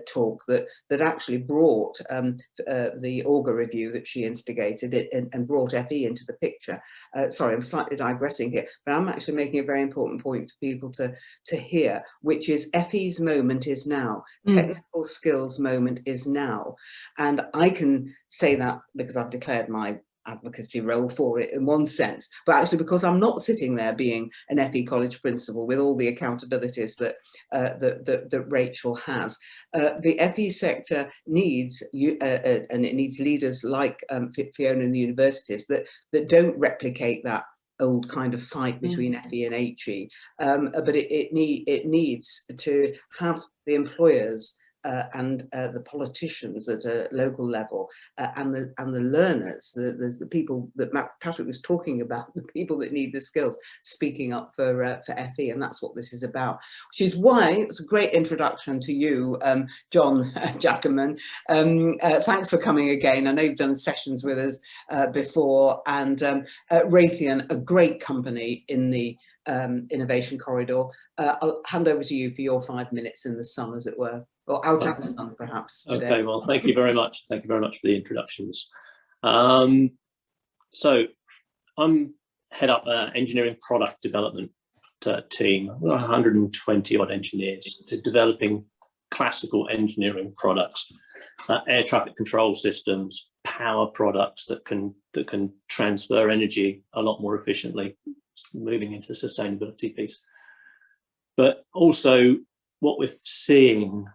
Speaker 1: talk that actually brought the Auger review that she instigated and brought FE into the picture. Sorry, I'm slightly digressing here, but I'm actually making a very important point for people to hear, which is FE's moment is now. Technical skills moment is now. And I can say that because I've declared my advocacy role for it in one sense, but actually because I'm not sitting there being an FE college principal with all the accountabilities that that Rachel has. The FE sector needs and it needs leaders like Fiona in the universities that don't replicate that old kind of fight between FE and HE, but it needs to have the employers and the politicians at a local level and the learners, the people that Patrick was talking about, the people that need the skills, speaking up for FE, and that's what this is about. Which is why it's a great introduction to you, John Jackaman. Thanks for coming again. I know you've done sessions with us before, and Raytheon, a great company in the innovation corridor. I'll hand over to you for your 5 minutes in the sun, as it were. Or out of the sun, perhaps. Today.
Speaker 11: Okay, well, thank you very much. Thank you very much for the introductions. So I'm head up engineering product development team. 120 odd engineers developing classical engineering products, air traffic control systems, power products that can transfer energy a lot more efficiently, moving into the sustainability piece. But also what we're seeing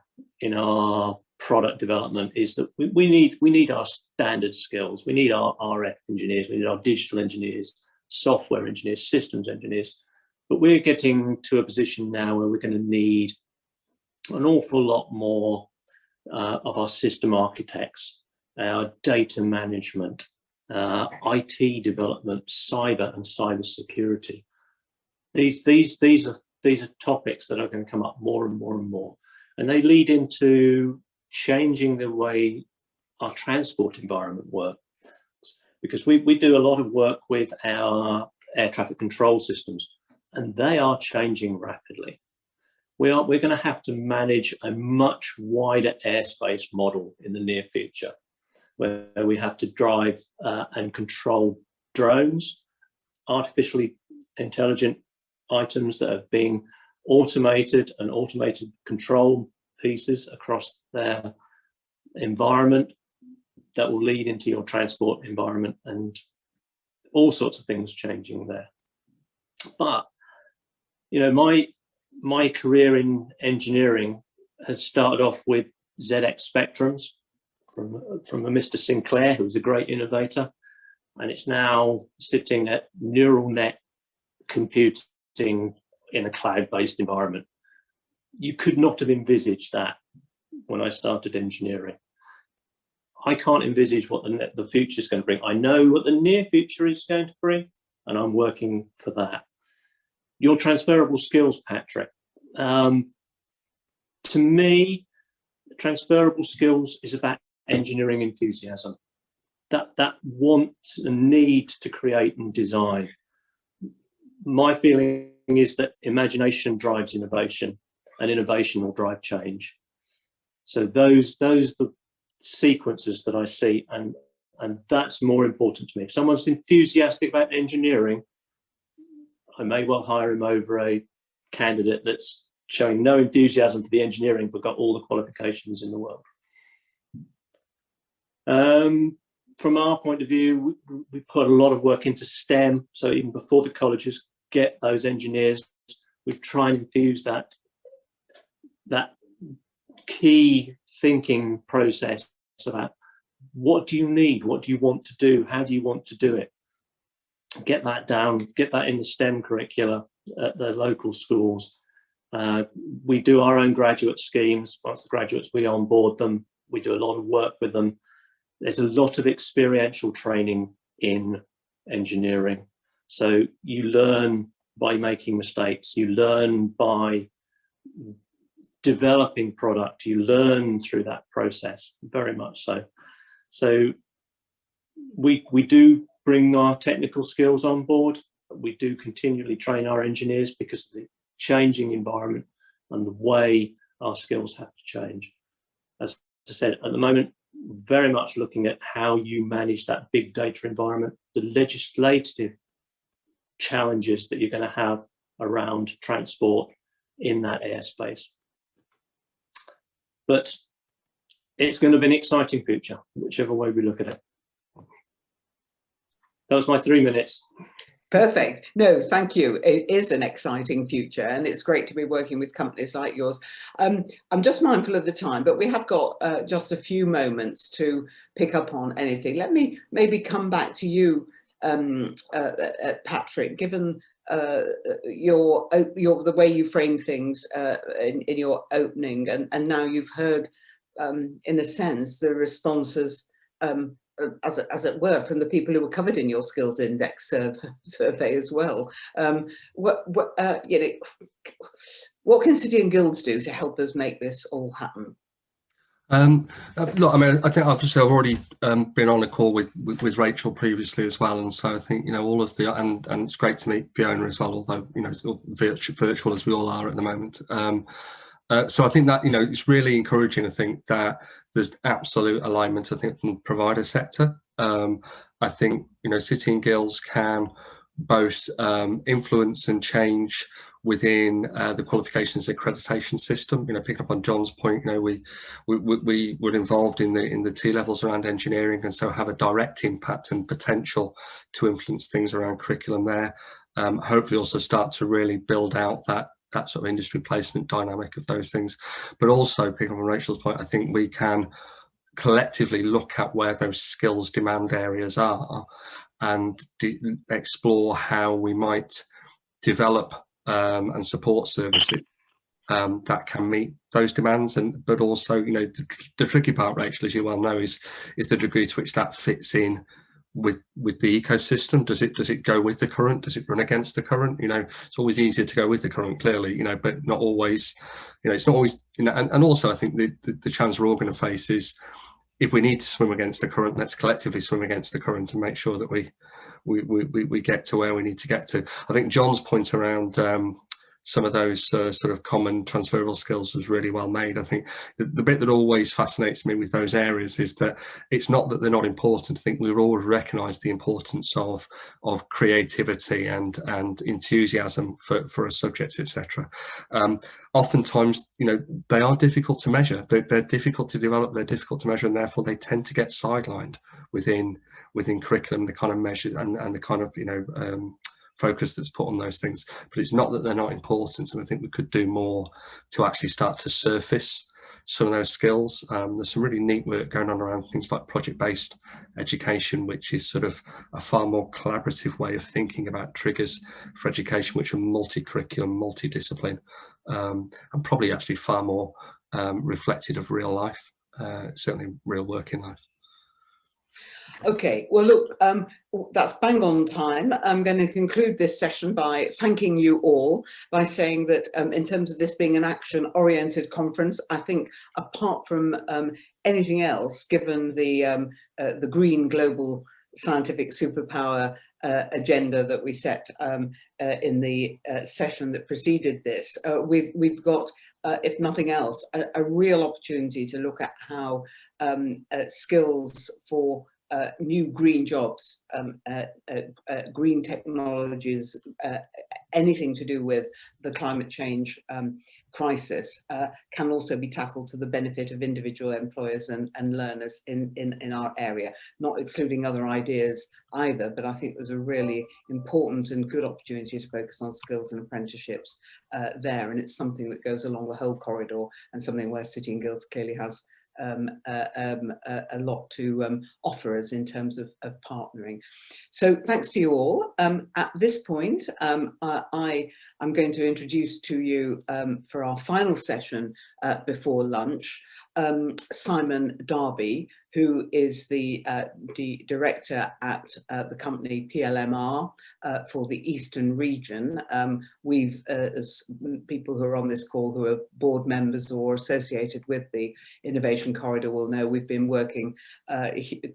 Speaker 11: in our product development is that we need our standard skills. We need our RF engineers, we need our digital engineers, software engineers, systems engineers. But we're getting to a position now where we're going to need an awful lot more of our system architects, our data management, IT development, cyber and cyber security. These are topics that are going to come up more and more and more. And they lead into changing the way our transport environment works. Because we do a lot of work with our air traffic control systems, and they are changing rapidly. We're going to have to manage a much wider airspace model in the near future, where we have to drive and control drones, artificially intelligent items that are being automated and automated control pieces across their environment that will lead into your transport environment, and all sorts of things changing there. But you know, my career in engineering has started off with ZX Spectrums from a Mr. Sinclair, who was a great innovator, and it's now sitting at neural net computing in a cloud-based environment. You could not have envisaged that when I started engineering. I can't envisage what the future is going to bring. I know what the near future is going to bring, and I'm working for that. Your transferable skills, Patrick. To me, transferable skills is about engineering enthusiasm. That want and need to create and design. My feeling is that imagination drives innovation, and innovation will drive change. So those are the sequences that I see, and that's more important to me. If someone's enthusiastic about engineering, I may well hire him over a candidate that's showing no enthusiasm for the engineering but got all the qualifications in the world. from our point of view, we put a lot of work into STEM. So even before the colleges get those engineers, we try and infuse that key thinking process about what do you need, what do you want to do, how do you want to do it. Get that down, get that in the STEM curricula at the local schools. We do our own graduate schemes. Once the graduates, we onboard them. We do a lot of work with them. There's a lot of experiential training in engineering. So you learn by making mistakes. You learn by developing product. You learn through that process, very much so. So we do bring our technical skills on board. We do continually train our engineers because of the changing environment and the way our skills have to change. As I said, at the moment, very much looking at how you manage that big data environment, the legislative challenges that you're going to have around transport in that airspace. But it's going to be an exciting future, whichever way we look at it. That was my 3 minutes.
Speaker 1: Perfect. No, thank you. It is an exciting future, and it's great to be working with companies like yours. I'm just mindful of the time, but we have got just a few moments to pick up on anything. Let me maybe come back to you, Patrick, given the way you frame things in your opening, and now you've heard, in a sense, the responses as it were, from the people who were covered in your skills index survey as well. What can City and Guilds do to help us make this all happen?
Speaker 8: Look, I mean, I think obviously I've already been on a call with Rachel previously as well, and so I think, you know, all of the and it's great to meet Fiona as well, although, you know, virtual as we all are at the moment. So I think that, you know, it's really encouraging. I think that there's absolute alignment, I think, from the provider sector. I think, you know, City and Guilds can both influence and change within the qualifications accreditation system. You know, picking up on John's point, you know, we were involved in the T levels around engineering, and so have a direct impact and potential to influence things around curriculum there. Hopefully also start to really build out that sort of industry placement dynamic of those things. But also, picking up on Rachel's point, I think we can collectively look at where those skills demand areas are and explore how we might develop and support services that can meet those demands. But also, you know, the tricky part, Rachel, as you well know, is the degree to which that fits in with the ecosystem. Does it go with the current? Does it run against the current? You know, it's always easier to go with the current, clearly, you know, but not always. You know, it's not always, you know, and also I think the challenge we're all going to face is, if we need to swim against the current, let's collectively swim against the current and make sure that we get to where we need to get to. I think John's point around some of those sort of common transferable skills was really well made. I think the bit that always fascinates me with those areas is that it's not that they're not important. I think we always recognise the importance of creativity and enthusiasm for a subject, etc. Oftentimes, you know, they are difficult to measure. They're difficult to develop. They're difficult to measure, and therefore they tend to get sidelined within curriculum. The kind of measures and the kind of, you know, focus that's put on those things. But it's not that they're not important, and I think we could do more to actually start to surface some of those skills. There's some really neat work going on around things like project-based education, which is sort of a far more collaborative way of thinking about triggers for education, which are multi-curriculum, multi-discipline, and probably actually far more reflected of real life, certainly real working life.
Speaker 1: Okay, well, look, that's bang on time. I'm going to conclude this session by thanking you all, by saying that in terms of this being an action-oriented conference, I think apart from anything else, given the green global scientific superpower agenda that we set in the session that preceded this, we've got, if nothing else, a real opportunity to look at how skills for new green jobs, green technologies, anything to do with the climate change crisis can also be tackled to the benefit of individual employers and learners in our area, not excluding other ideas either, but I think there's a really important and good opportunity to focus on skills and apprenticeships there, and it's something that goes along the whole corridor and something where City and Guilds clearly has a lot to offer us in terms of partnering. So thanks to you all. At this point, I am going to introduce to you for our final session before lunch, Simon Darby, who is the director at the company PLMR for the Eastern region. We've, as people who are on this call who are board members or associated with the Innovation Corridor will know, we've been working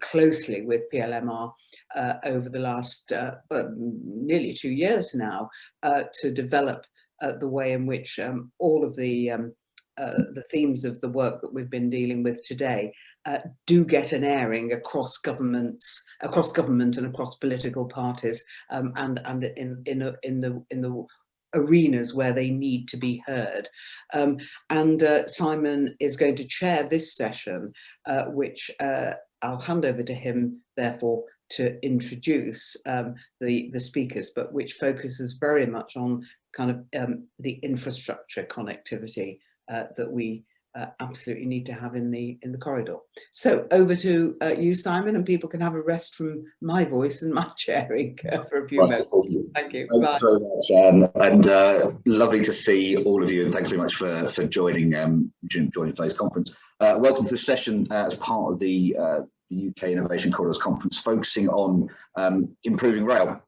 Speaker 1: closely with PLMR over the last nearly 2 years now to develop the way in which all of the themes of the work that we've been dealing with today do get an airing across government and across political parties, and in the arenas where they need to be heard. Simon is going to chair this session, which I'll hand over to him, therefore, to introduce the speakers, but which focuses very much on kind of the infrastructure connectivity that we absolutely need to have in the corridor. So over to you, Simon, and people can have a rest from my voice and my chairing for a few minutes. Thank you.
Speaker 12: Thanks very much, and lovely to see all of you, and thanks very much for joining today's conference. Welcome to this session as part of the UK Innovation Corridors Conference, focusing on improving rail.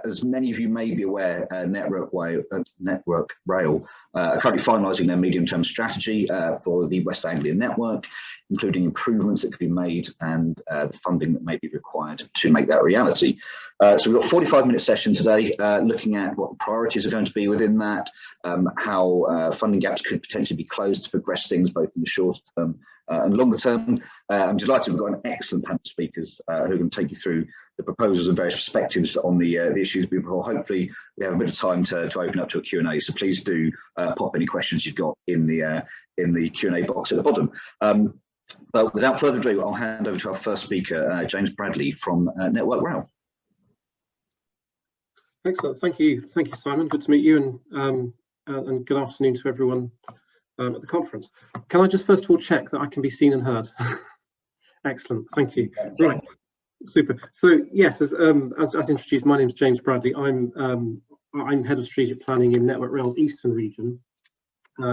Speaker 12: As many of you may be aware, Network Rail are currently finalising their medium-term strategy for the West Anglia network, including improvements that could be made and the funding that may be required to make that reality. So we've got a 45-minute session today looking at what the priorities are going to be within that, how funding gaps could potentially be closed to progress things both in the short term and longer term. I'm delighted we've got an excellent panel of speakers who are going to take you through the proposals and various perspectives on the issues before. Hopefully we have a bit of time to open up to a Q&A, so please do pop any questions you've got in the Q&A box at the bottom. But without further ado, I'll hand over to our first speaker, James Bradley from Network Rail.
Speaker 13: Excellent, thank you, Simon. Good to meet you, and good afternoon to everyone at the conference. Can I just first of all check that I can be seen and heard? Excellent, thank you. Right, super. So yes, as introduced, my name is James Bradley. I'm head of strategic planning in Network Rail's Eastern region.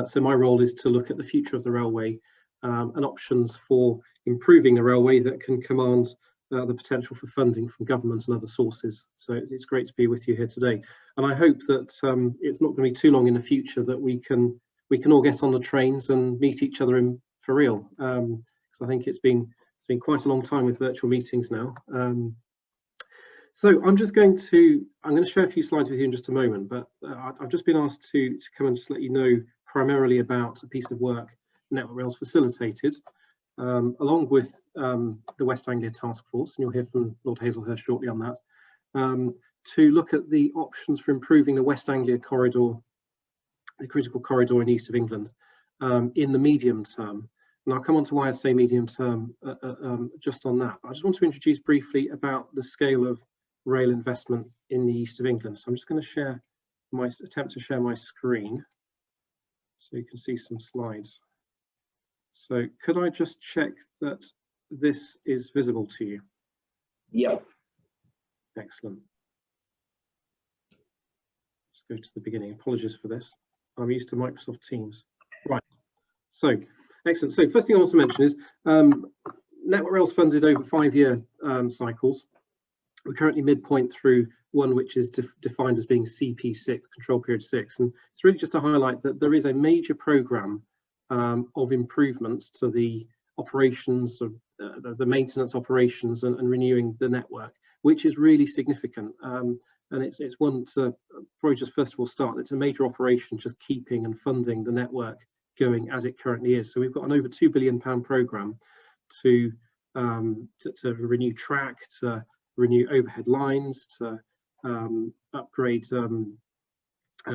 Speaker 13: So my role is to look at the future of the railway and options for improving the railway that can command the potential for funding from government and other sources. So it's great to be with you here today, and I hope that it's not going to be too long in the future that we can all get on the trains and meet each other for real, because I think it's been quite a long time with virtual meetings now. So I'm going to share a few slides with you in just a moment, but I've just been asked to come and just let you know primarily about a piece of work Network Rail's facilitated, along with the West Anglia Task Force, and you'll hear from Lord Hazelhurst shortly on that, to look at the options for improving the West Anglia corridor, the critical corridor in East of England, in the medium term. And I'll come on to why I say medium term just on that. But I just want to introduce briefly about the scale of rail investment in the East of England. So I'm just going to attempt to share my screen so you can see some slides. So could I just check that this is visible to you?
Speaker 12: Yeah.
Speaker 13: Excellent. Let's go to the beginning. Apologies for this. I'm used to Microsoft Teams. Right. So excellent. So first thing I want to mention is Network Rail's funded over 5-year cycles. We're currently midpoint through one which is defined as being CP6, Control Period 6. And it's really just to highlight that there is a major programme of improvements to the operations, of the maintenance operations and renewing the network, which is really significant. And it's one to probably just first of all start. It's a major operation, just keeping and funding the network going as it currently is. So we've got an over £2 billion programme to renew track, to renew overhead lines, to upgrade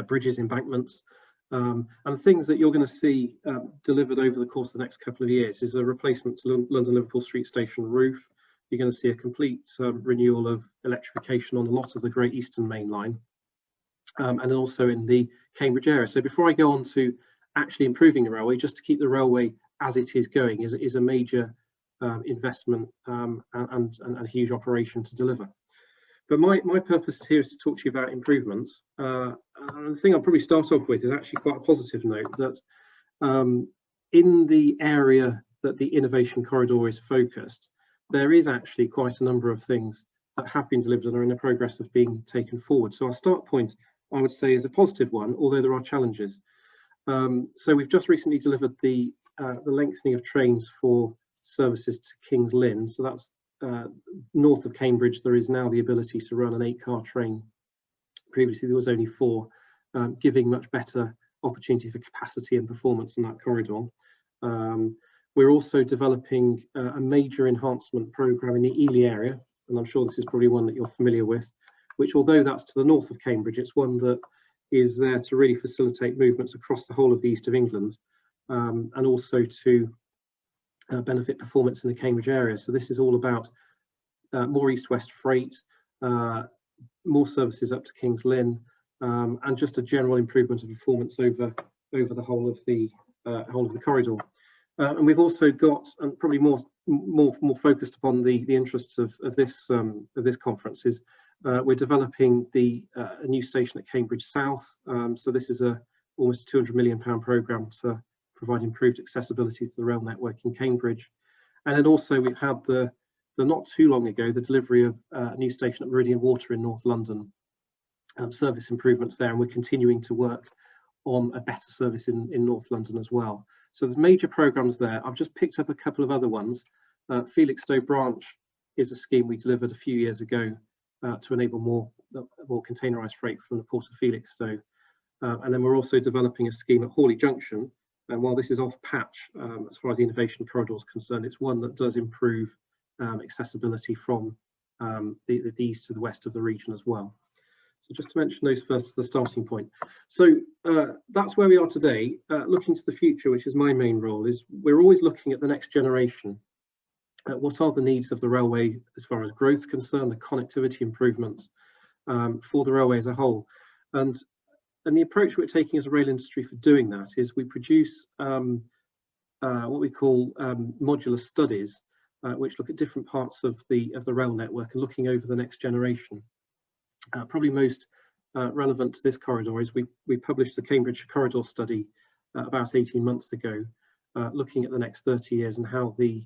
Speaker 13: bridges, embankments, and things that you're going to see delivered over the course of the next couple of years is a replacement to London Liverpool Street Station roof. You're going to see a complete renewal of electrification on a lot of the Great Eastern Main Line, and also in the Cambridge area. So before I go on to actually improving the railway, just to keep the railway as it is going is a major investment and a huge operation to deliver. But my purpose here is to talk to you about improvements. And the thing I'll probably start off with is actually quite a positive note that in the area that the innovation corridor is focused, there is actually quite a number of things that have been delivered and are in the progress of being taken forward. So our start point, I would say, is a positive one, although there are challenges. So we've just recently delivered the lengthening of trains for services to King's Lynn. So that's north of Cambridge. There is now the ability to run an 8-car train. Previously there was only 4, giving much better opportunity for capacity and performance in that corridor. We're also developing a major enhancement programme in the Ely area, and I'm sure this is probably one that you're familiar with, which, although that's to the north of Cambridge, it's one that is there to really facilitate movements across the whole of the east of England, and also to benefit performance in the Cambridge area. So this is all about more east-west freight, more services up to King's Lynn, and just a general improvement of performance over the whole of the corridor. And we've also got, and probably more focused upon the interests of this conference, is we're developing a new station at Cambridge South. So this is almost a £200 million programme to provide improved accessibility to the rail network in Cambridge. And then also we've had the not too long ago the delivery of a new station at Meridian Water in North London, service improvements there, and we're continuing to work on a better service in North London as well. So there's major programmes there. I've just picked up a couple of other ones. Felixstowe Branch is a scheme we delivered a few years ago to enable more containerised freight from the port of Felixstowe. And then we're also developing a scheme at Hawley Junction. And while this is off patch, as far as the innovation corridor is concerned, it's one that does improve accessibility from the east to the west of the region as well. So just to mention those first as the starting point. So that's where we are today. Looking to the future, which is my main role, is we're always looking at the next generation. What are the needs of the railway as far as growth is concerned, the connectivity improvements for the railway as a whole. And the approach we're taking as a rail industry for doing that is we produce what we call modular studies, which look at different parts of the rail network and looking over the next generation. Probably most relevant to this corridor is we published the Cambridge Corridor Study about 18 months ago, looking at the next 30 years and how the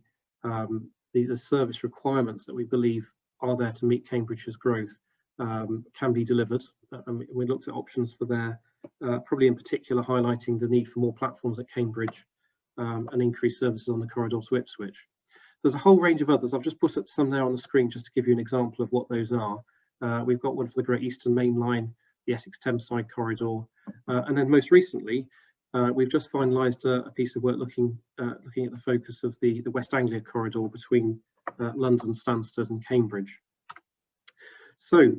Speaker 13: service requirements that we believe are there to meet Cambridge's growth can be delivered. And we looked at options for there, probably in particular highlighting the need for more platforms at Cambridge and increased services on the corridor to Ipswich. There's a whole range of others. I've just put up some now on the screen just to give you an example of what those are. We've got one for the Great Eastern Main Line, the Essex Thameside corridor, and then most recently we've just finalised a piece of work looking at the focus of the West Anglia corridor between London, Stansted and Cambridge. So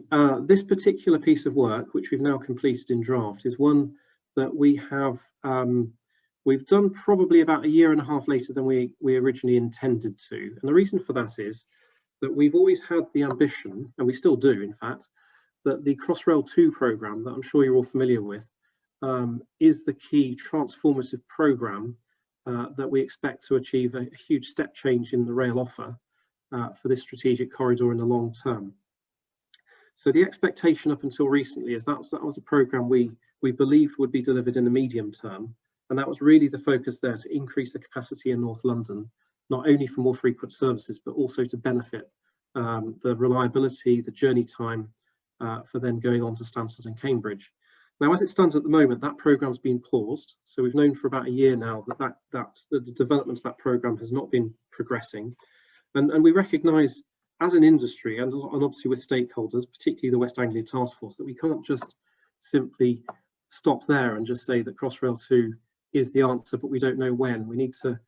Speaker 13: this particular piece of work, which we've now completed in draft, is one that we've done probably about a year and a half later than we originally intended to. And the reason for that is that we've always had the ambition, and we still do in fact, that the Crossrail 2 programme that I'm sure you're all familiar with is the key transformative programme that we expect to achieve a huge step change in the rail offer for this strategic corridor in the long term. So the expectation up until recently is that was a programme we believed would be delivered in the medium term, and that was really the focus there, to increase the capacity in North London, not only for more frequent services, but also to benefit the reliability, the journey time for then going on to Stansted and Cambridge. Now, as it stands at the moment, that programme's been paused. So we've known for about a year now that the development of that programme has not been progressing. And we recognise as an industry and obviously with stakeholders, particularly the West Anglia Task Force, that we can't just simply stop there and just say that Crossrail 2 is the answer, but we don't know when. We need to,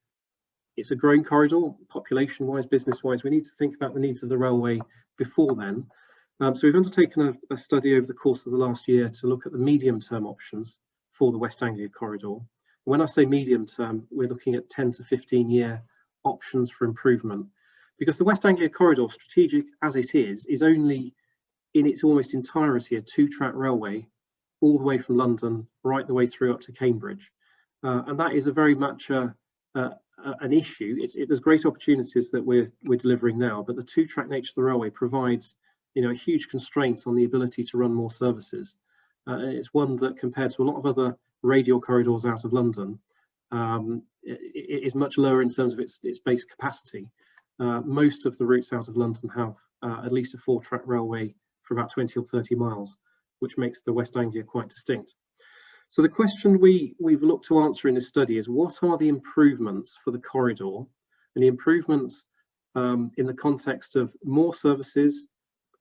Speaker 13: it's a growing corridor, population-wise, business-wise. We need to think about the needs of the railway before then. So we've undertaken a study over the course of the last year to look at the medium-term options for the West Anglia Corridor. When I say medium-term, we're looking at 10 to 15-year options for improvement, because the West Anglia Corridor, strategic as it is only in its almost entirety a two-track railway all the way from London right the way through up to Cambridge. And that is a very much an issue. There's great opportunities that we're delivering now, but the two-track nature of the railway provides, you know, a huge constraint on the ability to run more services. And it's one that, compared to a lot of other radial corridors out of London, it is much lower in terms of its base capacity. Most of the routes out of London have at least a four-track railway for about 20 or 30 miles, which makes the West Anglia quite distinct. So the question we've looked to answer in this study is, what are the improvements for the corridor, and the improvements in the context of more services,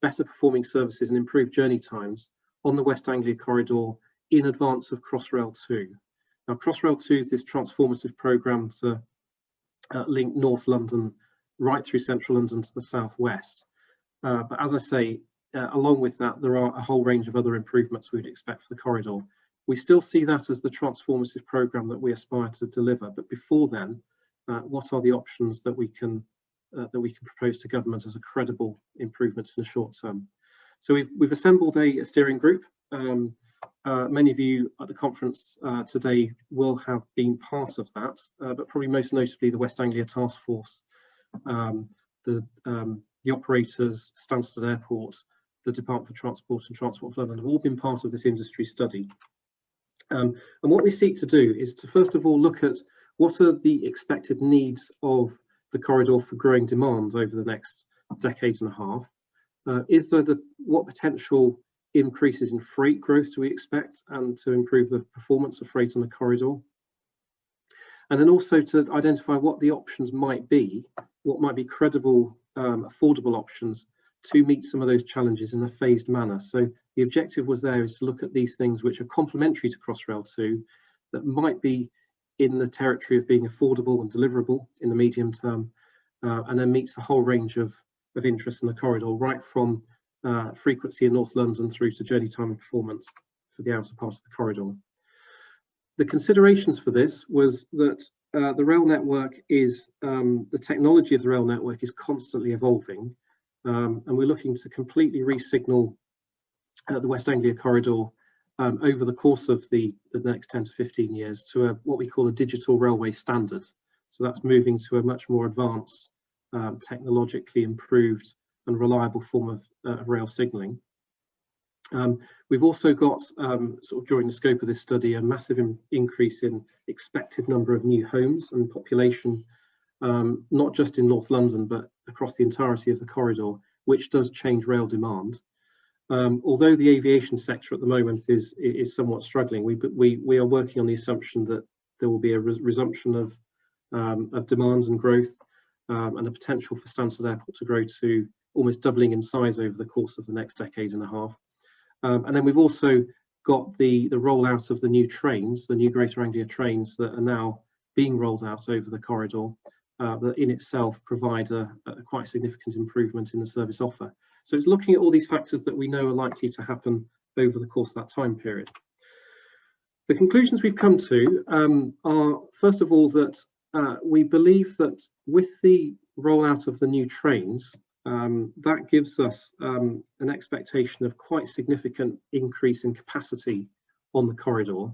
Speaker 13: better performing services and improved journey times on the West Anglia Corridor in advance of Crossrail 2. Now, Crossrail 2 is this transformative programme to link North London right through central London to the southwest. But as I say, along with that, there are a whole range of other improvements we'd expect for the corridor. We still see that as the transformative programme that we aspire to deliver. But before then, what are the options that we can propose to government as a credible improvements in the short term? So we've assembled a steering group. Many of you at the conference today will have been part of that, but probably most notably the West Anglia Task Force, the operators, Stansted Airport, the Department for Transport and Transport for London have all been part of this industry study. And what we seek to do is to first of all look at what are the expected needs of the corridor for growing demand over the next decade and a half. Is there what potential increases in freight growth do we expect, and to improve the performance of freight on the corridor? And then also to identify what the options might be, what might be credible, affordable options to meet some of those challenges in a phased manner. So the objective was there is to look at these things which are complementary to Crossrail 2, that might be in the territory of being affordable and deliverable in the medium term, and then meets a whole range of interest in the corridor, right from frequency in North London through to journey time and performance for the outer part of the corridor. The considerations for this was that the rail network is, the technology of the rail network is constantly evolving, and we're looking to completely re-signal the West Anglia Corridor over the course of the next 10 to 15 years to what we call a digital railway standard. So that's moving to a much more advanced, technologically improved and reliable form of rail signalling. We've also got, sort of during the scope of this study, a massive increase in expected number of new homes and population, not just in North London, but across the entirety of the corridor, which does change rail demand. Although the aviation sector at the moment is somewhat struggling, we are working on the assumption that there will be a resumption of demand and growth, and a potential for Stansted Airport to grow to almost doubling in size over the course of the next decade and a half. And then we've also got the rollout of the new trains, the new Greater Anglia trains that are now being rolled out over the corridor, that in itself provide a quite significant improvement in the service offer. So it's looking at all these factors that we know are likely to happen over the course of that time period. The conclusions we've come to are, first of all, that we believe that with the rollout of the new trains, that gives us an expectation of quite significant increase in capacity on the corridor.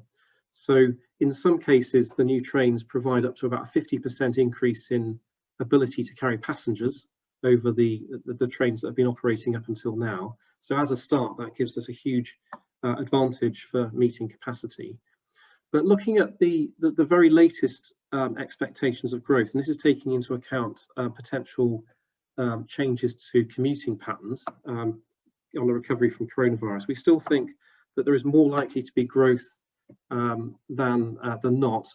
Speaker 13: So in some cases, the new trains provide up to about a 50% increase in ability to carry passengers over the trains that have been operating up until now. So as a start, that gives us a huge advantage for meeting capacity. But looking at the very latest expectations of growth, and this is taking into account potential changes to commuting patterns on the recovery from coronavirus, we still think that there is more likely to be growth than not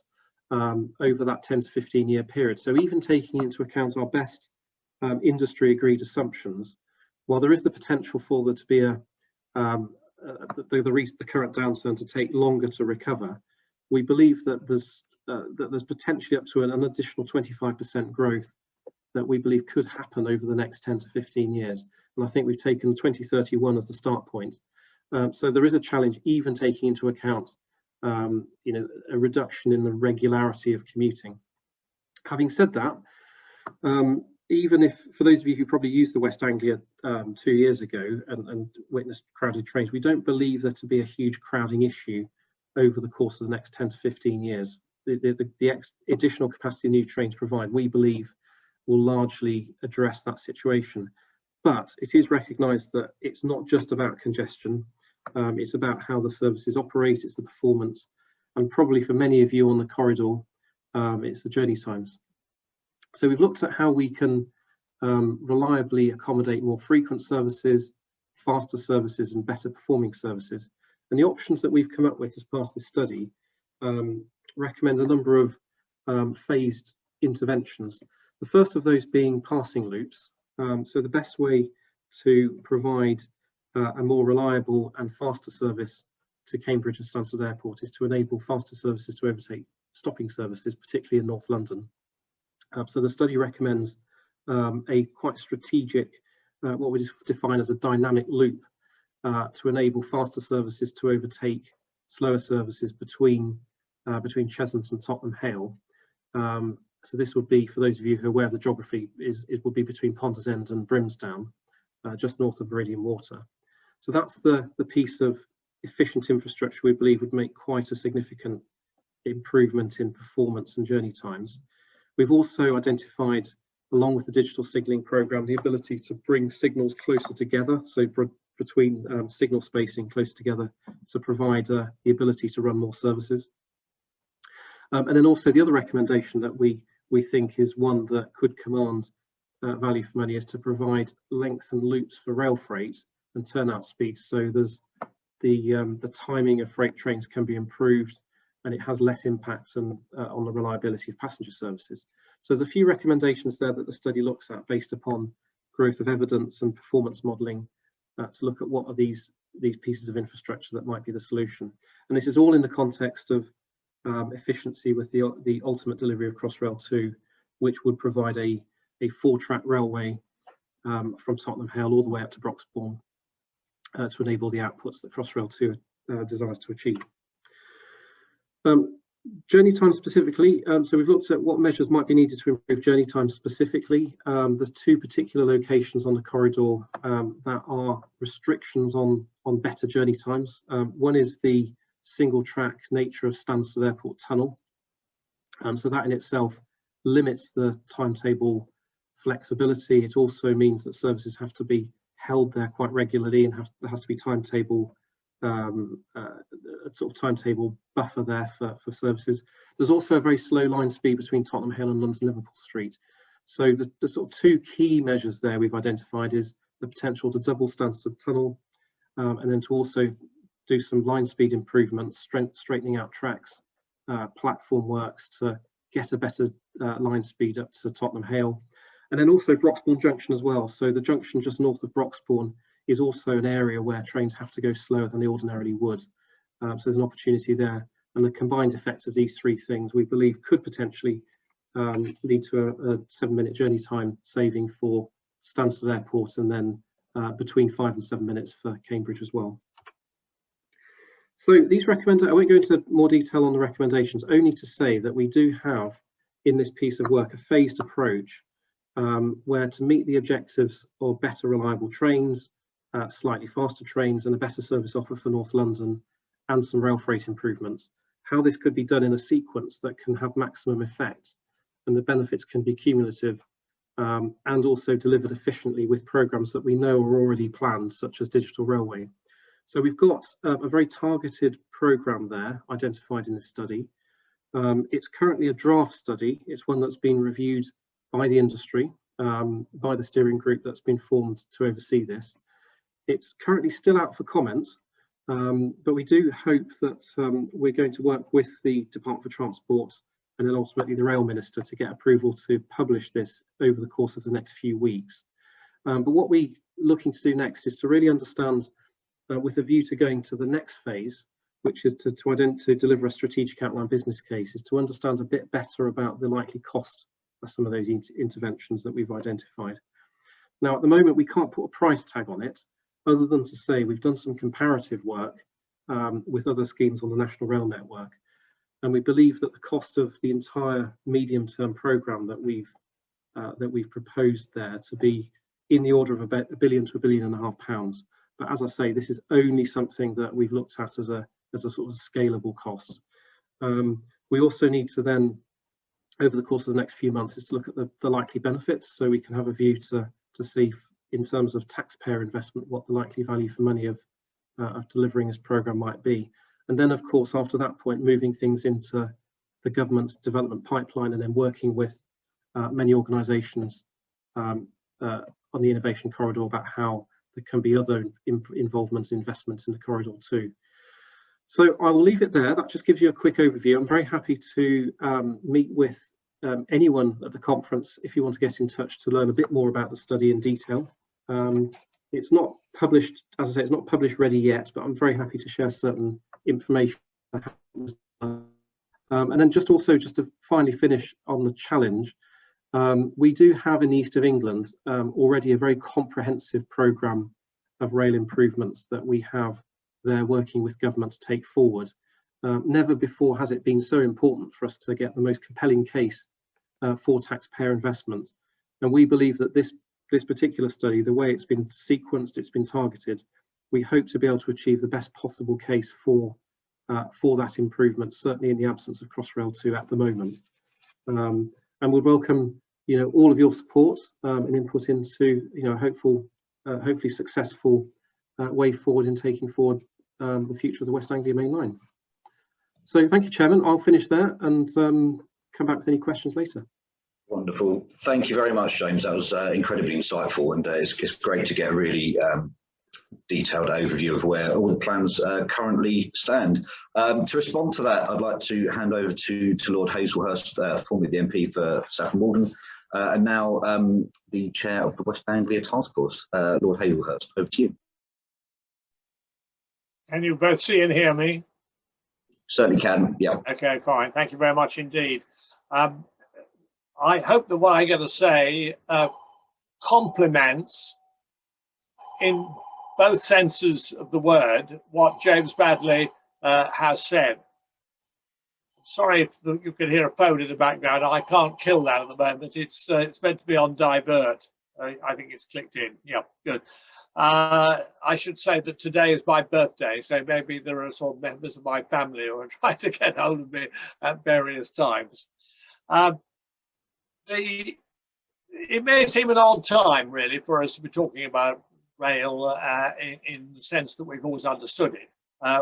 Speaker 13: over that 10 to 15 year period. So even taking into account our best industry agreed assumptions, while there is the potential for there to be the current downturn to take longer to recover, we believe that there's potentially up to an additional 25% growth that we believe could happen over the next 10 to 15 years. and I think we've taken 2031 as the start point. So there is a challenge, even taking into account you know, a reduction in the regularity of commuting. Having said that, even if, for those of you who probably used the West Anglia 2 years ago and witnessed crowded trains, we don't believe there to be a huge crowding issue over the course of the next 10 to 15 years. The additional capacity new trains provide, we believe, will largely address that situation. But it is recognised that it's not just about congestion, it's about how the services operate, it's the performance, and probably for many of you on the corridor, it's the journey times. So we've looked at how we can reliably accommodate more frequent services, faster services and better performing services. And the options that we've come up with as part of this study recommend a number of phased interventions. The first of those being passing loops. So the best way to provide a more reliable and faster service to Cambridge and Stansted Airport is to enable faster services to overtake stopping services, particularly in North London. So the study recommends a quite strategic, what we define as a dynamic loop to enable faster services to overtake slower services between Cheshunt and Tottenham Hale. So this would be, for those of you who are aware of the geography, it would be between Ponders End and Brimsdown, just north of Meridian Water. So that's the piece of efficient infrastructure we believe would make quite a significant improvement in performance and journey times. We've also identified, along with the digital signalling programme, the ability to bring signals closer together, so between signal spacing close together, to provide the ability to run more services. And then also the other recommendation that we think is one that could command value for money is to provide lengthened loops for rail freight and turnout speeds. So there's the timing of freight trains can be improved, and it has less impact on the reliability of passenger services. So there's a few recommendations there that the study looks at based upon growth of evidence and performance modelling to look at what are these pieces of infrastructure that might be the solution. And this is all in the context of efficiency with the ultimate delivery of Crossrail 2, which would provide a 4-track railway from Tottenham Hale all the way up to Broxbourne to enable the outputs that Crossrail 2 desires to achieve. Journey time specifically, so we've looked at what measures might be needed to improve journey time specifically. There's 2 particular locations on the corridor that are restrictions on better journey times. One is the single track nature of Stansted Airport Tunnel. So that in itself limits the timetable flexibility. It also means that services have to be held there quite regularly, and there has to be timetable a sort of timetable buffer there for services. There's also a very slow line speed between Tottenham Hale and London Liverpool Street. So the sort of 2 key measures there we've identified is the potential to double Stansted Tunnel, and then to also do some line speed improvements, straightening out tracks, platform works to get a better line speed up to Tottenham Hale, and then also Broxbourne Junction as well. So the junction just north of Broxbourne is also an area where trains have to go slower than they ordinarily would. So there's an opportunity there, and the combined effect of these 3 things we believe could potentially lead to a 7-minute journey time saving for Stansted Airport, and then between 5 and 7 minutes for Cambridge as well. So these recommendations, I won't go into more detail on the recommendations, only to say that we do have in this piece of work a phased approach where, to meet the objectives of better reliable trains, slightly faster trains and a better service offer for North London and some rail freight improvements, how this could be done in a sequence that can have maximum effect and the benefits can be cumulative and also delivered efficiently with programmes that we know are already planned, such as Digital Railway. So we've got a very targeted programme there identified in this study. It's currently a draft study. It's one that's been reviewed by the industry, by the steering group that's been formed to oversee this. It's currently still out for comment, but we do hope that we're going to work with the Department for Transport and then ultimately the Rail Minister to get approval to publish this over the course of the next few weeks. But what we're looking to do next is to really understand, with a view to going to the next phase, which is to deliver a strategic outline business case, is to understand a bit better about the likely cost of some of those interventions that we've identified. Now, at the moment, we can't put a price tag on it, other than to say we've done some comparative work with other schemes on the National Rail Network. And we believe that the cost of the entire medium-term programme that we've proposed there to be in the order of about £1 billion to £1.5 billion. But as I say, this is only something that we've looked at as a sort of scalable cost. We also need to then, over the course of the next few months, is to look at the likely benefits, so we can have a view to see, in terms of taxpayer investment, what the likely value for money of delivering this programme might be. And then, of course, after that point, moving things into the government's development pipeline, and then working with many organisations on the innovation corridor about how there can be other involvements, investments in the corridor too. So I will leave it there. That just gives you a quick overview. I'm very happy to meet with anyone at the conference if you want to get in touch to learn a bit more about the study in detail. It's not published, as I say, it's not published ready yet, but I'm very happy to share certain information. And then just to finally finish on the challenge, we do have in the East of England already a very comprehensive programme of rail improvements that we have there working with government to take forward. Never before has it been so important for us to get the most compelling case for taxpayer investment. And we believe that this particular study, the way it's been sequenced, it's been targeted, we hope to be able to achieve the best possible case for that improvement, certainly in the absence of Crossrail 2 at the moment. And we'd welcome, all of your support and input into, hopefully successful way forward in taking forward the future of the West Anglia Main Line. So thank you, Chairman. I'll finish there and come back with any questions later.
Speaker 12: Wonderful. Thank you very much, James. That was incredibly insightful, and it's great to get a really detailed overview of where all the plans currently stand. To respond to that, I'd like to hand over to Lord Hazelhurst, formerly the MP for Saffron Walden, and now the chair of the West Anglia Task Force. Lord Hazelhurst, over to you.
Speaker 14: Can you both see and hear me?
Speaker 12: Certainly can, yeah.
Speaker 14: Okay, fine. Thank you very much indeed. I hope that what I'm going to say complements, in both senses of the word, what James Bradley has said. Sorry if you can hear a phone in the background. I can't kill that at the moment. It's meant to be on divert. I think it's clicked in. Yeah, good. I should say that today is my birthday, so maybe there are sort of members of my family who are trying to get hold of me at various times. It may seem an odd time, really, for us to be talking about rail in the sense that we've always understood it,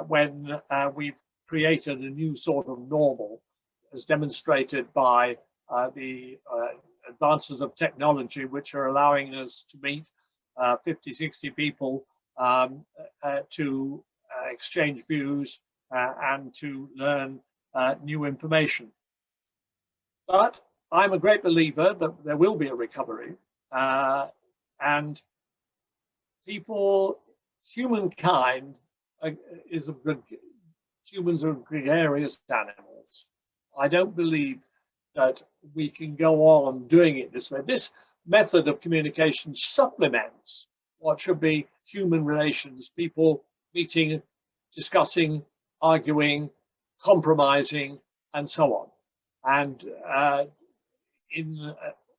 Speaker 14: when we've created a new sort of normal, as demonstrated by the advances of technology, which are allowing us to meet 50, 60 people to exchange views and to learn new information. But I'm a great believer that there will be a recovery, and humankind humans are gregarious animals. I don't believe that we can go on doing it this way. This method of communication supplements what should be human relations, people meeting, discussing, arguing, compromising, and so on. And in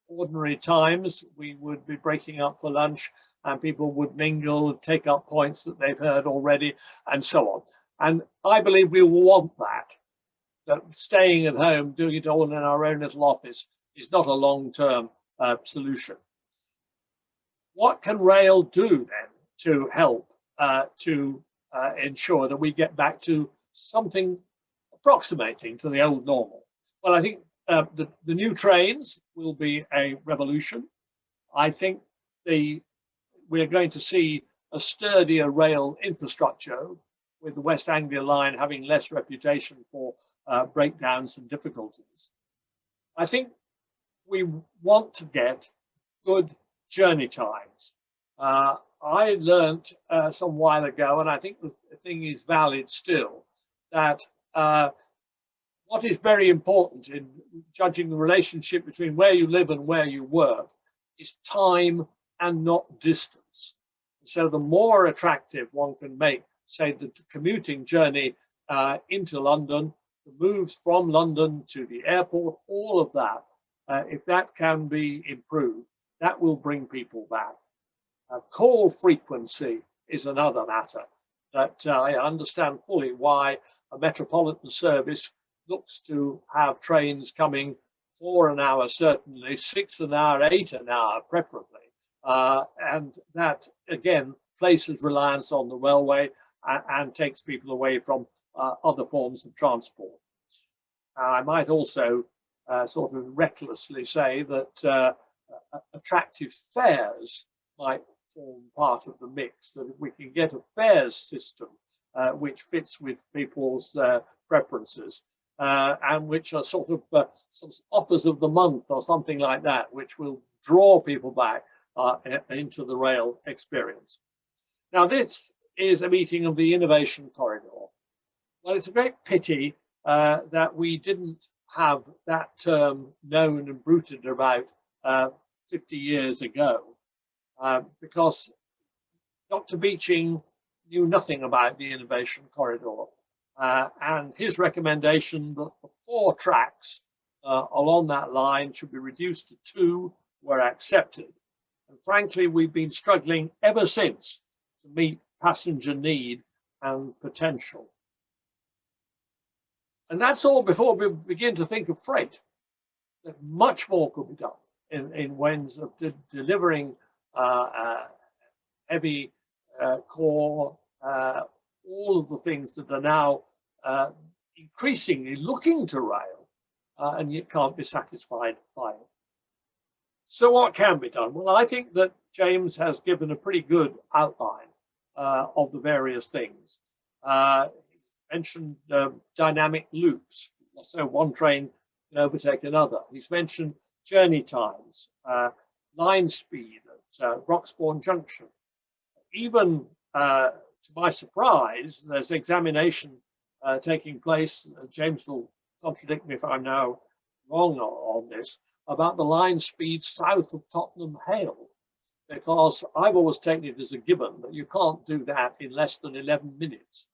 Speaker 14: ordinary times, we would be breaking up for lunch and people would mingle, take up points that they've heard already, and so on. And I believe we want that staying at home, doing it all in our own little office is not a long-term solution. What can rail do then to help to ensure that we get back to something approximating to the old normal? Well, I think the new trains will be a revolution. I think we're going to see a sturdier rail infrastructure, with the West Anglia Line having less reputation for breakdowns and difficulties. I think we want to get good journey times. I learned some while ago, and I think the thing is valid still, that what is very important in judging the relationship between where you live and where you work is time and not distance. So the more attractive one can make, say, the commuting journey into London, the moves from London to the airport, all of that, if that can be improved, that will bring people back. Call frequency is another matter that I understand fully why a metropolitan service looks to have trains coming 4 an hour, certainly 6 an hour, 8 an hour, preferably. And that, again, places reliance on the railway and takes people away from other forms of transport. I might also sort of recklessly say that attractive fares might form part of the mix, that if we can get a fares system which fits with people's preferences and which are sort of some offers of the month or something like that, which will draw people back into the rail experience. Now, this is a meeting of the Innovation Corridor. Well, it's a great pity that we didn't have that term known and bruited about 50 years ago, because Dr. Beeching knew nothing about the Innovation Corridor, and his recommendation that the 4 tracks along that line should be reduced to 2 were accepted. And frankly, we've been struggling ever since to meet passenger need and potential. And that's all before we begin to think of freight. That much more could be done in ways of delivering heavy core, all of the things that are now increasingly looking to rail, and yet can't be satisfied by it. So what can be done? Well, I think that James has given a pretty good outline of the various things. He's mentioned dynamic loops, so one train can overtake another. He's mentioned journey times, line speed at Broxbourne Junction. Even to my surprise, there's examination taking place. James will contradict me if I'm now wrong on this, about the line speed south of Tottenham Hale, because I've always taken it as a given that you can't do that in less than 11 minutes.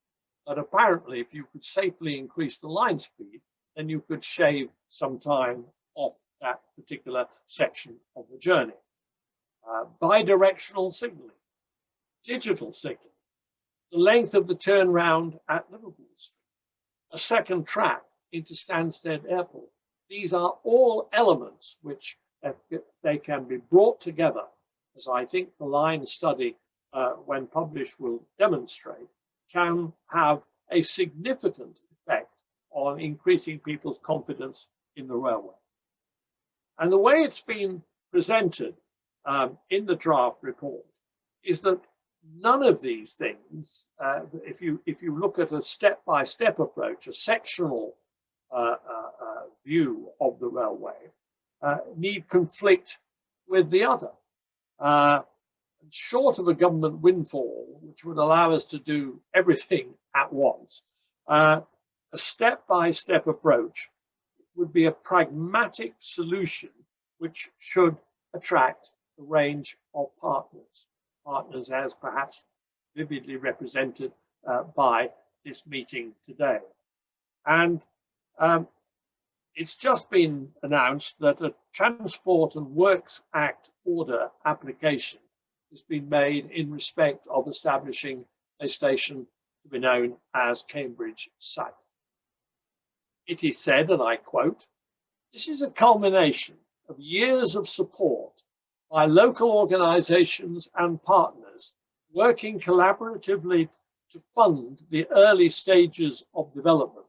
Speaker 14: But apparently, if you could safely increase the line speed, then you could shave some time off that particular section of the journey. Bidirectional signaling, digital signaling, the length of the turnaround at Liverpool Street, a second track into Stansted Airport. These are all elements which they can be brought together, as I think the line study, when published, will demonstrate, can have a significant effect on increasing people's confidence in the railway. And the way it's been presented in the draft report is that none of these things, if you look at a step-by-step approach, a sectional view of the railway, need conflict with the other. Short of a government windfall, which would allow us to do everything at once, a step-by-step approach would be a pragmatic solution which should attract a range of partners as perhaps vividly represented by this meeting today. And it's just been announced that a Transport and Works Act order application has been made in respect of establishing a station to be known as Cambridge South. It is said, and I quote, "This is a culmination of years of support by local organisations and partners working collaboratively to fund the early stages of development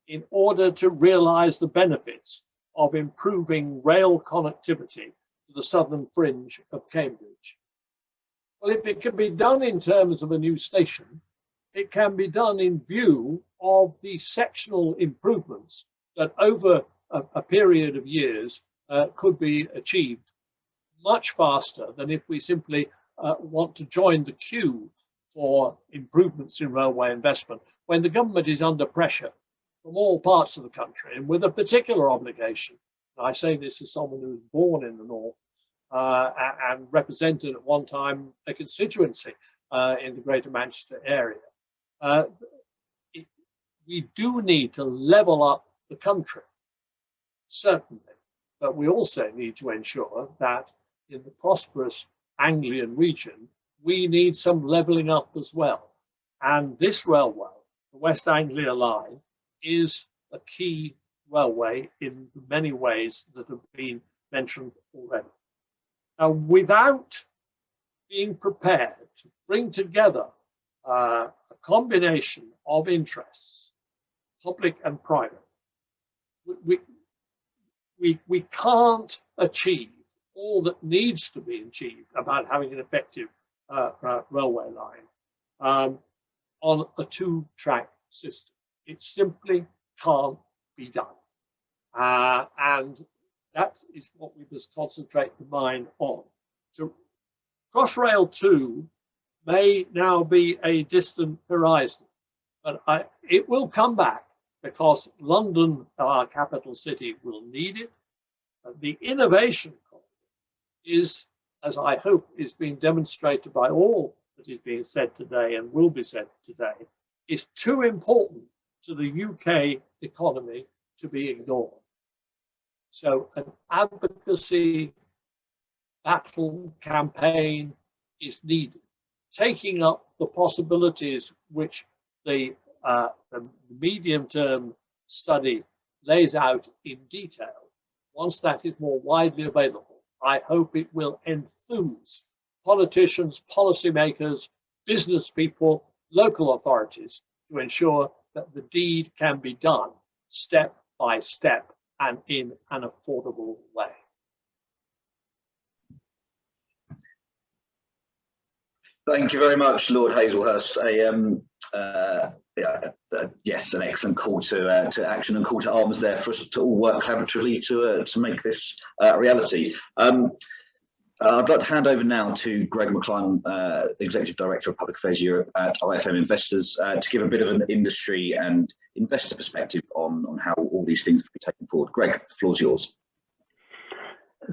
Speaker 14: in order to realise the benefits of improving rail connectivity to the southern fringe of Cambridge." Well, if it can be done in terms of a new station, it can be done in view of the sectional improvements that over a period of years could be achieved much faster than if we simply want to join the queue for improvements in railway investment when the government is under pressure from all parts of the country and with a particular obligation. And I say this as someone who was born in the north, and represented at one time a constituency in the Greater Manchester area. We do need to level up the country, certainly, but we also need to ensure that in the prosperous Anglian region, we need some levelling up as well. And this railway, the West Anglia Line, is a key railway in many ways that have been mentioned already. Now, without being prepared to bring together a combination of interests, public and private, we can't achieve all that needs to be achieved about having an effective railway line on a two-track system. It simply can't be done. And that is what we must concentrate the mind on. So Crossrail 2 may now be a distant horizon, but it will come back because London, our capital city, will need it. The innovation is, as I hope is being demonstrated by all that is being said today and will be said today, is too important to the UK economy to be ignored. So an advocacy battle campaign is needed, taking up the possibilities which the medium-term study lays out in detail. Once that is more widely available, I hope it will enthuse politicians, policymakers, business people, local authorities to ensure that the deed can be done step by step and in an affordable way.
Speaker 12: Thank you very much, Lord Hazelhurst. Yes, an excellent call to action and call to arms there for us to all work collaboratively to make this a reality. I'd like to hand over now to Greg McClung, Executive Director of Public Affairs Europe at IFM Investors, to give a bit of an industry and investor perspective on how all these things can be taken forward. Greg, the floor's yours.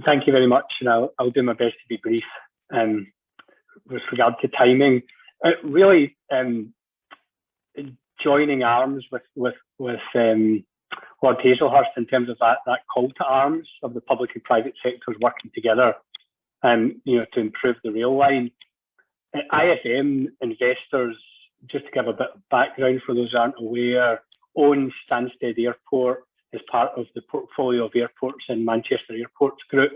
Speaker 15: Thank you very much, and I'll do my best to be brief. With regard to timing, really joining arms with Lord Hazelhurst in terms of that call to arms of the public and private sectors working together, to improve the rail line. IFM Investors, just to give a bit of background for those who aren't aware, owns Stansted Airport as part of the portfolio of airports in Manchester Airports Group.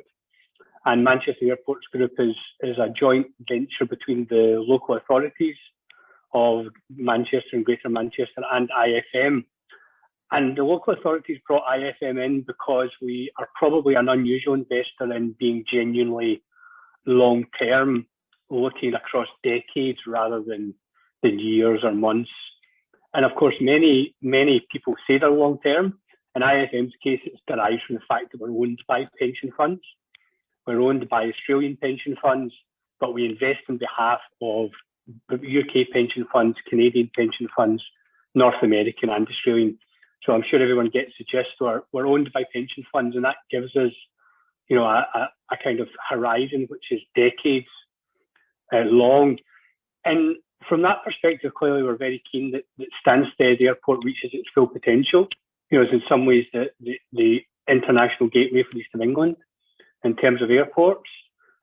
Speaker 15: And Manchester Airports Group is a joint venture between the local authorities of Manchester and Greater Manchester and IFM. And the local authorities brought IFM in because we are probably an unusual investor in being genuinely long-term, looking across decades rather than years or months. And of course, many people say they're long-term. In IFM's case, it's derived from the fact that we're owned by pension funds. We're owned by Australian pension funds, but we invest on behalf of UK pension funds, Canadian pension funds, North American and Australian. So I'm sure everyone gets the gist. We're owned by pension funds, and that gives us, a kind of horizon which is decades long. And from that perspective, clearly we're very keen that Stansted Airport reaches its full potential. It's in some ways the international gateway for the East of England in terms of airports.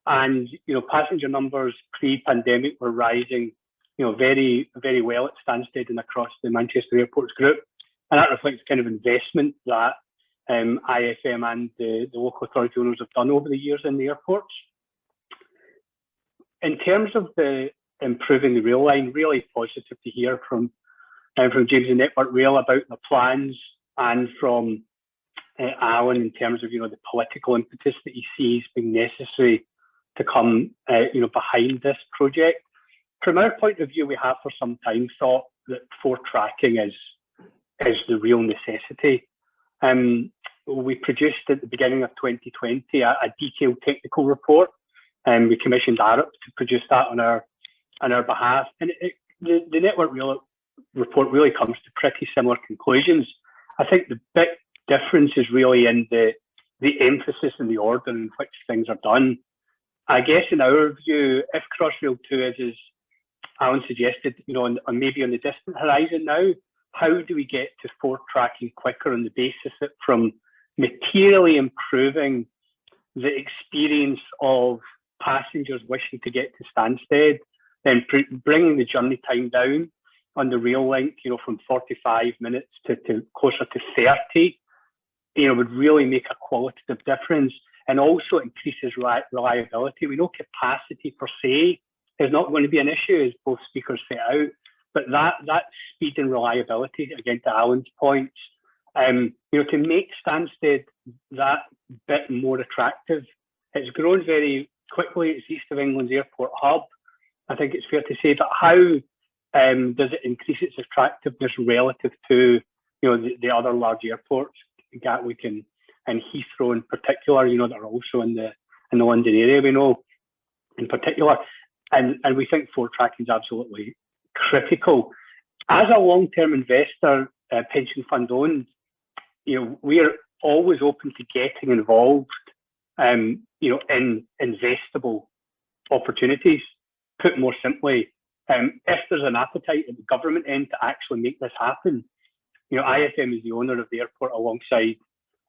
Speaker 15: And passenger numbers pre-pandemic were rising, very, very well at Stansted and across the Manchester Airports Group. And that reflects kind of investment that IFM and the local authority owners have done over the years in the airports. In terms of the improving the rail line, really positive to hear from James and Network Rail about the plans, and from Alan in terms of the political impetus that he sees being necessary to come behind this project. From our point of view, we have for some time thought that tracking is the real necessity. We produced at the beginning of 2020 a detailed technical report, and we commissioned Arup to produce that on our behalf. And the Network Rail report really comes to pretty similar conclusions. I think the big difference is really in the emphasis and the order in which things are done. I guess in our view, if Crossrail 2 is, as Alan suggested, you know, on maybe on the distant horizon now, how do we get to forward tracking quicker on the basis that from materially improving the experience of passengers wishing to get to Stansted, then bringing the journey time down on the rail link, you know, from 45 minutes to closer to 30, you know, would really make a qualitative difference, and also increases reliability. We know capacity per se is not going to be an issue, as both speakers set out, but that speed and reliability, again, to Alan's points, you know, to make Stansted that bit more attractive. It's grown very quickly. It's East of England's airport hub, I think it's fair to say, but how does it increase its attractiveness relative to, you know, the other large airports, Gatwick and Heathrow in particular, you know, that are also in the London area, we know in particular, and we think forward tracking is absolutely critical. As a long-term investor, pension fund owned, you know, we are always open to getting involved, you know, in investable opportunities. Put more simply, if there's an appetite at the government end to actually make this happen, you know, IFM is the owner of the airport alongside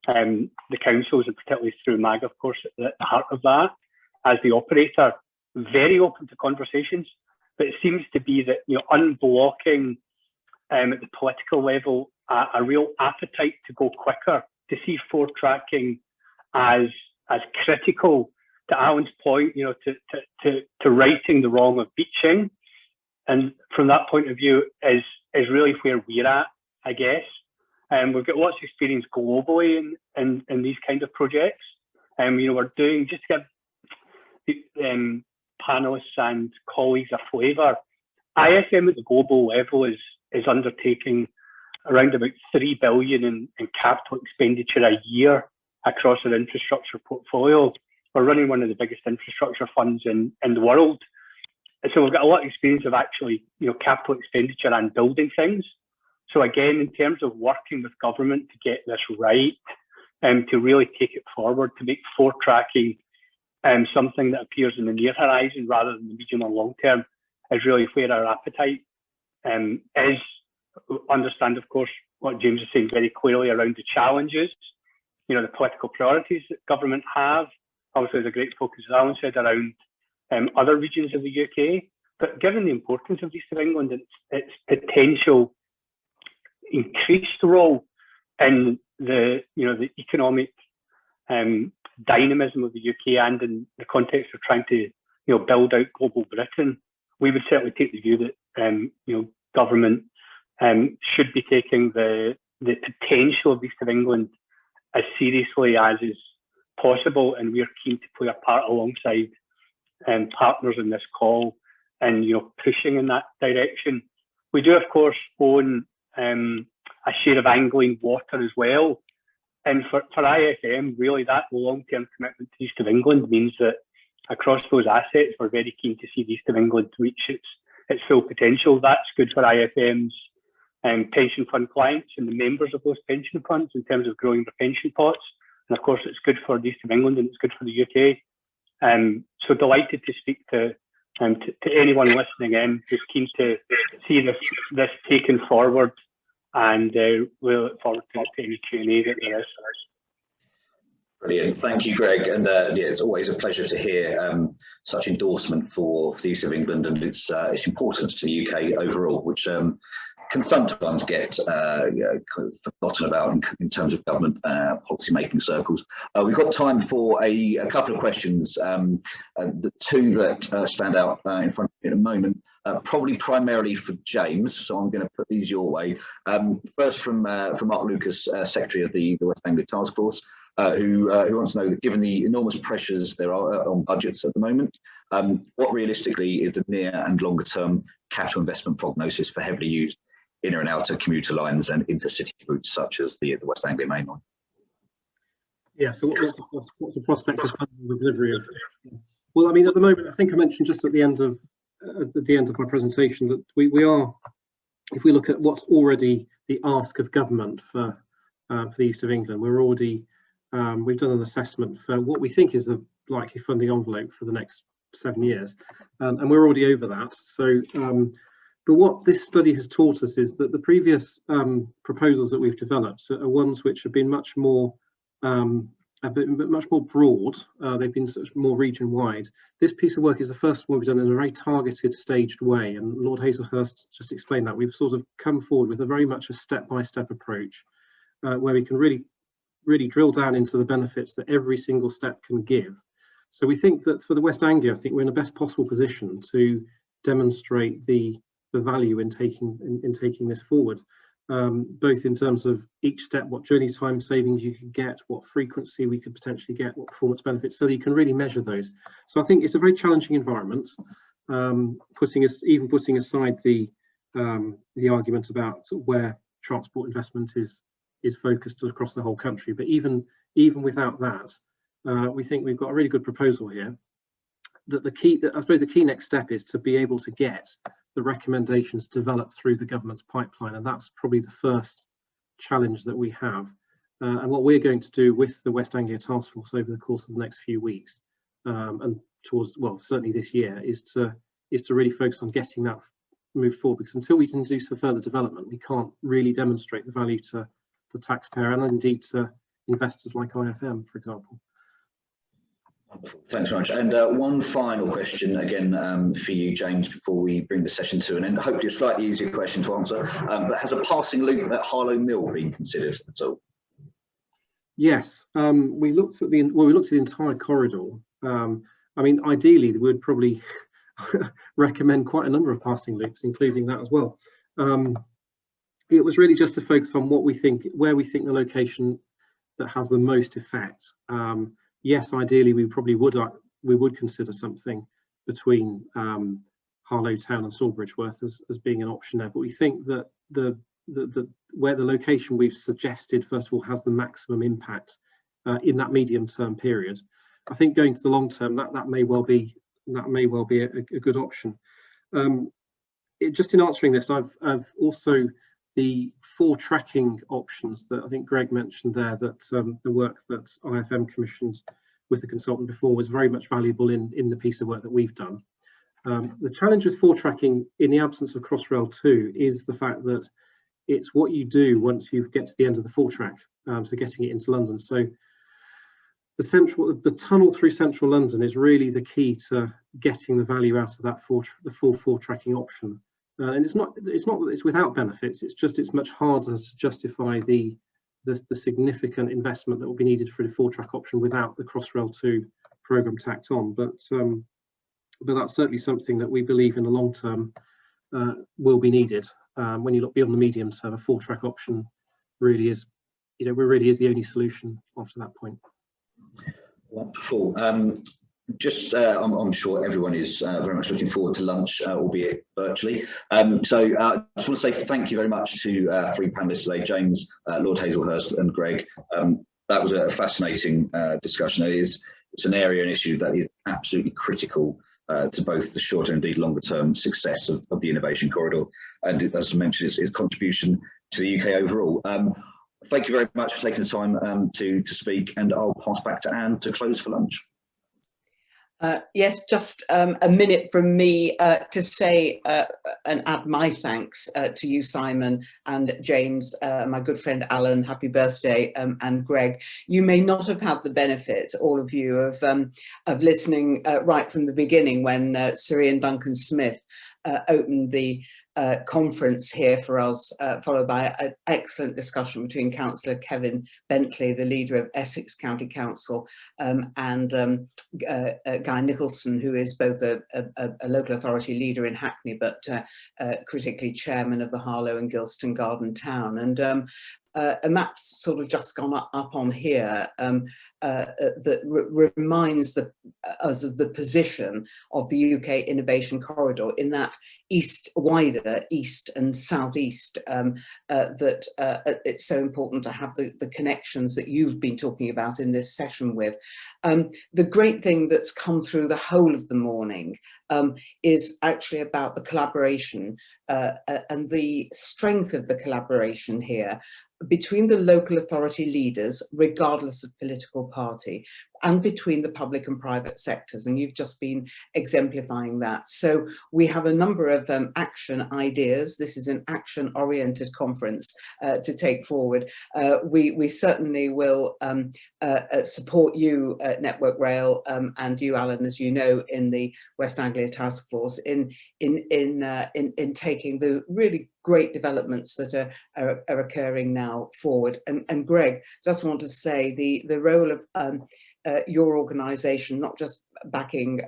Speaker 15: the councils, and particularly through MAG, of course, at the heart of that, as the operator, very open to conversations. But it seems to be that, you know, unblocking at the political level a real appetite to go quicker, to see forward tracking as critical, to Alan's point, you know, to righting the wrong of beaching. And from that point of view is really where we're at, I guess. We've got lots of experience globally in these kind of projects. You know, we're doing, just to give panelists and colleagues a flavour, IFM at the global level is undertaking around about 3 billion in capital expenditure a year across our infrastructure portfolio. We're running one of the biggest infrastructure funds in the world. And so we've got a lot of experience of actually, you know, capital expenditure and building things. So again, in terms of working with government to get this right, to really take it forward, to make forward tracking something that appears in the near horizon rather than the medium or long term, is really where our appetite is. Understand, of course, what James is saying very clearly around the challenges, you know, the political priorities that government have. Obviously, there's a great focus, as Alan said, around other regions of the UK. But given the importance of East of England and its potential increased role in the, you know, the economic dynamism of the UK and in the context of trying to, you know, build out global Britain, we would certainly take the view that you know, government should be taking the potential of East of England as seriously as is possible, and we are keen to play a part alongside partners in this call and, you know, pushing in that direction. We do, of course, own a share of Angling Water as well, and for IFM, really that long-term commitment to East of England means that across those assets, we're very keen to see East of England reach its full potential. That's good for IFM's pension fund clients and the members of those pension funds in terms of growing their pension pots. And of course, it's good for the East of England and it's good for the UK. So delighted to speak to anyone listening in who's keen to see this taken forward, and we'll look forward to any Q&A that there is.
Speaker 12: Brilliant, thank you, Greg. And yeah, it's always a pleasure to hear such endorsement for the East of England and its importance to the UK overall, which can sometimes get kind of forgotten about in terms of government policy making circles. We've got time for a couple of questions. The two that stand out in front of me at the moment, probably primarily for James, so I'm going to put these your way. First from Mark Lucas, Secretary of the West Anglia Task Force, who wants to know that given the enormous pressures there are on budgets at the moment, what realistically is the near and longer term capital investment prognosis for heavily used inner and outer commuter lines and intercity routes such as the West Anglia Main Line?
Speaker 13: Yeah, so what's the prospect of the delivery of? Well, I mean, at the moment, I think I mentioned just at the end of my presentation that we are, if we look at what's already the ask of government for the East of England, we're already we've done an assessment for what we think is the likely funding envelope for the next 7 years, and we're already over that. So, but what this study has taught us is that the previous proposals that we've developed are ones which have been much more broad. They've been sort of more region-wide. This piece of work is the first one we've done in a very targeted, staged way, and Lord Hazelhurst just explained that. We've sort of come forward with a very much a step-by-step approach, where we can really drill down into the benefits that every single step can give. So we think that for the West Anglia, I think we're in the best possible position to demonstrate the value in taking this forward. Both in terms of each step, what journey time savings you could get, what frequency we could potentially get, what performance benefits, so that you can really measure those. So I think it's a very challenging environment, putting aside the argument about where transport investment is focused across the whole country. But even without that, we think we've got a really good proposal here. That I suppose the key next step is to be able to get the recommendations developed through the government's pipeline, and that's probably the first challenge that we have. And what we're going to do with the West Anglia Task Force over the course of the next few weeks, and towards, well, certainly this year, is to really focus on getting that moved forward. Because until we can do some further development, we can't really demonstrate the value to the taxpayer and indeed to investors like IFM, for example.
Speaker 12: Thanks very much. And one final question again for you, James, before we bring the session to an end. Hopefully a slightly easier question to answer, but has a passing loop at Harlow Mill been considered at all?
Speaker 13: Yes, we looked at the entire corridor. I mean, ideally, we would probably recommend quite a number of passing loops, including that as well. It was really just to focus on where we think the location that has the most effect. Yes, ideally, we would consider something between Harlow Town and Sawbridgeworth as being an option there. But we think that where the location we've suggested, first of all, has the maximum impact in that medium-term period. I think going to the long term, that may well be a good option. Just in answering this, I've also the 4 tracking options that I think Greg mentioned there, that the work that IFM commissioned with the consultant before was very much valuable in the piece of work that we've done. The challenge with 4 tracking in the absence of Crossrail 2 is the fact that it's what you do once you get to the end of the 4 track, so getting it into London. So the tunnel through central London is really the key to getting the value out of that the full 4 tracking option. And it's not that it's without benefits. It's much harder to justify the significant investment that will be needed for the 4 track option without the Crossrail 2 programme tacked on. But that's certainly something that we believe in the long term will be needed. When you look beyond the medium term, a 4 track option really is the only solution after that point.
Speaker 12: Wonderful. I'm sure everyone is very much looking forward to lunch, albeit virtually. So I just want to say thank you very much to 3 panelists today, James, Lord Hazelhurst and Greg. That was a fascinating discussion. It's an area and issue that is absolutely critical to both the short and indeed longer term success of the Innovation Corridor, and as I mentioned, its contribution to the UK overall. Thank you very much for taking the time to speak, and I'll pass back to Anne to close for lunch.
Speaker 1: Yes, just a minute from me to say and add my thanks to you, Simon, and James, my good friend Alan, happy birthday, and Greg. You may not have had the benefit, all of you, of listening right from the beginning when Sir Ian Duncan-Smith opened the conference here for us, followed by an excellent discussion between Councillor Kevin Bentley, the leader of Essex County Council, and Guy Nicholson, who is both a local authority leader in Hackney, but critically chairman of the Harlow and Gilston Garden Town. And a map's sort of just gone up on here that reminds us of the position of the UK Innovation Corridor in that wider east and southeast, that it's so important to have the connections that you've been talking about in this session with. The great thing that's come through the whole of the morning is actually about the collaboration and the strength of the collaboration here between the local authority leaders, regardless of political party, and between the public and private sectors, and you've just been exemplifying that. So we have a number of action ideas. This is an action-oriented conference to take forward. We certainly will support you, Network Rail, and you, Alan, as you know, in the West Anglia Task Force in taking the really great developments that are occurring now forward. And Greg, just want to say the role of your organisation, not just backing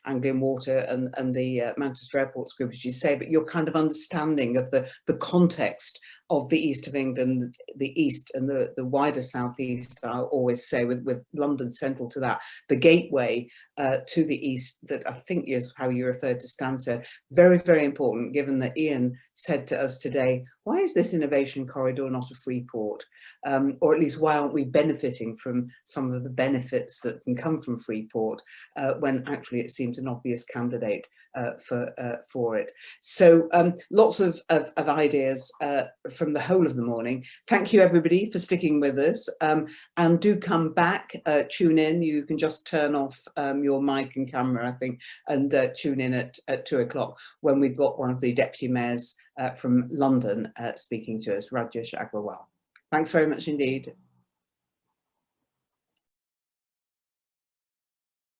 Speaker 1: Anglian Water and the Manchester Airports Group, as you say, but your kind of understanding of the context of the east of England, the east and the wider southeast, I always say, with London central to that, the gateway to the east, that I think is how you referred to Stansted. Very, very important, given that Ian said to us today, why is this innovation corridor not a free port? Or at least why aren't we benefiting from some of the benefits that can come from Freeport when actually it seems an obvious candidate for it. So lots of ideas from the whole of the morning. Thank you everybody for sticking with us, and do come back, tune in. You can just turn off your mic and camera, I think, and tune in at 2 o'clock when we've got one of the deputy mayors from London speaking to us, Rajesh Agrawal. Thanks very much indeed.